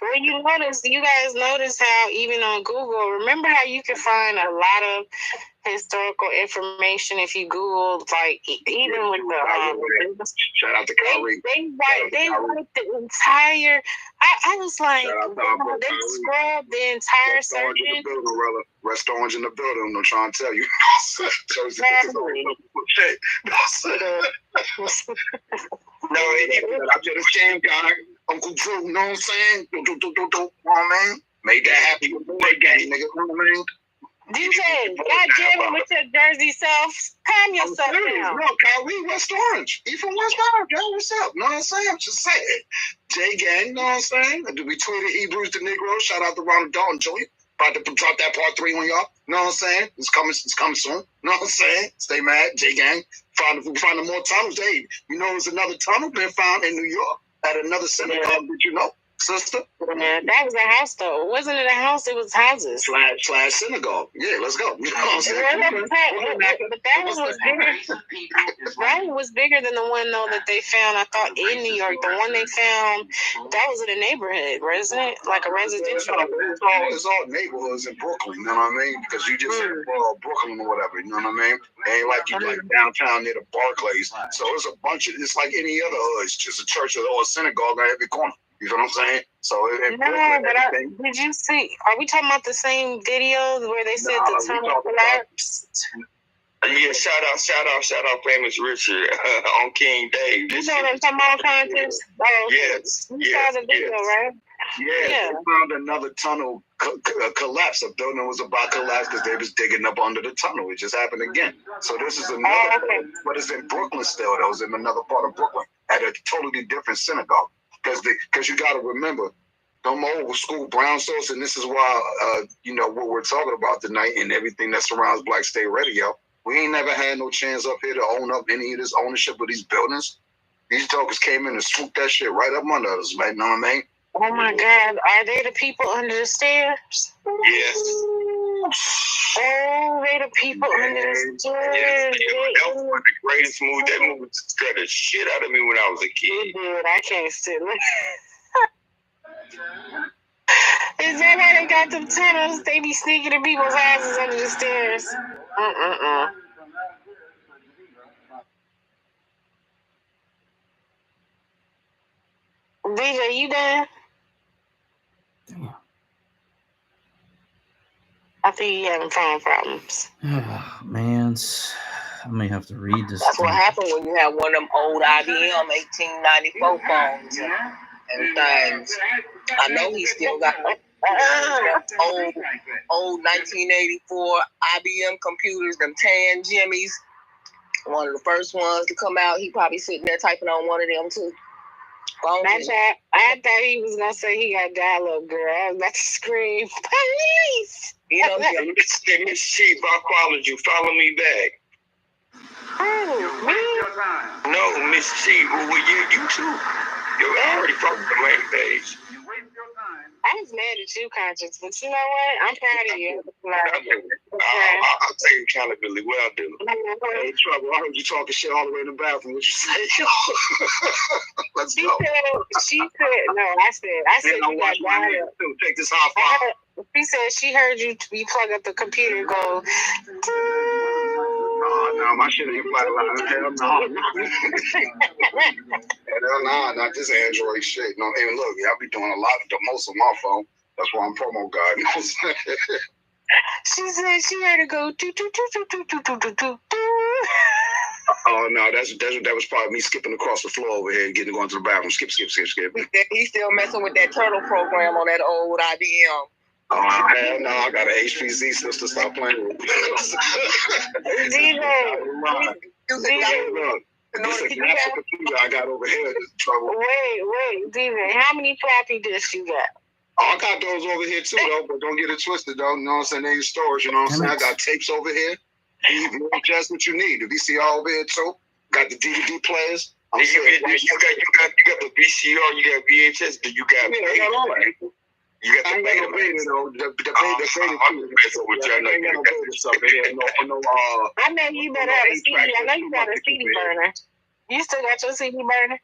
Well, you guys notice how even on Google, remember how you can find a lot of historical information if you Google, like even with the shout out to Kyrie. They write the entire. I was like, they scrubbed the entire section. Rest Orange in the building. I'm trying to tell you. No, I'm just a shame guy. Uncle Drew, you know what I'm saying? Man. Made that happy with the game, nigga. You know what I mean? DJ, goddamn it with your Jersey self. Calm yourself down. No, Kyrie, West Orange. He from West Orange, yo. What's up? You know what I'm saying? I'm just saying. J-Gang, you know what I'm saying? We tweeted Hebrews to Negro. Shout out to Ronald Dalton Jr. About to drop that part 3 on y'all. You know what I'm saying? It's coming soon. You know what I'm saying? Stay mad, J-Gang. We find more tunnels. Hey, you know there's another tunnel been found in New York at another synagogue, did you know? Sister? Yeah, that was a house, though. It wasn't a house, it was houses. Slash synagogue. Yeah, let's go. You know what I'm saying? But that one was bigger. That one was bigger than the one, though, that they found, I thought, in New York. The one they found, that was in a neighborhood, wasn't it? Like a residential. It's all neighborhoods in Brooklyn, you know what I mean? Because you just said Brooklyn or whatever, you know what I mean? It ain't like you like downtown near the Barclays. So it's a bunch of, it's like any other hood. It's just a church or a synagogue on every corner. You know what I'm saying? So did you see? Are we talking about the same video where they said the tunnel collapsed? Yeah, shout out, Famous Richard on King Dave. You know what I'm talking about, Conscious? Yes. You saw the video, right? Yeah, they found another tunnel collapse. A building was about to collapse because they was digging up under the tunnel. It just happened again. So this is another, but it's in Brooklyn still. That was in another part of Brooklyn at a totally different synagogue. Because you got to remember, them old school brown sauce, and this is why, you know, what we're talking about tonight and everything that surrounds Black State Radio, we ain't never had no chance up here to own up any of this ownership of these buildings. These jokers came in and swooped that shit right up under us, man. You know what I mean? Oh, my God. Are they the people under the stairs? Yes. Oh, they the people under the stairs. Yes, that was one of the greatest movies. That movie scared the shit out of me when I was a kid. Dude, I can't sit. Is that why they got them tunnels? They be sneaking in people's houses under the stairs. DJ, you done? Damn. I think you having phone problems. Oh, man, I may have to read this. That's what happened when you have one of them old IBM 1894 phones and things. I know he still got old 1984 IBM computers, them tan Jimmies. One of the first ones to come out. He probably sitting there typing on one of them too. I thought he was gonna say he got dial-up, girl. I was about to scream, police! You know, Miss Chief, I followed you. Follow me back. Oh, me? No, Miss Chief. Well, you too. You already followed the main page. I was mad at you, Conscious, but you know what? I'm proud of you. I'll take accountability. What I do? Hey, trouble. I heard you talking shit all the way in the bathroom. What you say? Let's go. She said, no, I said you got dial-up. Take this hot fire. She said she heard you plug up the computer and go. No, my shit ain't flatline. Hell no. Hell no, not this Android shit. No, and look, I be doing a lot of the most on my phone. That's why I'm promo guy. You know what I'm saying? She said she had to go do. Oh no, that was probably me skipping across the floor over here and going to the bathroom. Skip. He's still messing with that turtle program on that old IBM. Oh hell no, I got an HPZ sister. Stop playing with me. This is a computer I got over here. Trouble. Wait, Demon. How many floppy disks you got? Oh, I got those over here too, though, but don't get it twisted, though. You know what I'm saying? They in storage, you know what I'm saying? I got tapes over here. Just what you need. The VCR over here too. Got the DVD players. You got the VCR, you got VHS, you got all that. You got the beta, though. The beta too. I know you better have a CD. I know you got a CD burner. You still got your CD burner?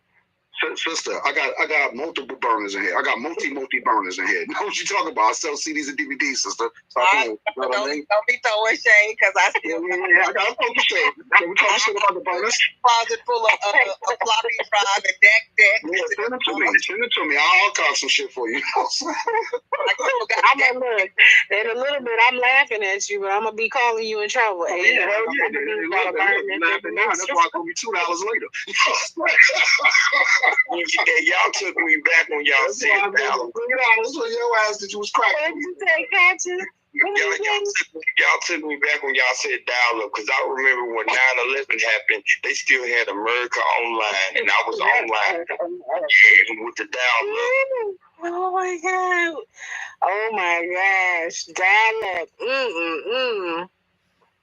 Sister, I got multiple burners in here. I got multi burners in here. You know what you talking about? I sell CDs and DVDs, sister. Don't be throwing shade, because I still I got to shade. We talking shit about the burners. Closet full of floppy drive and deck. Yeah, send it to me. I'll call some shit for you. I'm gonna look. In a little bit, I'm laughing at you, but I'm gonna be calling you in trouble. Hell yeah. Laughing now. That's why I call me $2 later. Y'all took me back when y'all said $3 for your ass that you was cracking. What did you say, Catches? Y'all took me back when y'all said dial-up, because I remember when 9/11 happened, they still had America Online, and I was online with the dial-up. Oh my god! Oh my gosh! Dial-up.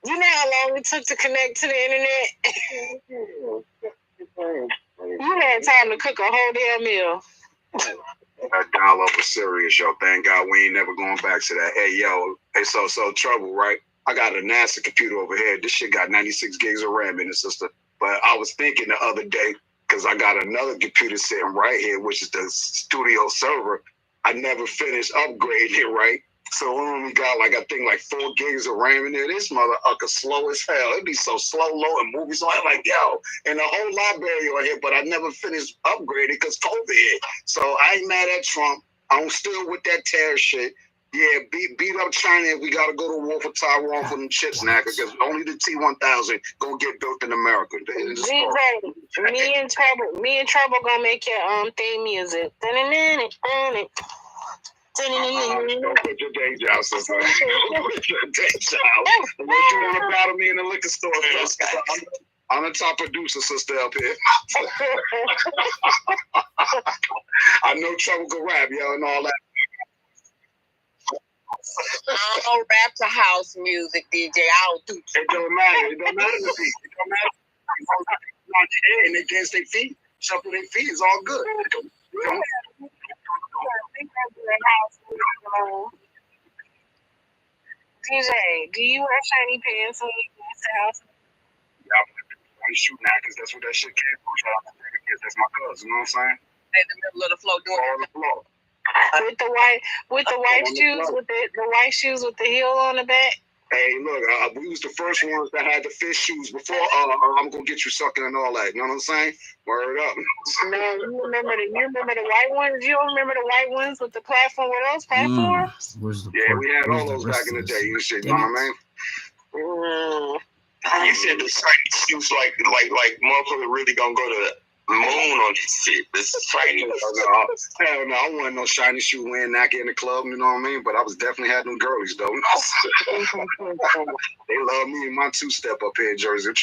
You know how long it took to connect to the internet? You had time to cook a whole damn meal. That dial-up was serious, yo. Thank God we ain't never going back to that. Hey, yo. Hey, so trouble, right? I got a NASA computer over here. This shit got 96 gigs of RAM in it, sister. But I was thinking the other day, because I got another computer sitting right here, which is the studio server. I never finished upgrading it, right? So we only got like 4 gigs of RAM in there. This motherfucker slow as hell. It'd be so slow, low, and movies. So I'm like, yo, and the whole library on here, but I never finished upgrading because COVID hit. So I ain't mad at Trump. I'm still with that terror shit. Yeah, beat up China if we gotta go to war for Taiwan for them chips now, because only the T-1000 gonna get built in America. Me and Trouble gonna make your theme music. Don't put your day job, sister. Don't put your day job. Unless you want to battle me in the liquor store, sister. I'm the top producer, sister, up here. I know Trouble can rap, yo, and all that. I don't rap to house music, DJ. I don't do. It don't matter. It don't matter to me. It don't matter. And they can't stay feet. Shuffle their feet. It's all good. DJ, do you wear shiny pants when you go to the house? Yeah, I'm shooting now because that's what that shit came from. Shout out to the kids. That's my cousin. You know what I'm saying? In the middle of the floor doing on the floor. With the white shoes, with the white shoes with the heel on the back. Hey, look, we was the first ones that had the fish shoes before I'm gonna get you sucking and all that. You know what I'm saying? Word up. No, you remember the white ones? You don't remember the white ones with the platform? What else platforms? Yeah, we had all those back in the day and shit. You know what I mean? You said the shiny shoes like motherfucker really gonna go to the moon on this shit. This is shiny. Hell no, I wasn't no shiny shoe wearing Nike in the club, you know what I mean? But I was definitely had them girlies though. They love me in my two-step up here in Jersey. It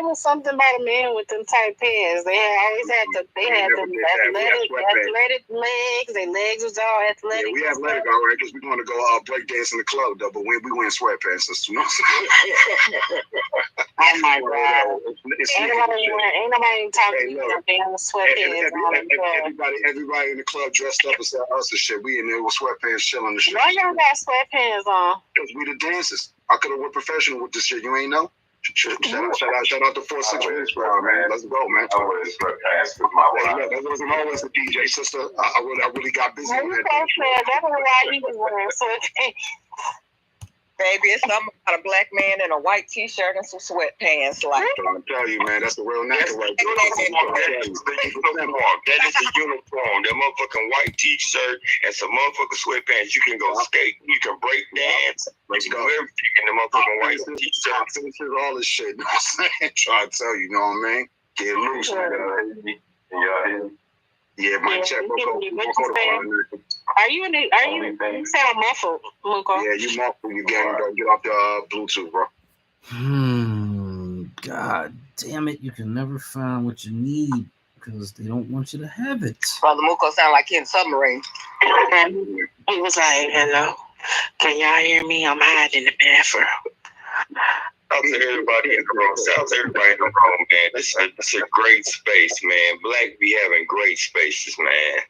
was something about a man with them tight pants. They had them athletic legs. Their legs was all athletic. Yeah, we athletic, all right, because we want to go break dance in the club though. But we wearing sweatpants, you know what I'm saying? Oh my God! Ain't nobody talking about damn sweatpants. Everybody in the club dressed up as us and shit. We in there with sweatpants, chilling the shit. Why y'all got sweatpants on? Because we the dancers. I could have went professional with this shit. You ain't know. Shout out to 4-6 squad, man. Let's go, man. That wasn't always the DJ, sister. I really got busy. That's why he was wearing sweatpants. Baby, it's something about a black man in a white t-shirt and some sweatpants. Like, I'm telling you, man, that's the real nigga right there. That is the uniform. That is the uniform. That motherfucking white t-shirt and some motherfucking sweatpants. You can go skate. You can break dance. You can do everything in the motherfucking white t-shirt. This is all this shit. You know what I'm saying? Trying to tell you, you know what I mean? Get loose, man. Yeah, my check. Are you you sound muffled, Muko? Yeah, you muffled. You get off the Bluetooth, bro. God damn it. You can never find what you need because they don't want you to have it. Brother Muko sound like he's in a submarine. He was like, hello, can y'all hear me? I'm hiding in the bathroom. Shout out to everybody in the room. Shout out to everybody in the room, man. This is a great space, man. Black be having great spaces, man.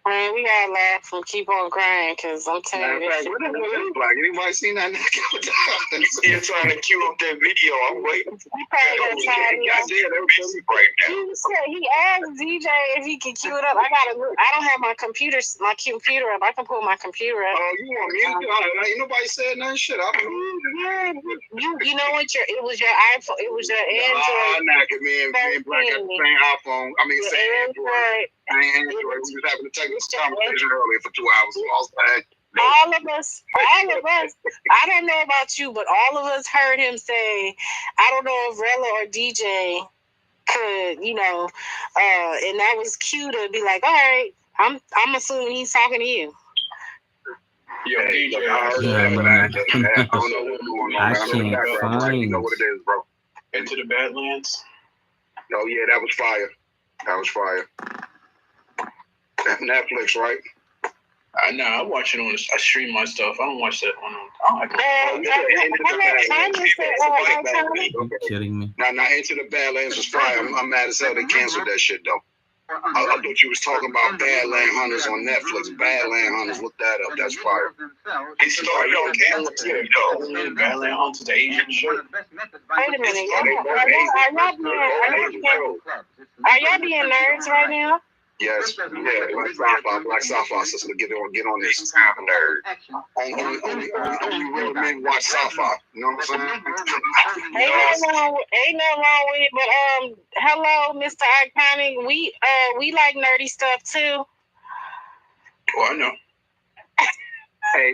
Man, we gotta laugh and keep on crying because I'm telling you. What is Black? Anybody seen that nigga? He's still trying to queue up that video. I'm waiting. He probably gonna try to right now. He asked DJ if he can queue it up. I don't have my computer up. I can pull my computer up. Oh, you want me to do it? Ain't nobody said nothing. Shit, I don't know. You know what? It was your iPhone. It was your Android. Nah, cause me and Black got the same iPhone. I mean, same Android. Android. We was having a technical conversation earlier for 2 hours. All of us. I don't know about you, but all of us heard him say, I don't know if Rella or DJ could, and that was cute to be like, all right, I'm assuming he's talking to you. Yeah, DJ. I heard that, but I don't know what's going on. I can't find. You know what it is, bro. Into the Badlands. Oh yeah, that was fire. Netflix, right? I watch it I stream my stuff. I don't watch that on. Are you kidding me? Now, Into the Badlands was fire. I'm mad as hell they canceled that shit though. I thought you was talking about Badland Hunters on Netflix. Badland Hunters, look that up. That's fire. It started on camera too, though. Badland Hunters, the Asian shit. Wait a minute, are y'all being nerds right now? Yes, Black Sci-Fi sister, get on this. I'm a nerd. Only real men watch sci-fi. You know what I'm saying? Ain't no wrong with it, but hello, Mr. Iconic. We like nerdy stuff too. Oh, I know. Hey,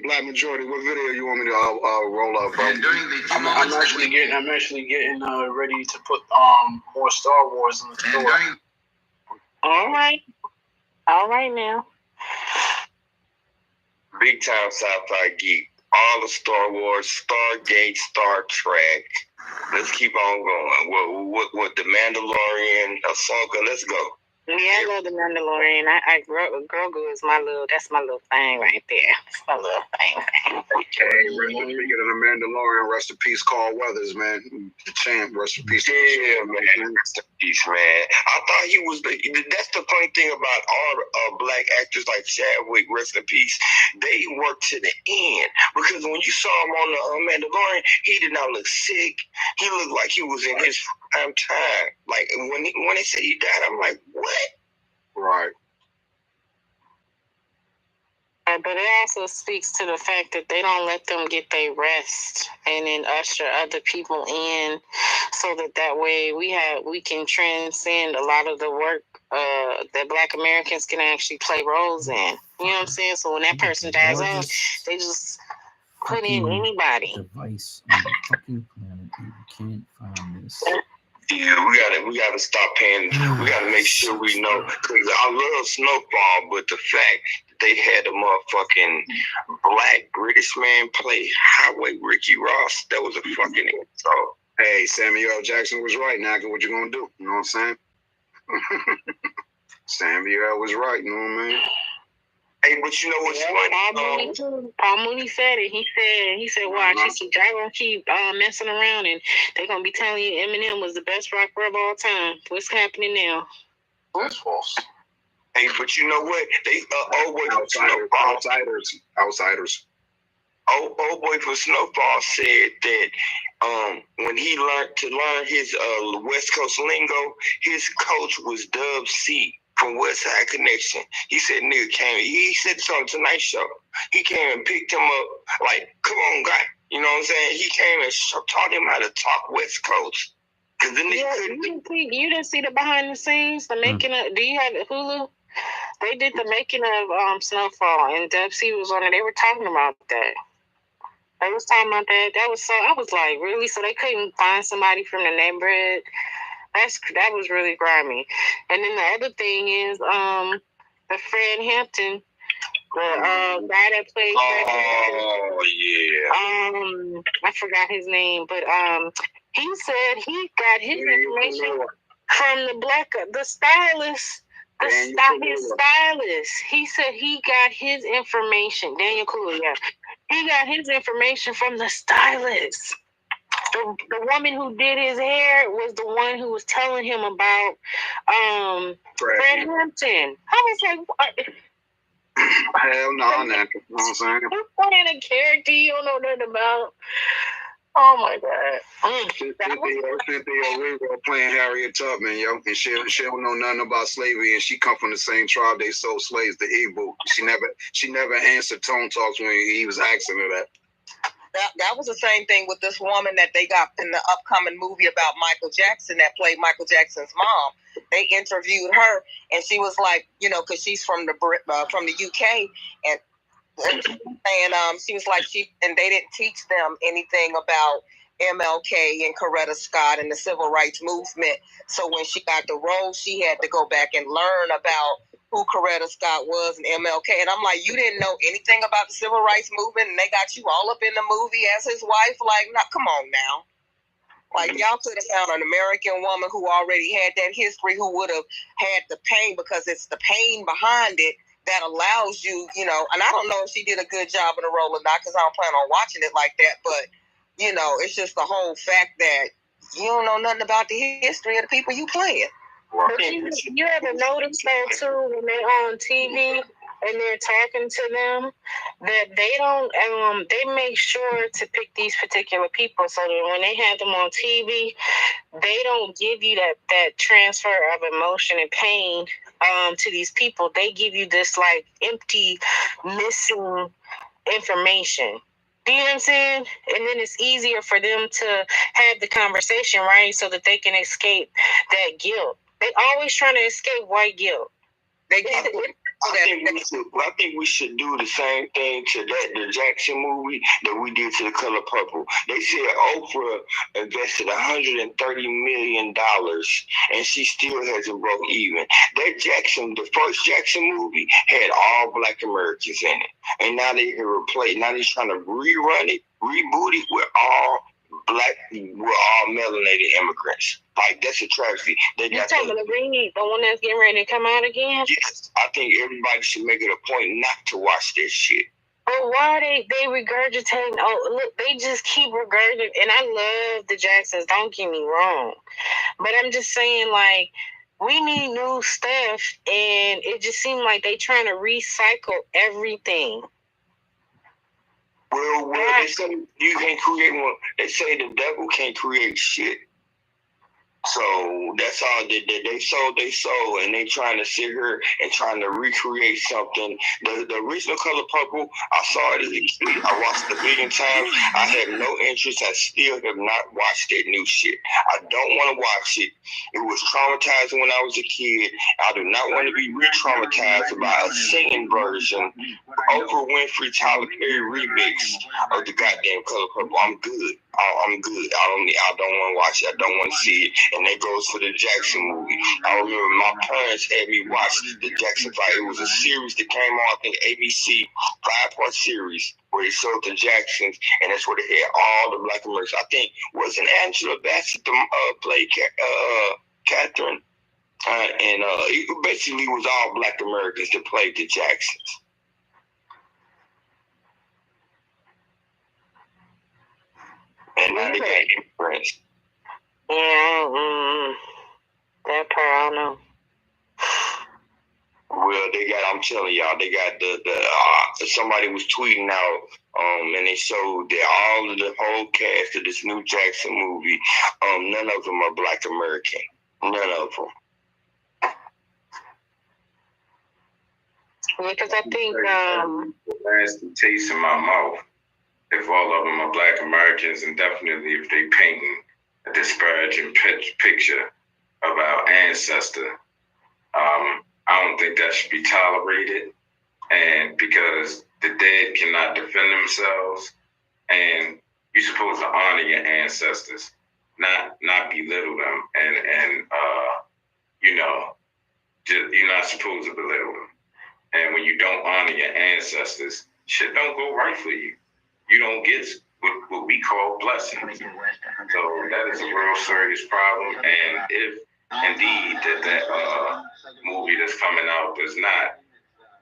Black Majority, what video you want me to roll up, bro? I'm actually getting ready to put more Star Wars in the store. All right now. Big time sci-fi geek. All the Star Wars, Stargate, Star Trek. Let's keep on going. What the Mandalorian, Ahsoka, let's go. Yeah, I love the Mandalorian. Grogu is my little thing right there. It's my little thing. Speaking of the Mandalorian, rest in peace, Carl Weathers, man. The champ, rest in peace. Yeah, man. Rest in peace, man. I thought he was that's the funny thing about all black actors like Chadwick, rest in peace. They worked to the end. Because when you saw him on the Mandalorian, he did not look sick. He looked like he was in his prime time. Like when they said he died, I'm like, what? Right. But it also speaks to the fact that they don't let them get their rest and then usher other people in, so that way we can transcend a lot of the work that Black Americans can actually play roles in. You know what I'm saying? So when that person dies off, they just put in anybody. Device on the fucking planet, and you can't find this. Yeah, we gotta stop paying. We gotta make sure we know. Cause I love Snowfall, but the fact that they had a motherfucking black British man play Highway Ricky Ross, that was a fucking insult. Hey, Samuel L. Jackson was right. Now, what you gonna do? You know what I'm saying? Samuel was right. You know what I mean? Hey, but you know what's funny? Paul Mooney said it. He said, watch, y'all gonna keep messing around and they're gonna be telling you Eminem was the best rapper of all time. What's happening now? That's false. Hey, but you know what? They outsiders. Old boy for Snowfall said that when he learned his West Coast lingo, his coach was Dub C. from West Side Connection. He said nigga came. He said this on Tonight Show. He came and picked him up. Like, come on, guy. You know what I'm saying? He came and taught him how to talk West Coast. Cause then you didn't see the behind the scenes, the making of. Do you have Hulu? They did the making of Snowfall, and Dub C was on it. They were talking about that. They was talking about that. That was so. I was like, really? So they couldn't find somebody from the neighborhood? That was really grimy. And then the other thing is, the Fred Hampton, the guy that played Fred Hampton. Oh yeah. I forgot his name, but he said he got his information from the stylist. His stylist. He said he got his information. Daniel Kaluuya. Yeah. He got his information from the stylist. The woman who did his hair was the one who was telling him about Fred Hampton. I was like, what? Hell no, you know what I'm saying? You're playing a character you don't know nothing about. Oh my God. Cynthia Weaver playing Harriet Tubman, yo, and she don't know nothing about slavery, and she come from the same tribe they sold slaves to Igbo. She never answered Tone Talks when he was asking her that. That was the same thing with this woman that they got in the upcoming movie about Michael Jackson that played Michael Jackson's mom. They interviewed her, and she was like, you know, because she's from the UK, and she was like, they didn't teach them anything about MLK and Coretta Scott and the civil rights movement. So when she got the role, she had to go back and learn about who Coretta Scott was and MLK. And I'm like, you didn't know anything about the civil rights movement, and they got you all up in the movie as his wife? Like, no, come on now. Like, y'all could have found an American woman who already had that history, who would have had the pain, because it's the pain behind it that allows you, you know, and I don't know if she did a good job in the role or not, because I don't plan on watching it like that, but, you know, it's just the whole fact that you don't know nothing about the history of the people you playing. But you ever noticed that too, when they're on TV and they're talking to them, that they don't, they make sure to pick these particular people so that when they have them on TV, they don't give you that transfer of emotion and pain to these people. They give you this like empty, missing information. Do you know what I'm saying? And then it's easier for them to have the conversation, right? So that they can escape that guilt. They always trying to escape white guilt. I think we should do the same thing to the Jackson movie that we did to The Color Purple. They said Oprah invested $130 million and she still hasn't broke even. The first Jackson movie had all Black Americans in it, and now they can replace. Now they're trying to rerun it, reboot it with all melanated immigrants. Like, that's a tragedy. You talking about the one that's getting ready to come out again? Yes, I think everybody should make it a point not to watch that shit. But why they regurgitating? Oh, look, they just keep regurgitating. And I love the Jacksons, don't get me wrong. But I'm just saying, like, we need new stuff, and it just seems like they trying to recycle everything. Well, they say you can't create one. They say the devil can't create shit. So that's all they sold, and they trying to sit here and trying to recreate something. The original Color Purple, I saw it as a kid. I watched it a billion times. I had no interest. I still have not watched that new shit. I don't want to watch it. It was traumatizing when I was a kid. I do not want to be re-traumatized by a singing version, Oprah Winfrey, Tyler Perry remix of the goddamn Color Purple. I'm good. I'm good. I don't want to watch it. I don't want to see it. And that goes for the Jackson movie. I remember my parents had me watch the Jackson 5. It was a series that came on, I think ABC, 5-part series where they showed the Jacksons, and that's where they had all the Black Americans. I think wasn't Angela Bassett played Catherine, and it basically was all Black Americans that played the Jacksons. And now they got immigrants. Yeah, that part I don't know. Well, I'm telling y'all, they got somebody was tweeting out, and they showed that all of the whole cast of this new Jackson movie, none of them are Black American. None of them. Because I think the last taste in my mouth, if all of them are Black Americans, and definitely if they painting a disparaging picture of our ancestor, I don't think that should be tolerated. And because the dead cannot defend themselves, and you're supposed to honor your ancestors, not belittle them, and you know, you're not supposed to belittle them. And when you don't honor your ancestors, shit don't go right for you. You don't get what we call blessings. So that is a real serious problem. And if indeed that movie that's coming out does not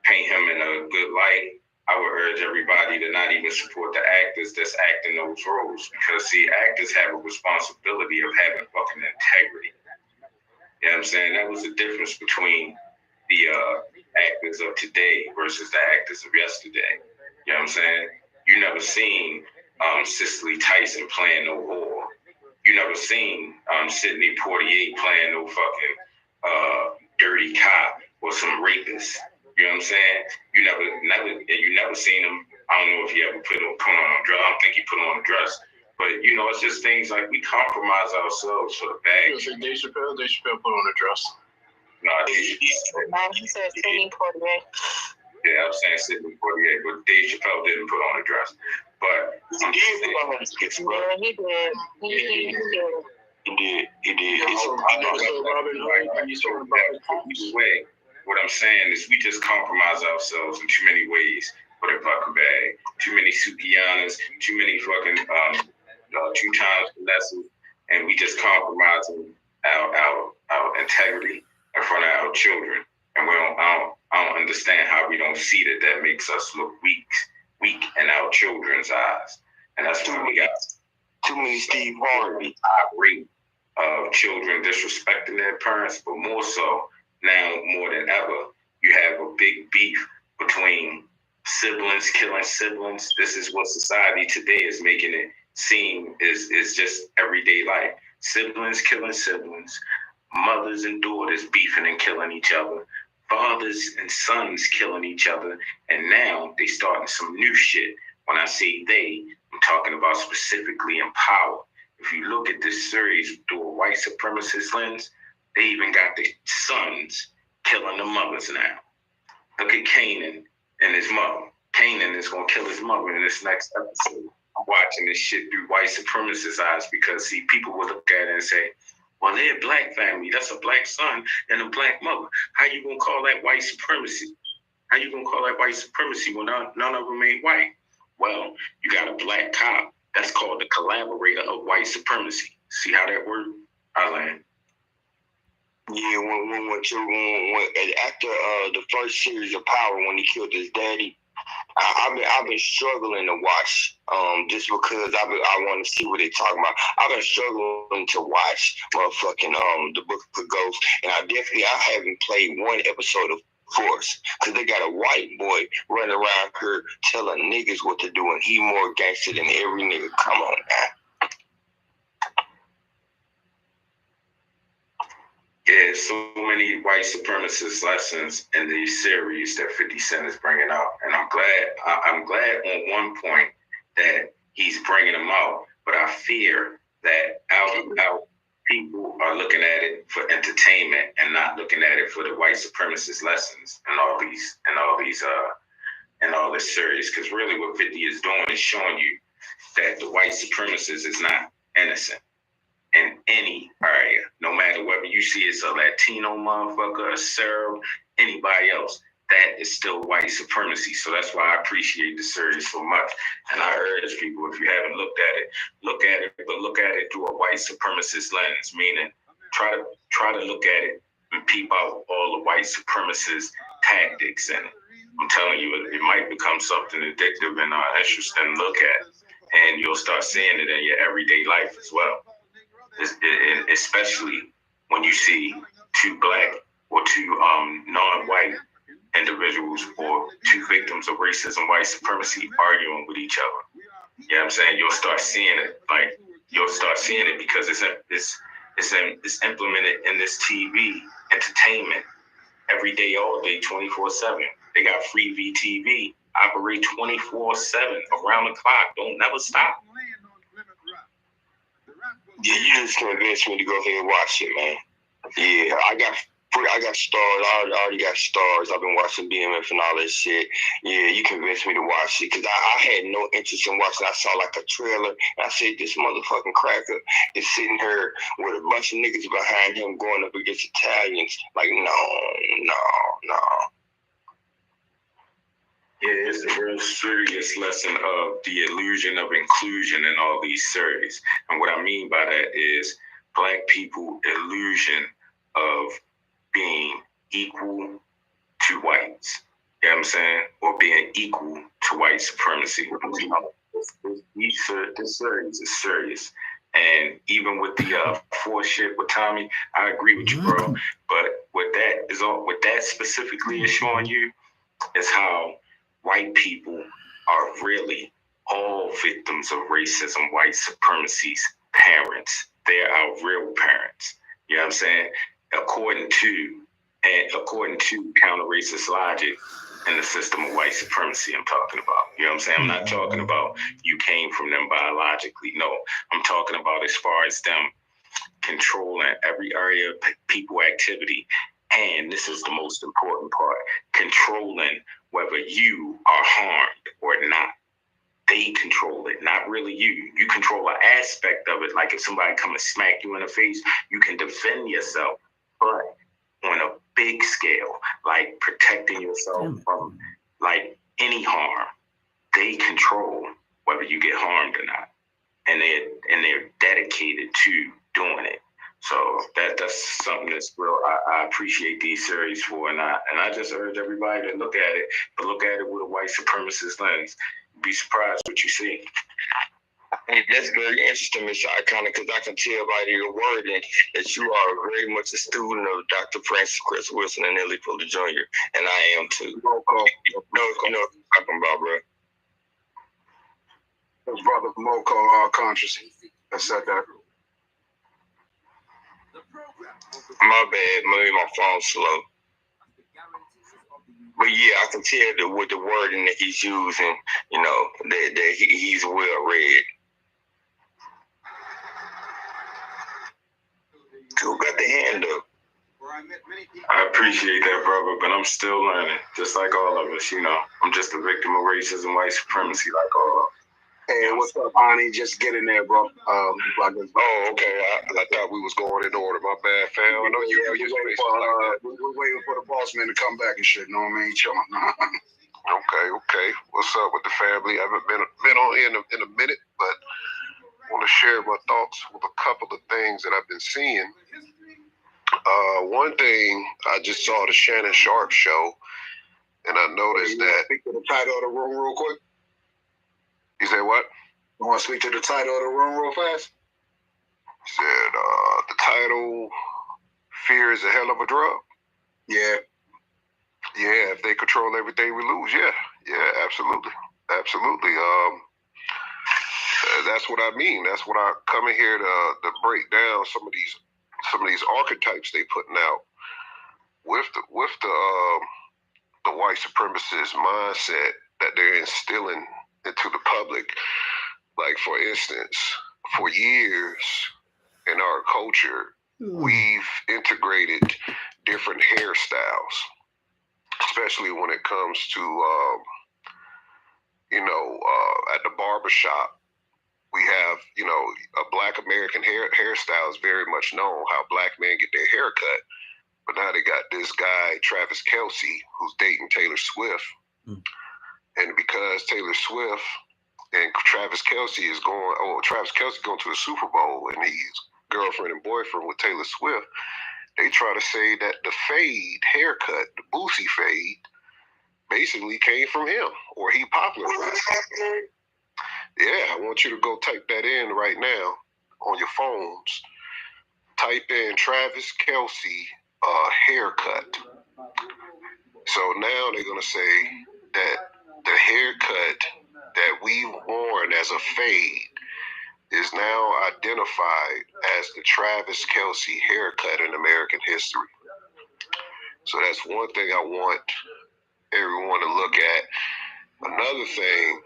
paint him in a good light, I would urge everybody to not even support the actors that's acting those roles. Because, see, actors have a responsibility of having fucking integrity. You know what I'm saying? That was the difference between the actors of today versus the actors of yesterday. You know what I'm saying? You never seen Cicely Tyson playing no whore. You never seen Sidney Poitier playing no fucking dirty cop or some rapist. You know what I'm saying? You never seen him. I don't know if he ever put on a dress. I don't think he put on a dress. But, you know, it's just things like we compromise ourselves for the bag. Dave Chappelle put on a dress. No, he said Sidney Poitier. Yeah, I was saying Sidney Poitier, but Dave Chappelle didn't put on a dress. But he did put on a dress, bro. Yeah, he did. He did. What I'm saying is we just compromise ourselves in too many ways for the fucking bag. Too many Sukianas, too many fucking 2 times lessons, and we just compromising our integrity in front of our children. And I don't understand how we don't see that makes us look weak in our children's eyes. And that's when we got too many Steve Harvey rate of children disrespecting their parents, but more so now more than ever, you have a big beef between siblings killing siblings. This is what society today is making it seem is just everyday life. Siblings killing siblings, mothers and daughters beefing and killing each other, fathers and sons killing each other, and now they starting some new shit. When I say they, I'm talking about specifically in power. If you look at this series through a white supremacist lens, they even got the sons killing the mothers now. Look at Kanan and his mother. Kanan is going to kill his mother in this next episode. I'm watching this shit through white supremacist eyes because, see, people will look at it and say, well, they're a black family. That's a black son and a black mother. How you going to call that white supremacy? How you going to call that white supremacy when none of them ain't white? Well, you got a black cop. That's called the collaborator of white supremacy. See how that works? Alan. Yeah, when after the first series of Power, when he killed his daddy, I've been struggling to watch just because I want to see what they talking about. I've been struggling to watch motherfucking the Book of Ghosts, and I haven't played one episode of Force because they got a white boy running around here telling niggas what to do, and he more gangster than every nigga. Come on, man. Yeah, so many white supremacist lessons in these series that 50 Cent is bringing out, and I'm glad on one point that he's bringing them out, but I fear that our people are looking at it for entertainment and not looking at it for the white supremacist lessons and all this series. Because really, what 50 is doing is showing you that the white supremacist is not innocent in any area, no matter whether you see it's a Latino motherfucker, a Serb, anybody else. That is still white supremacy. So that's why I appreciate the series so much. And I urge people, if you haven't looked at it, but look at it through a white supremacist lens, meaning try to look at it and peep out all the white supremacist tactics in it. I'm telling you, it might become something addictive and interesting to look at. And you'll start seeing it in your everyday life as well. Especially when you see 2 black or 2 non-white individuals or 2 victims of racism, white supremacy arguing with each other. You know what I'm saying? You'll start seeing it. Because it's implemented in this TV entertainment every day, all day, 24/7. They got free VTV. Operate 24/7, around the clock. Don't never stop. Yeah, you just convinced me to go ahead and watch it, man. Yeah, I got stars. I already got stars. I've been watching BMF and all that shit. Yeah, you convinced me to watch it because I had no interest in watching. I saw like a trailer and I said, this motherfucking cracker is sitting here with a bunch of niggas behind him going up against Italians. Like, no. Yeah, it's a real serious lesson of the illusion of inclusion in all these series. And what I mean by that is Black people illusion of being equal to whites. You know what I'm saying? Or being equal to white supremacy. This series is serious. And even with the force shit with Tommy, I agree with you, bro. But what that specifically is showing you is how white people are really all victims of racism, white supremacy's parents. They're our real parents. You know what I'm saying? According to counter-racist logic in the system of white supremacy I'm talking about. You know what I'm saying? I'm not talking about you came from them biologically. No, I'm talking about as far as them controlling every area of people activity. And this is the most important part, controlling whether you are harmed or not. They control it, not really you. You control an aspect of it. Like if somebody come and smack you in the face, you can defend yourself. But on a big scale, like protecting yourself from like any harm, they control whether you get harmed or not. And they're dedicated to doing it. So that's something that's real. I appreciate these series for, and I just urge everybody to look at it, but look at it with a white supremacist lens. Be surprised what you see. Hey, that's very interesting, Mr. Iconic, because I can tell by your wording that you are very much a student of Dr. Francis Chris Wilson and Nellie Fuller Jr., and I am too. You know what I'm talking about, bro. His brother Moko Conscious. I said that. My bad, maybe my phone's slow. But yeah, I can tell that with the wording that he's using, you know, that he's well read. Who got the hand up? I appreciate that, brother, but I'm still learning, just like all of us, you know. I'm just a victim of racism, white supremacy, like all of us. Hey, what's up, Ani? Just get in there, bro. Oh, okay. I thought we was going in order. My bad, fam. I know you. We're waiting for the boss man to come back and shit. Know what I mean? Chilling. Okay. What's up with the family? I haven't been on here in a minute, but I want to share my thoughts with a couple of things that I've been seeing. One thing, I just saw the Shannon Sharp show, and I noticed that. Speak to the title of the room real quick. You say what? You want to speak to the title of the room real fast? Said the title, "Fear is a Hell of a Drug." Yeah, if they control everything, we lose. Yeah, absolutely. That's what I mean. That's what I come in here to break down some of these archetypes they putting out with the white supremacist mindset that they're instilling into the public. Like, for instance, for years in our culture, we've integrated different hairstyles, especially when it comes to, at the barbershop, we have, a Black American hairstyle is very much known, how Black men get their hair cut. But now they got this guy, Travis Kelce, who's dating Taylor Swift. And because Taylor Swift and Travis Kelce going to the Super Bowl, and he's girlfriend and boyfriend with Taylor Swift, they try to say that the fade haircut, the Boosie fade, basically came from him, or he popularized it. Yeah, I want you to go type that in right now on your phones. Type in Travis Kelce haircut. So now they're going to say that the haircut that we've worn as a fade is now identified as the Travis Kelce haircut in American history. So that's one thing I want everyone to look at. Another thing,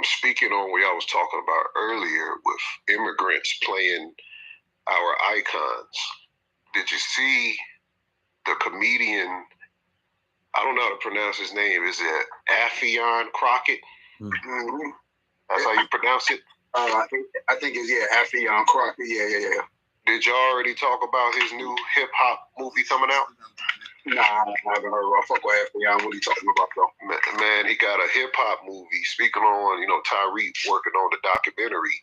speaking on what I was talking about earlier with immigrants playing our icons, did you see the comedian, I don't know how to pronounce his name, is it Affion Crockett? Mm-hmm. That's how you pronounce it? I think it's, Affion Crockett. Yeah. Did you already talk about his new hip-hop movie coming out? Nah, I haven't heard. I fuck with Affion. What are you talking about, though? Man, he got a hip-hop movie. Speaking on, Tyreek working on the documentary,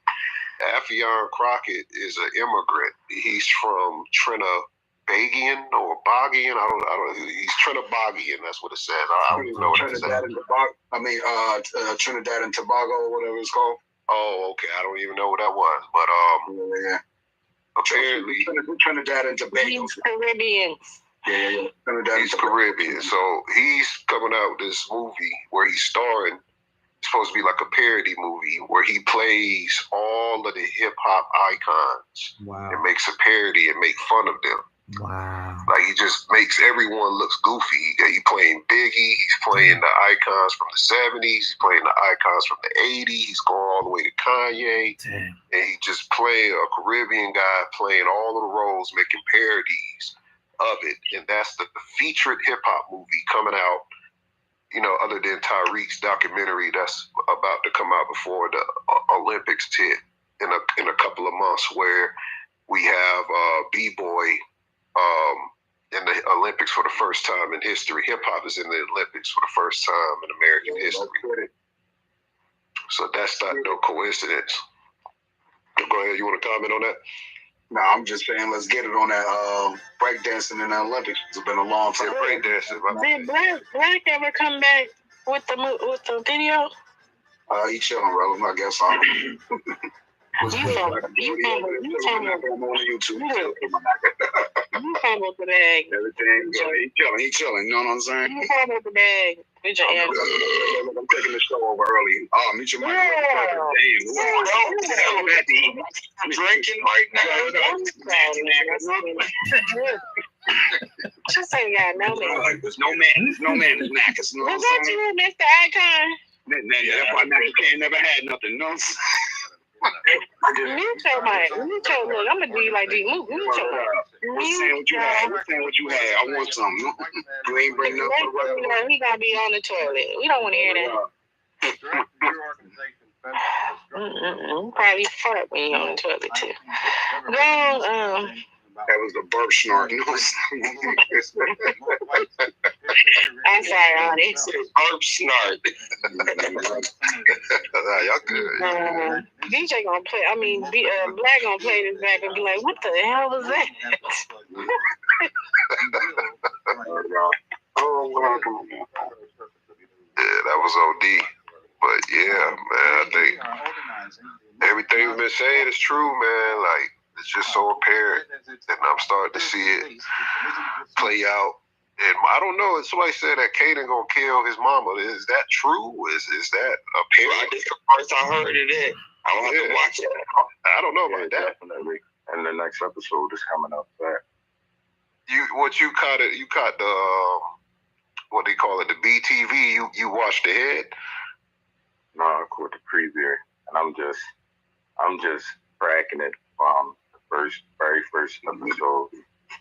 Affion Crockett is an immigrant. He's from Trinbagian or Bogian. I don't. He's Trinbagian. That's what it says. I don't even know what it says. Trinidad and Tobago, or whatever it's called. Oh, okay. I don't even know what that was, but apparently Trinidad and Tobago. He's Caribbean. Yeah. He's Caribbean. So he's coming out with this movie where he's starring. It's supposed to be like a parody movie where he plays all of the hip hop icons. Wow. And makes a parody and make fun of them. Wow. Like he just makes everyone looks goofy. He's playing Biggie. He's playing the icons from the 70s. He's playing the icons from the 80s. He's going all the way to Kanye. Damn. And he just playing a Caribbean guy playing all of the roles, making parodies of it. And that's the featured hip hop movie coming out, other than Tyreek's documentary that's about to come out before the Olympics hit in a couple of months, where we have B-Boy in the Olympics for the first time in history. Hip hop is in the Olympics for the first time in American history. So that's not no coincidence. Go ahead. You want to comment on that? No, I'm just saying, let's get it on that breakdancing in the Olympics. It's been a long time. Breakdancing. Did Black ever come back with the video? He chilling, bro. I guess so. You come with the bag. Everything, he chilling. You know what I'm saying? You come with the bag with your ass. I'm taking the show over early. Meet your mic. I'm drinking right now. Just ain't got no man. There's no man in Macca's. Was that you, Mr. Icon? That's why Macca's never had nothing. No. Mute your mic. Look, I'm gonna do you like this. Mute your mic. What's saying what you had? I want some. You ain't bring nothing. He gotta be on the toilet. We don't want to hear that. Probably fart when you're on the toilet too. Go That was a burp snort. I'm sorry, honey. Burp snort. Y'all good. DJ gonna play. Black gonna play this back and be like, "What the hell was that?" Yeah, that was OD. But yeah, man, I think everything we've been saying is true, man. Like, it's just so apparent, and I'm starting to see it play out. And I don't know. Somebody said that Kaden gonna kill his mama. Is that true? Is that apparent? That's the first I heard of it. I want to watch it. I don't know about that. Definitely. And the next episode is coming up back. You caught it? You caught the what they call it, the BTV? You watched ahead? No, I caught the preview, and I'm just tracking it from the very first episode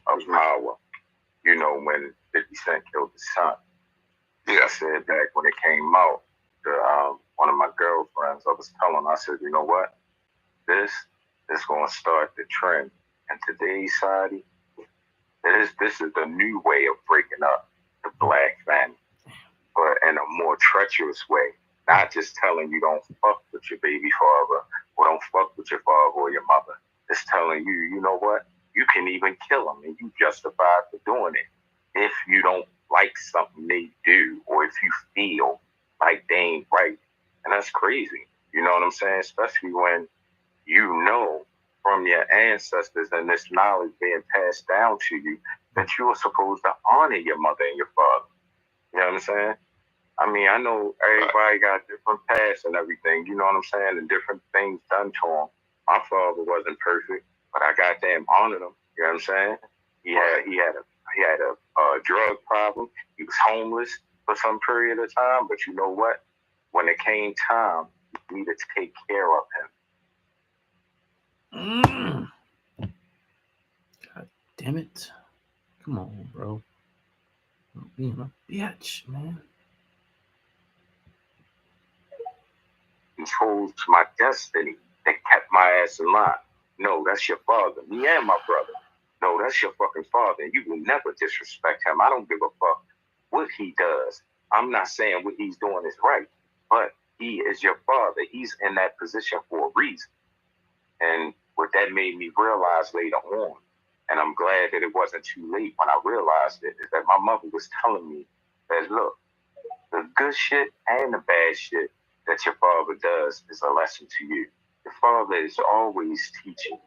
of Power. You know, when 50 Cent killed his son. Yeah. I said back when it came out, one of my girlfriends, I was telling her, I said, you know what? This is going to start the trend in today's society. This is the new way of breaking up the black family, but in a more treacherous way. Not just telling you don't fuck with your baby father or don't fuck with your father or your mother. It's telling you, you know what? You can even kill them and you justified for doing it if you don't like something they do or if you feel like they ain't right. And that's crazy. You know what I'm saying? Especially when you know from your ancestors and this knowledge being passed down to you that you are supposed to honor your mother and your father. You know what I'm saying? I mean, I know everybody got different paths and everything, you know what I'm saying, and different things done to him. My father wasn't perfect, but I goddamn honored him, you know what I'm saying? He had a He had a drug problem. He was homeless for some period of time. But you know what? When it came time, you needed to take care of him. God damn it. Come on, bro. I'm being a bitch, man. Controls my destiny. They kept my ass in line. No, that's your father. Me and my brother. No, that's your fucking father. You will never disrespect him. I don't give a fuck what he does. I'm not saying what he's doing is right, but he is your father. He's in that position for a reason. And what that made me realize later on, and I'm glad that it wasn't too late when I realized it, is that my mother was telling me that, look, the good shit and the bad shit that your father does is a lesson to you. Your father is always teaching.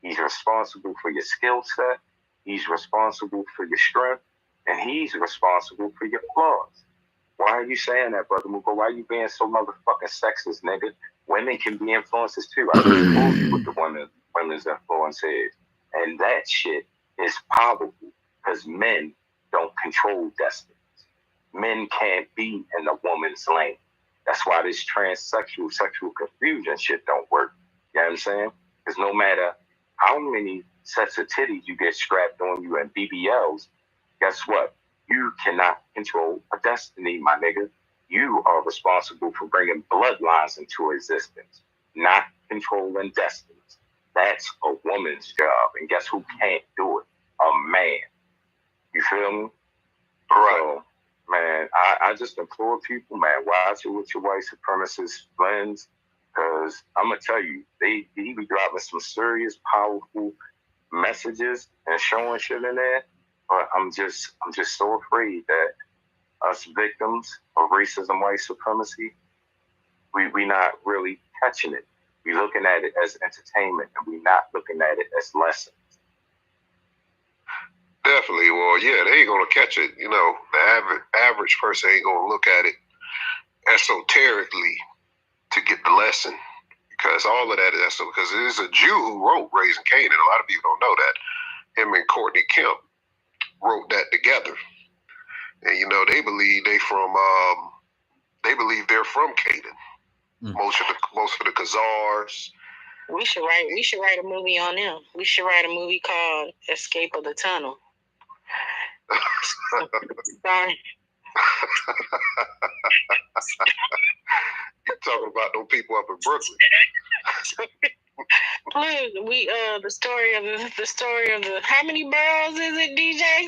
He's responsible for your skill set. He's responsible for your strength. And he's responsible for your flaws. Why are you saying that, Brother Muko? Why are you being so motherfucking sexist, nigga? Women can be influences too. I just told you what the women's influence is. And that shit is powerful because men don't control destinies. Men can't be in a woman's lane. That's why this transsexual sexual confusion shit don't work. You know what I'm saying? Because no matter how many sets of titties you get strapped on you and BBLs, guess what? You cannot control a destiny, my nigga. You are responsible for bringing bloodlines into existence, not controlling destinies. That's a woman's job. And guess who can't do it? A man. You feel me? Right. So, man, I just implore people, man, watch it with your white supremacist friends. Because I'm going to tell you, he be dropping some serious, powerful messages and showing shit in there. But I'm just so afraid that us victims of racism, white supremacy, we not really catching it. We looking at it as entertainment, and we not looking at it as lessons. Definitely. Well, yeah, they ain't gonna catch it. You know, the average person ain't gonna look at it esoterically to get the lesson, because all of that is because it is a Jew who wrote Raising Canaan. A lot of people don't know that. Him and Courtney Kemp wrote that together, and you know they believe they're from Canaan. Most of the Khazars. We should write a movie on them. We should write a movie called Escape of the Tunnel. Sorry. You're talking about those people up in Brooklyn. Look, the story of the how many barrels is it, DJ?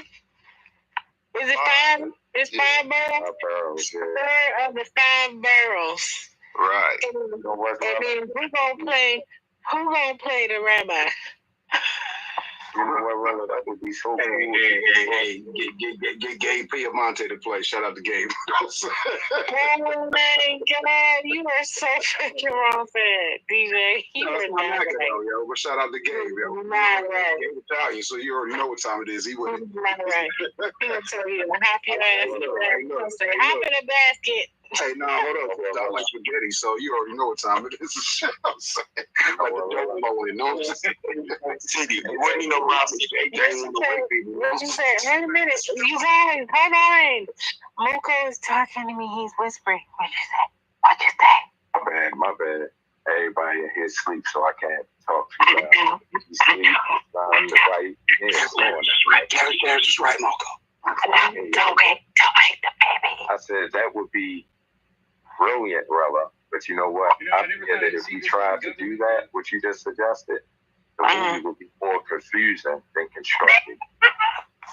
Is it 5? It's 5 barrels. 5 barrels. Yeah. Story of the 5 barrels. Right. And then who gonna play the rabbi? You know what, brother? That would be so cool. Hey, get Gabe Piamonte to play. Shout out to Gabe. Oh my God, you are so fucking wrong for it, DJ. You are not right. Yo, but shout out to Gabe, yo. Not right. Gabe Italian, so you already know what time it is. He wouldn't. Not right. He will tell you to hop your ass in the basket. Hop in the basket. Hey, nah, hold up. I like spaghetti, so you already know what time it is. You know what I'm saying? Like the dope boy, you know what I'm saying? City, you wouldn't know Rossi. What you say? Wait a minute. You guys, hold on. Muko is talking to me. He's whispering. What you say? My bad. Everybody in here sleep, so I can't talk too loud. You sleep. Just right, Muko. Don't wake the baby. I said that would be brilliant, Rella. But you know what? I feel that if you tried to do that, what you just suggested, the movie would be more confusing than constructive.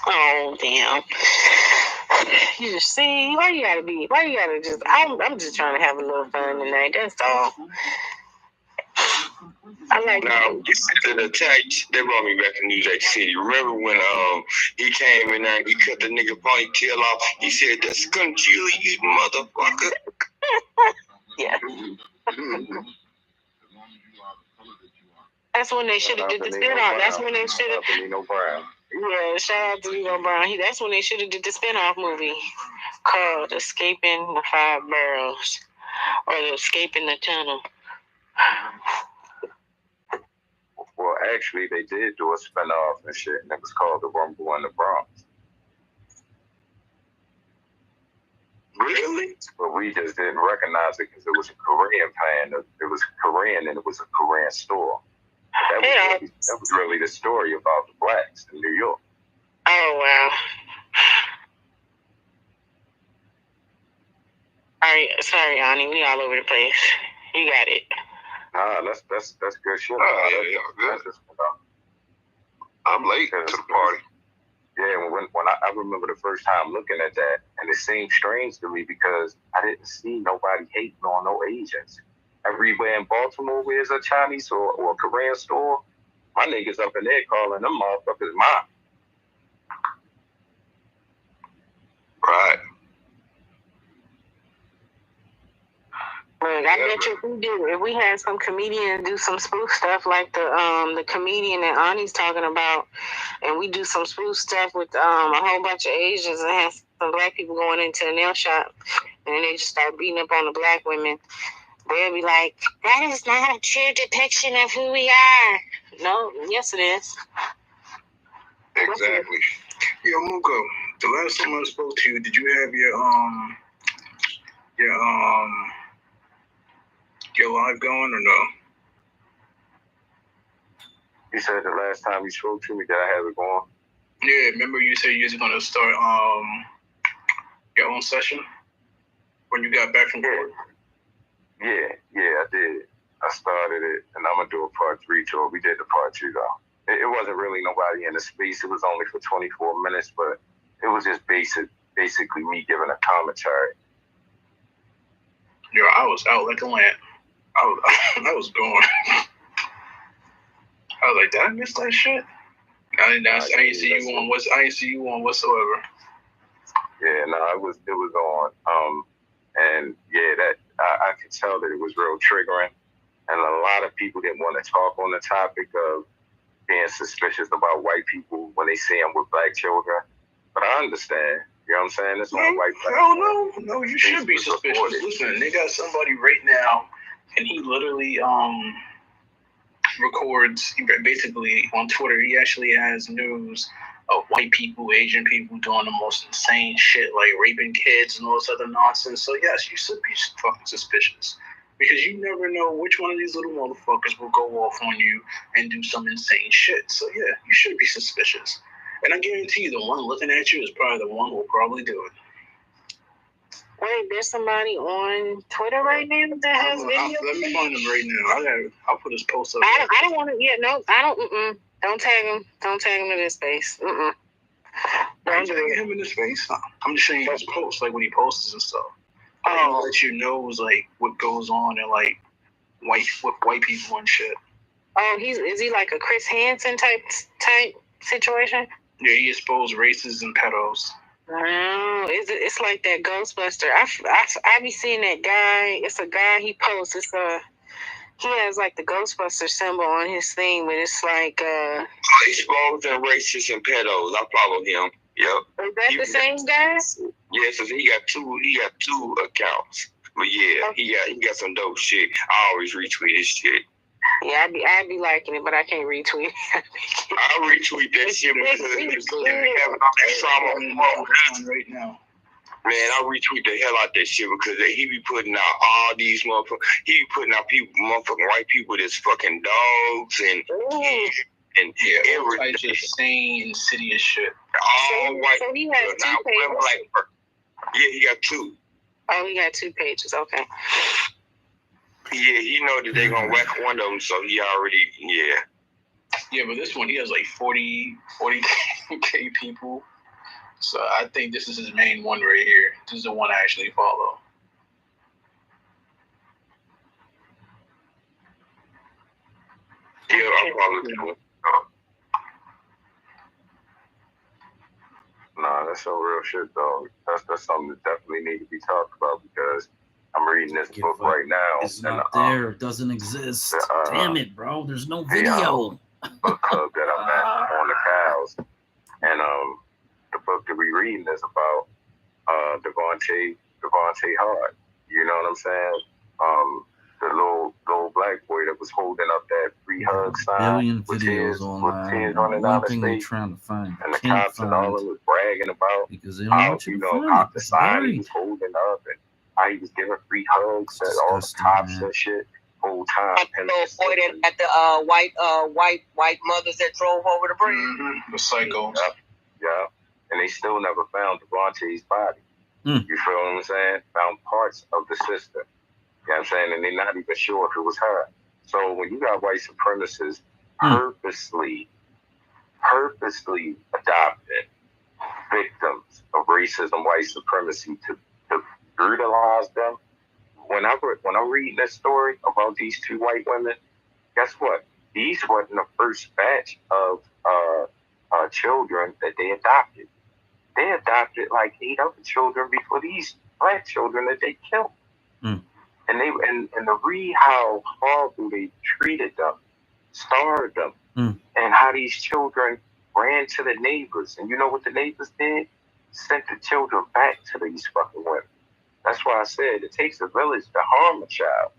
Oh, damn. You just see, why you gotta just, I'm just trying to have a little fun tonight, that's all. Now, to the text, they brought me back to New Jack City. Remember when he came in there and he cut the nigga ponytail off? He said, "That's congealy, you motherfucker." Yeah. That's when they should have did the spin-off. That's when they should have. Yeah, shout out to Nino Brown. That's when they should have did the spin-off movie called Escaping the 5 Barrels or Escaping the Tunnel. Well, actually, they did do a spin-off and shit, and it was called The Rumble in the Bronx. Really? But we just didn't recognize it because it was a Korean pan. It was Korean and it was a Korean store. That was really the story about the blacks in New York. Oh wow. All right, sorry, Ani, we all over the place. You got it. Nah, that's good shit. Good. I'm late to the party. Yeah, when I remember the first time looking at that, and it seemed strange to me because I didn't see nobody hating on no Asians. Everywhere in Baltimore where there's a Chinese or a Korean store, my niggas up in there calling them motherfuckers mine. Right. Look, I bet you if we had some comedian do some spoof stuff like the comedian that Ani's talking about, and we do some spoof stuff with a whole bunch of Asians and have some black people going into the nail shop, and then they just start beating up on the black women, they'll be like, that is not a true depiction of who we are. No, yes it is. Exactly. Yo, Muko, the last time I spoke to you, did you have your live going or no? You said the last time you spoke to me that I have it going? Yeah, remember you said you was going to start your own session when you got back from court? Yeah, I did. I started it, and I'm going to do a part 3 to it. We did the part 2, though. It wasn't really nobody in the space. It was only for 24 minutes, but it was just basically me giving a commentary. Yo, I was out like a lamp. I was gone. I was like, did I miss that shit? I didn't see you on whatsoever. Yeah, no, it was on. And yeah, that I could tell that it was real triggering, and a lot of people didn't want to talk on the topic of being suspicious about white people when they see them with black children. But I understand. You know what I'm saying? It's not white. No, you should be suspicious. Listen, they got somebody right now, and he literally records basically on Twitter. He actually has news of white people, Asian people doing the most insane shit, like raping kids and all this other nonsense. So yes, you should be fucking suspicious, because you never know which one of these little motherfuckers will go off on you and do some insane shit. So yeah, you should be suspicious. And I guarantee you, the one looking at you is probably the one who will probably do it. Wait, there's somebody on Twitter right now that has video? Let me find him right now. I'll put his post up. I don't want to. Yeah, no, I don't. Don't tag him. Don't tag him in this space. Don't do him in this space. I'm just showing you his posts, like when he posts and stuff. I'll let you know like what goes on and like white people and shit. Oh, is he like a Chris Hansen type situation? Yeah, he exposed racists and pedos. Oh, it's like that Ghostbuster. I be seeing that guy. It's a guy he posts. He has like the Ghostbuster symbol on his thing, but it's like exposing racists and pedos. I follow him. Yep. Is that the same guy? Yes, he got two accounts. But yeah, okay. he got some dope shit. I always retweet his shit. Yeah, I'd be liking it, but I can't retweet it. I retweet that shit because we having all that trauma right now. Man, I retweet the hell out that shit because he be putting out all these motherfuckers. He be putting out motherfucking white people that's fucking dogs and everything. Insane, insidious shit. All white. So he has 2 pages. Yeah, he got 2. Oh, he got 2 pages. Okay. Yeah, he know that they gonna whack one of them, so he already, Yeah, but this one, he has like 40K people. So I think this is his main one right here. This is the one I actually follow. Yeah, I follow too. Nah, that's some real shit, though. That's something that definitely need to be talked about because I'm reading this book right now. It's not there. It doesn't exist. Damn it, bro. There's no video. Book club that I'm at on the cows. And the book that we reading is about Devontae Hart. You know what I'm saying? The little black boy that was holding up that free hug sign. Billion videos online. One thing they're trying to find. And the cops and all of them was bragging bragging about because they don't how, want you you to know, find how it. the It's sign he buried. was holding up and how he was giving free hugs It's to all the disgusting, cops man. and shit. Whole time. The little boy that at the white mothers that drove over the bridge. The psychos. Yeah. And they still never found Devontae's body. Mm. You feel what I'm saying? Found parts of the sister. You know what I'm saying? And they're not even sure if it was her. So when you got white supremacists purposely adopted victims of racism, white supremacy to brutalize them. When I'm reading this story about these two white women, guess what? These wasn't the first batch of children that they adopted. They adopted like 8 other children before these black children that they killed. Mm. And to read how horrible they treated them, starved them, and how these children ran to the neighbors. And you know what the neighbors did? Sent the children back to these fucking women. That's why I said it takes a village to harm a child.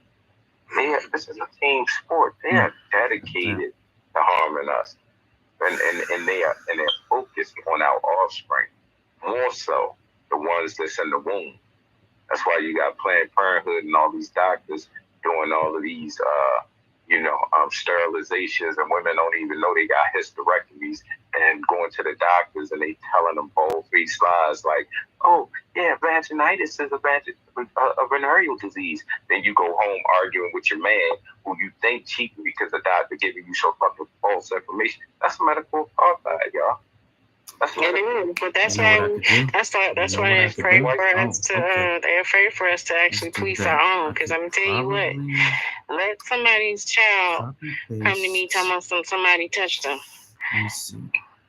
This is a team sport. They are dedicated to harming us. And they're focused on our offspring. More so the ones that's in the womb. That's why you got Planned Parenthood and all these doctors doing all of these, sterilizations, and women don't even know they got hysterectomies and going to the doctors and they telling them bold-faced lies like, oh, yeah, vaginitis is a venereal disease. Then you go home arguing with your man who you think cheating because the doctor giving you some fucking false information. That's medical apartheid, y'all. It is, but that's why they're afraid for us to. They're afraid for us to actually police our own. Because I'm gonna tell you what, let somebody's child come to me talking about somebody touched them. Let me see.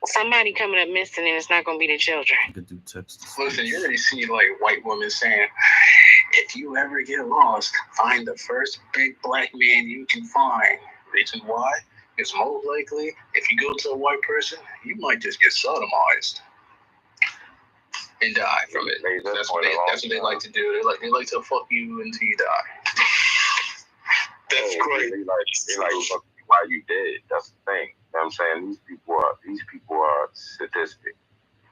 Somebody coming up missing, and it's not gonna be the children. I could do text. Listen, you already see like white women saying, if you ever get lost, find the first big black man you can find. Reason why? It's most likely if you go to a white person, you might just get sodomized and die from it. That's what they like to do. They like to fuck you until you die. That's great. They like fuck you while you dead. That's the thing. You know what I'm saying? These people are sadistic.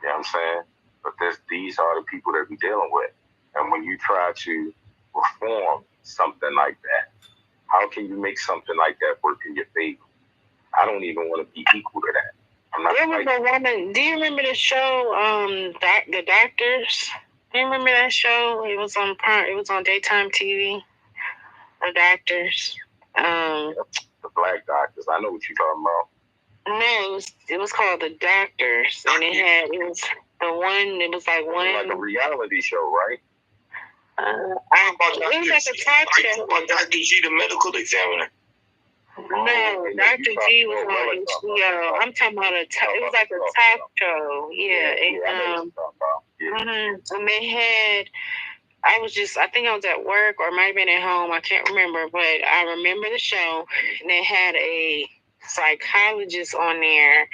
You know what I'm saying? But these are the people that we're dealing with. And when you try to reform something like that, how can you make something like that work in your favor? I don't even want to be equal to that. I'm not. Do you remember the show, The Doctors? Do you remember that show? It was on daytime TV. The Doctors. The Black Doctors. I know what you're talking about. No, it was called The Doctors, and it was like a reality show, right? It was like a talk show. Dr. G, the medical examiner. No, Dr. G was on HBO. I'm talking about it was like a talk show. Yeah. And they had, I think I was at work or might have been at home. I can't remember, but I remember the show. And they had a psychologist on there.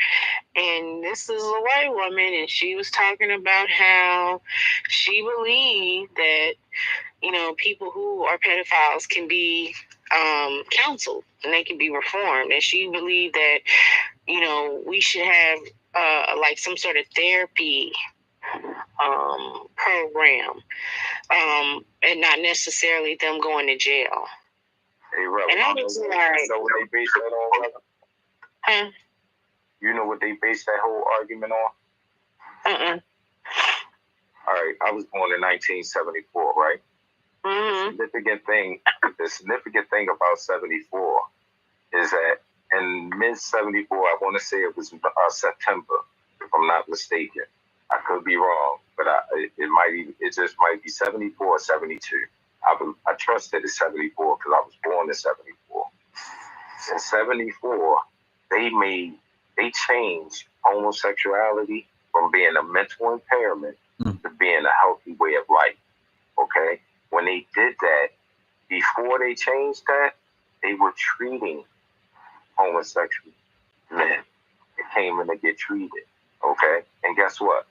And this is a white woman. And she was talking about how she believed that, people who are pedophiles can be counseled and they can be reformed. And she believed that, we should have like some sort of therapy program, and not necessarily them going to jail. Hey, Rev, and I was like, you know what they based that on, Rev? Huh? You know what they based that whole argument on? All right, I was born in 1974, right? Mm-hmm. The significant thing about 74 is that in mid-74, I want to say it was September, if I'm not mistaken. I could be wrong, but it just might be 74 or 72. I trust that it's 74 because I was born in 74. In 74, they changed homosexuality from being a mental impairment to being a healthy way of life. Okay? When they did that, before they changed that, they were treating homosexual men. They came in to get treated. Okay? And guess what?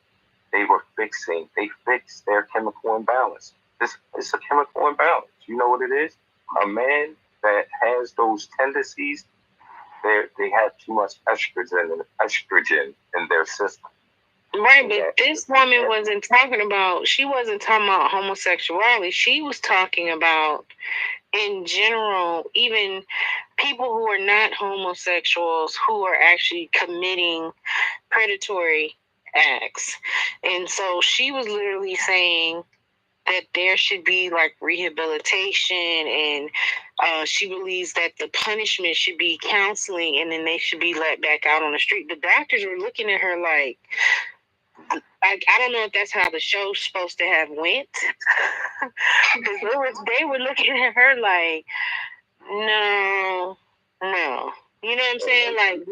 They fixed their chemical imbalance. It's a chemical imbalance. You know what it is? A man that has those tendencies, they have too much estrogen in their system. Right, but this woman wasn't talking about homosexuality. She was talking about, in general, even people who are not homosexuals who are actually committing predatory acts. And so she was literally saying that there should be like rehabilitation, and she believes that the punishment should be counseling, and then they should be let back out on the street. The doctors were looking at her like, I don't know if that's how the show's supposed to have went. Because they were looking at her like, no. You know what I'm saying? Like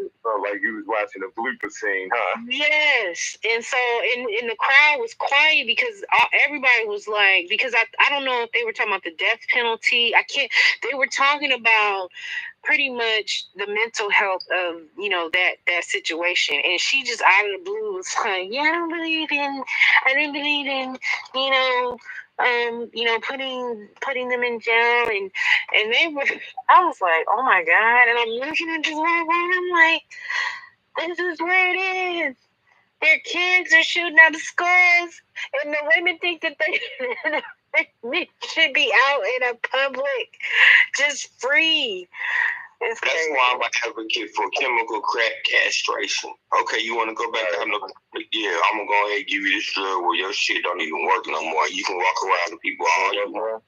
you was watching a blooper scene, huh? Yes. And so, and the crowd was quiet because everybody was like, because I don't know if they were talking about the death penalty. They were talking about pretty much the mental health of, that situation. And she just out of the blue was like, yeah, I don't believe in, putting them in jail, and they were, I was like, oh my God. And I'm looking at this one, and I'm like, this is where it is. Their kids are shooting out of schools, and the women think that they should be out in a public, just free. That's why I'm an advocate for chemical crack castration. Okay, you want to go back? I'm gonna go ahead and give you this drug where your shit don't even work no more. You can walk around to people all you want.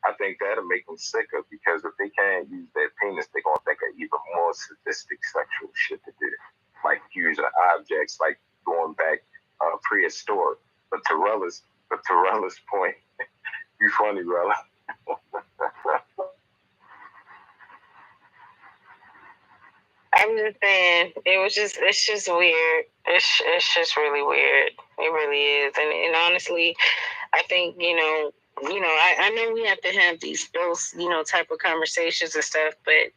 I think that'll make them sicker, because if they can't use their penis, they're gonna think of even more sadistic sexual shit to do, like using objects, like going back prehistoric. But Torella's point, you funny, Rella. I'm just saying, it's just weird. It's just really weird. It really is. And honestly, I think, I know we have to have those type of conversations and stuff, but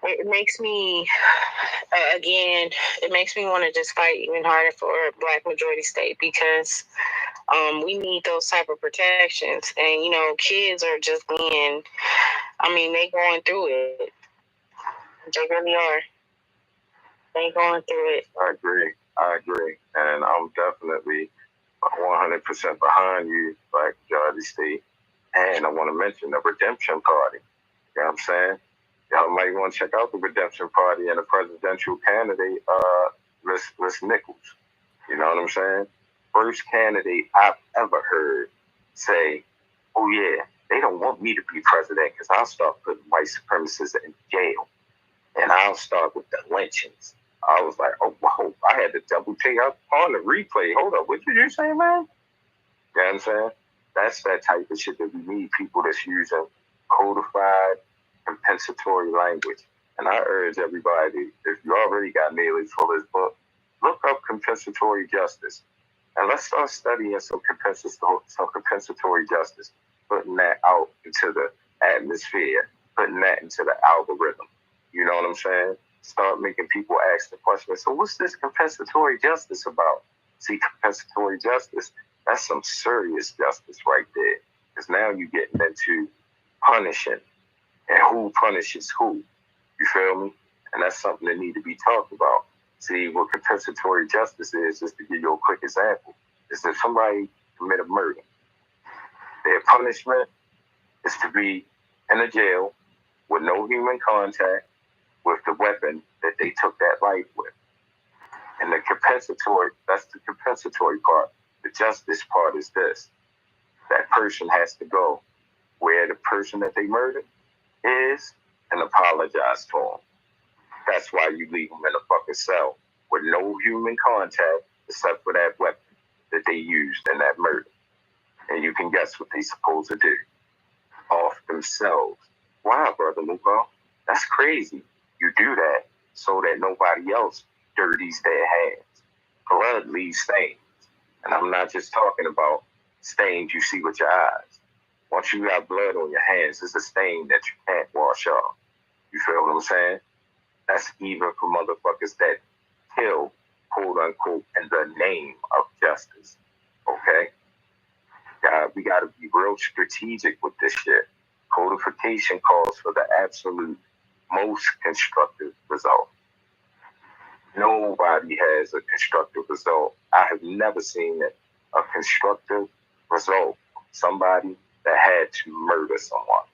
it makes me, it makes me want to just fight even harder for a Black majority state, because we need those type of protections. And, kids are just being, they going through it. They really are. They going through it. I agree. And I'm definitely 100% behind you, Black Majority State. And I want to mention the Redemption Party. You know what I'm saying? Y'all might want to check out the Redemption Party and the presidential candidate, Liz Nichols. You know what I'm saying? First candidate I've ever heard say, oh yeah, they don't want me to be president because I'll start putting white supremacists in jail. And I'll start with the lynchings. I was like, oh, wow. I had to double take up on the replay. Hold up, what did you say, man? You know what I'm saying? That's that type of shit that we need, people that's using codified, compensatory language. And I urge everybody, if you already got Neely Fuller's book, look up compensatory justice. And let's start studying some compensatory justice, putting that out into the atmosphere, putting that into the algorithm. You know what I'm saying? Start making people ask the question, so what's this compensatory justice about? See, compensatory justice, that's some serious justice right there. Because now you're getting into punishing and who punishes who. You feel me? And that's something that need to be talked about. See, what compensatory justice is, just to give you a quick example, is that somebody commit a murder. Their punishment is to be in a jail with no human contact with the weapon that they took that life with. And the compensatory, that's the compensatory part. The justice part is this. That person has to go where the person that they murdered is and apologize to them. That's why you leave them in a fucking cell with no human contact except for that weapon that they used in that murder. And you can guess what they supposed to do. Off themselves. Wow, Brother Luca, that's crazy. You do that so that nobody else dirties their hands. Blood leaves stains. And I'm not just talking about stains you see with your eyes. Once you got blood on your hands, it's a stain that you can't wash off. You feel what I'm saying? That's even for motherfuckers that kill, quote unquote, in the name of justice. Okay? God, we got to be real strategic with this shit. Codification calls for the absolute most constructive result. Nobody has a constructive result. I have never seen a constructive result. Somebody that had to murder someone.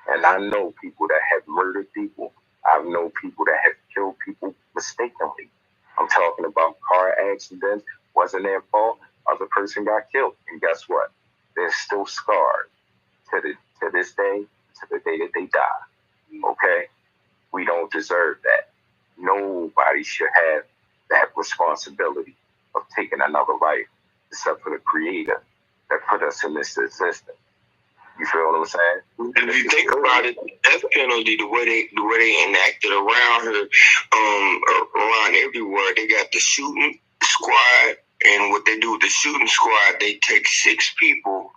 And I know people that have murdered people. I know people that have killed people mistakenly. I'm talking about car accidents. Wasn't their fault. Other person got killed. And guess what? They're still scarred to this day, to the day that they die. Okay? We don't deserve that. Nobody should have that responsibility of taking another life except for the Creator that put us in this existence. You feel what I'm saying? If you think about it, death penalty, the way they enacted around here, around everywhere, they got the shooting squad, and what they do with the shooting squad, they take 6 people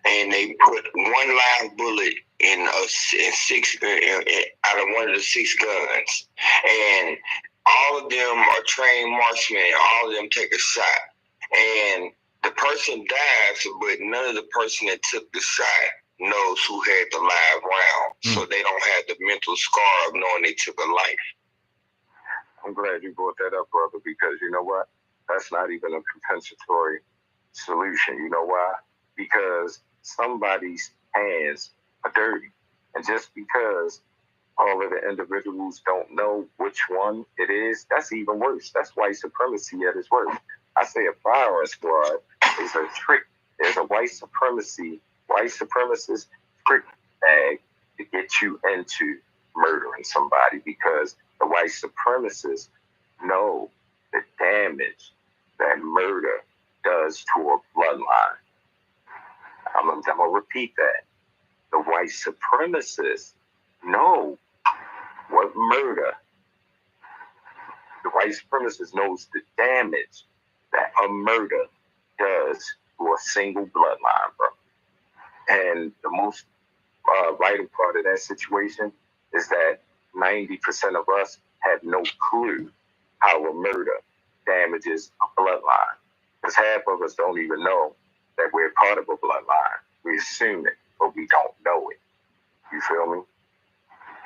and they put one live bullet in six out of one of the 6 guns, and all of them are trained marksmen. All of them take a shot, and the person dies, but none of the person that took the shot knows who had the live round, so they don't have the mental scar of knowing they took a life. I'm glad you brought that up, brother, because you know what? That's not even a compensatory solution. You know why? Because somebody's hands are dirty. And just because all of the individuals don't know which one it is, that's even worse. That's white supremacy at its worst. I say a firing squad is a trick. There's a white supremacist trick bag to get you into murdering somebody, because the white supremacists know the damage that murder does to a bloodline. I'm going to repeat that. The white supremacists know what murder, the white supremacist knows the damage that a murder does to a single bloodline, bro. And the most vital part of that situation is that 90% of us have no clue how a murder damages a bloodline. Because half of us don't even know that we're part of a bloodline. We assume it, but we don't know it. You feel me?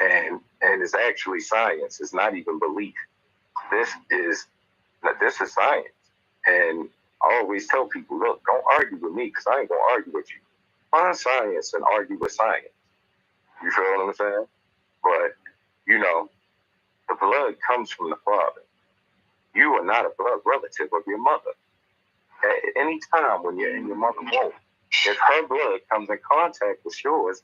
And it's actually science. It's not even belief. This is science. And I always tell people, look, don't argue with me, because I ain't going to argue with you. Find science and argue with science. You feel what I'm saying? But, you know, the blood comes from the father. You are not a blood relative of your mother. At any time when you're in your mother's womb, if her blood comes in contact with yours,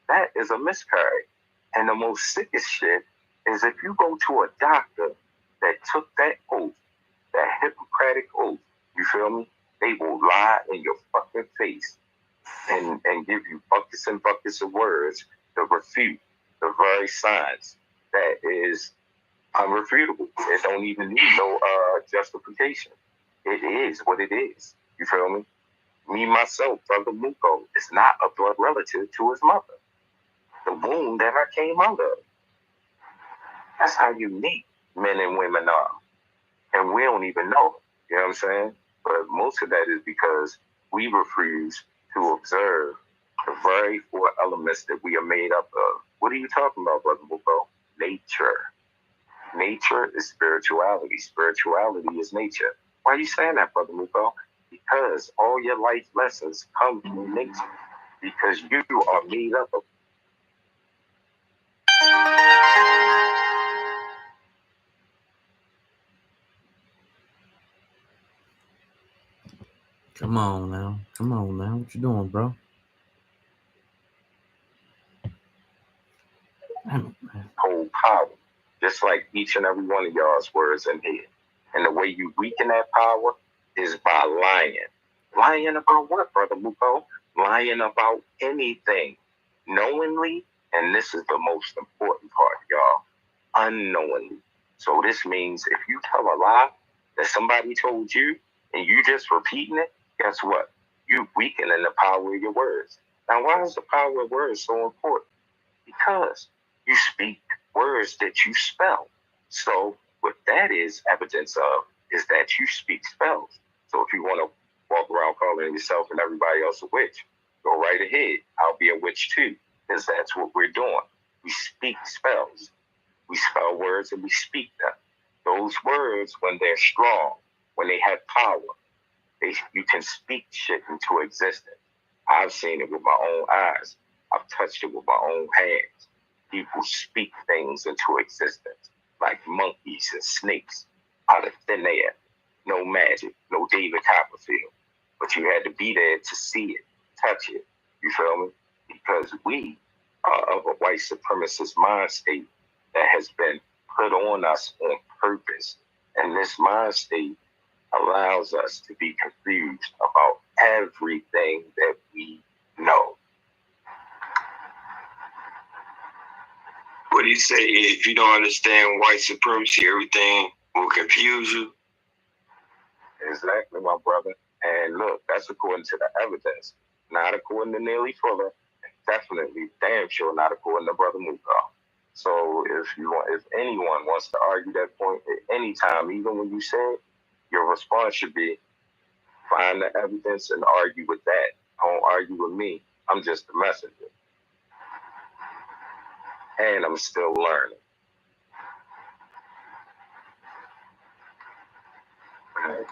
that is a miscarriage. And the most sickest shit is if you go to a doctor that took that oath, that Hippocratic oath, you feel me? They will lie in your fucking face and give you buckets and buckets of words to refute the very science that is unrefutable. It don't even need no justification. It is what it is. You feel me? Me, myself, Brother Muko, is not a blood relative to his mother. The womb that I came out of. That's how unique men and women are. And we don't even know. You know what I'm saying? But most of that is because we refuse to observe the very 4 elements that we are made up of. What are you talking about, Brother Muko? Nature. Nature is spirituality. Spirituality is nature. Why are you saying that, Brother Muko? Because all your life lessons come from nature. Because you are made up of. Come on now. What you doing, bro? Hold power. Just like each and every one of y'all's words in here. And the way you weaken that power is by lying. Lying about what, Brother Muko? Lying about anything. Knowingly, and this is the most important part, y'all, unknowingly. So this means if you tell a lie that somebody told you and you just repeating it, guess what? You weakening the power of your words. Now, why is the power of words so important? Because you speak words that you spell. So what that is evidence of is that you speak spells. So if you want to walk around calling yourself and everybody else a witch, go right ahead. I'll be a witch too, because that's what we're doing. We speak spells. We spell words and we speak them. Those words, when they're strong, when they have power, you can speak shit into existence. I've seen it with my own eyes. I've touched it with my own hands. People speak things into existence, like monkeys and snakes out of thin air. No magic, no David Copperfield. But you had to be there to see it, touch it. You feel me? Because we are of a white supremacist mind state that has been put on us on purpose. And this mind state allows us to be confused about everything that we know. What do you say? If you don't understand white supremacy, everything will confuse you? Exactly, my brother. And look, that's according to the evidence, not according to Neely Fuller, definitely, damn sure not according to Brother Mukar. So if anyone wants to argue that point at any time, even when you say it, your response should be, find the evidence and argue with that. Don't argue with me. I'm just the messenger. And I'm still learning. Right.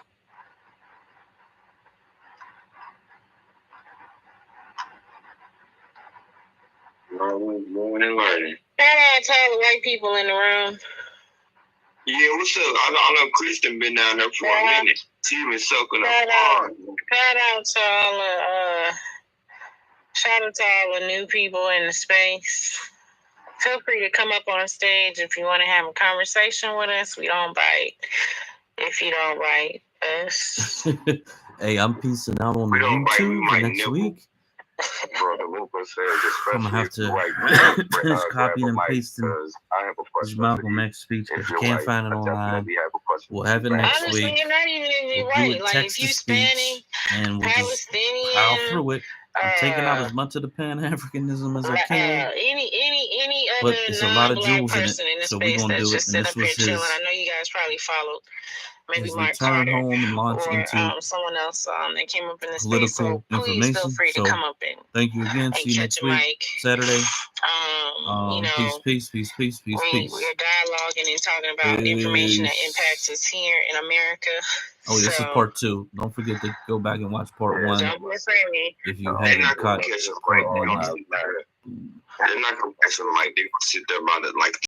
Learning and learning. Shout out to all the white people in the room. Yeah, what's up? I know Kristen been down there for a minute. She's been soaking up hard. Shout out to all the new people in the space. Feel free to come up on stage if you want to have a conversation with us. We don't bite if you don't bite us. Hey, I'm peacing out on YouTube for next week. Brother Lupa says, I'm gonna have to finish copying and pasting this Malcolm X speech, but you can't find it online. We'll have it next week. Honestly, you're not even in the We'll right. do it text to speech, and we'll just plow through it. I'm taking out as much of the Pan-Africanism as I can. Any But other it's a lot of non-black jewels in person it, in the so we're space gonna that's do it. just And sitting this up here was chilling. his I know you guys probably followed. Maybe his Mark return Carter home and launch into someone else that came up in the space. political So please feel information. free to So come up and thank you again. See you next week, Saturday. Peace. We're dialoguing and talking about information that impacts us here in America. Oh, this is part 2. Don't forget to go back and watch part 1 if you haven't caught part 1 live. They're not going to catch them like they sit there about it like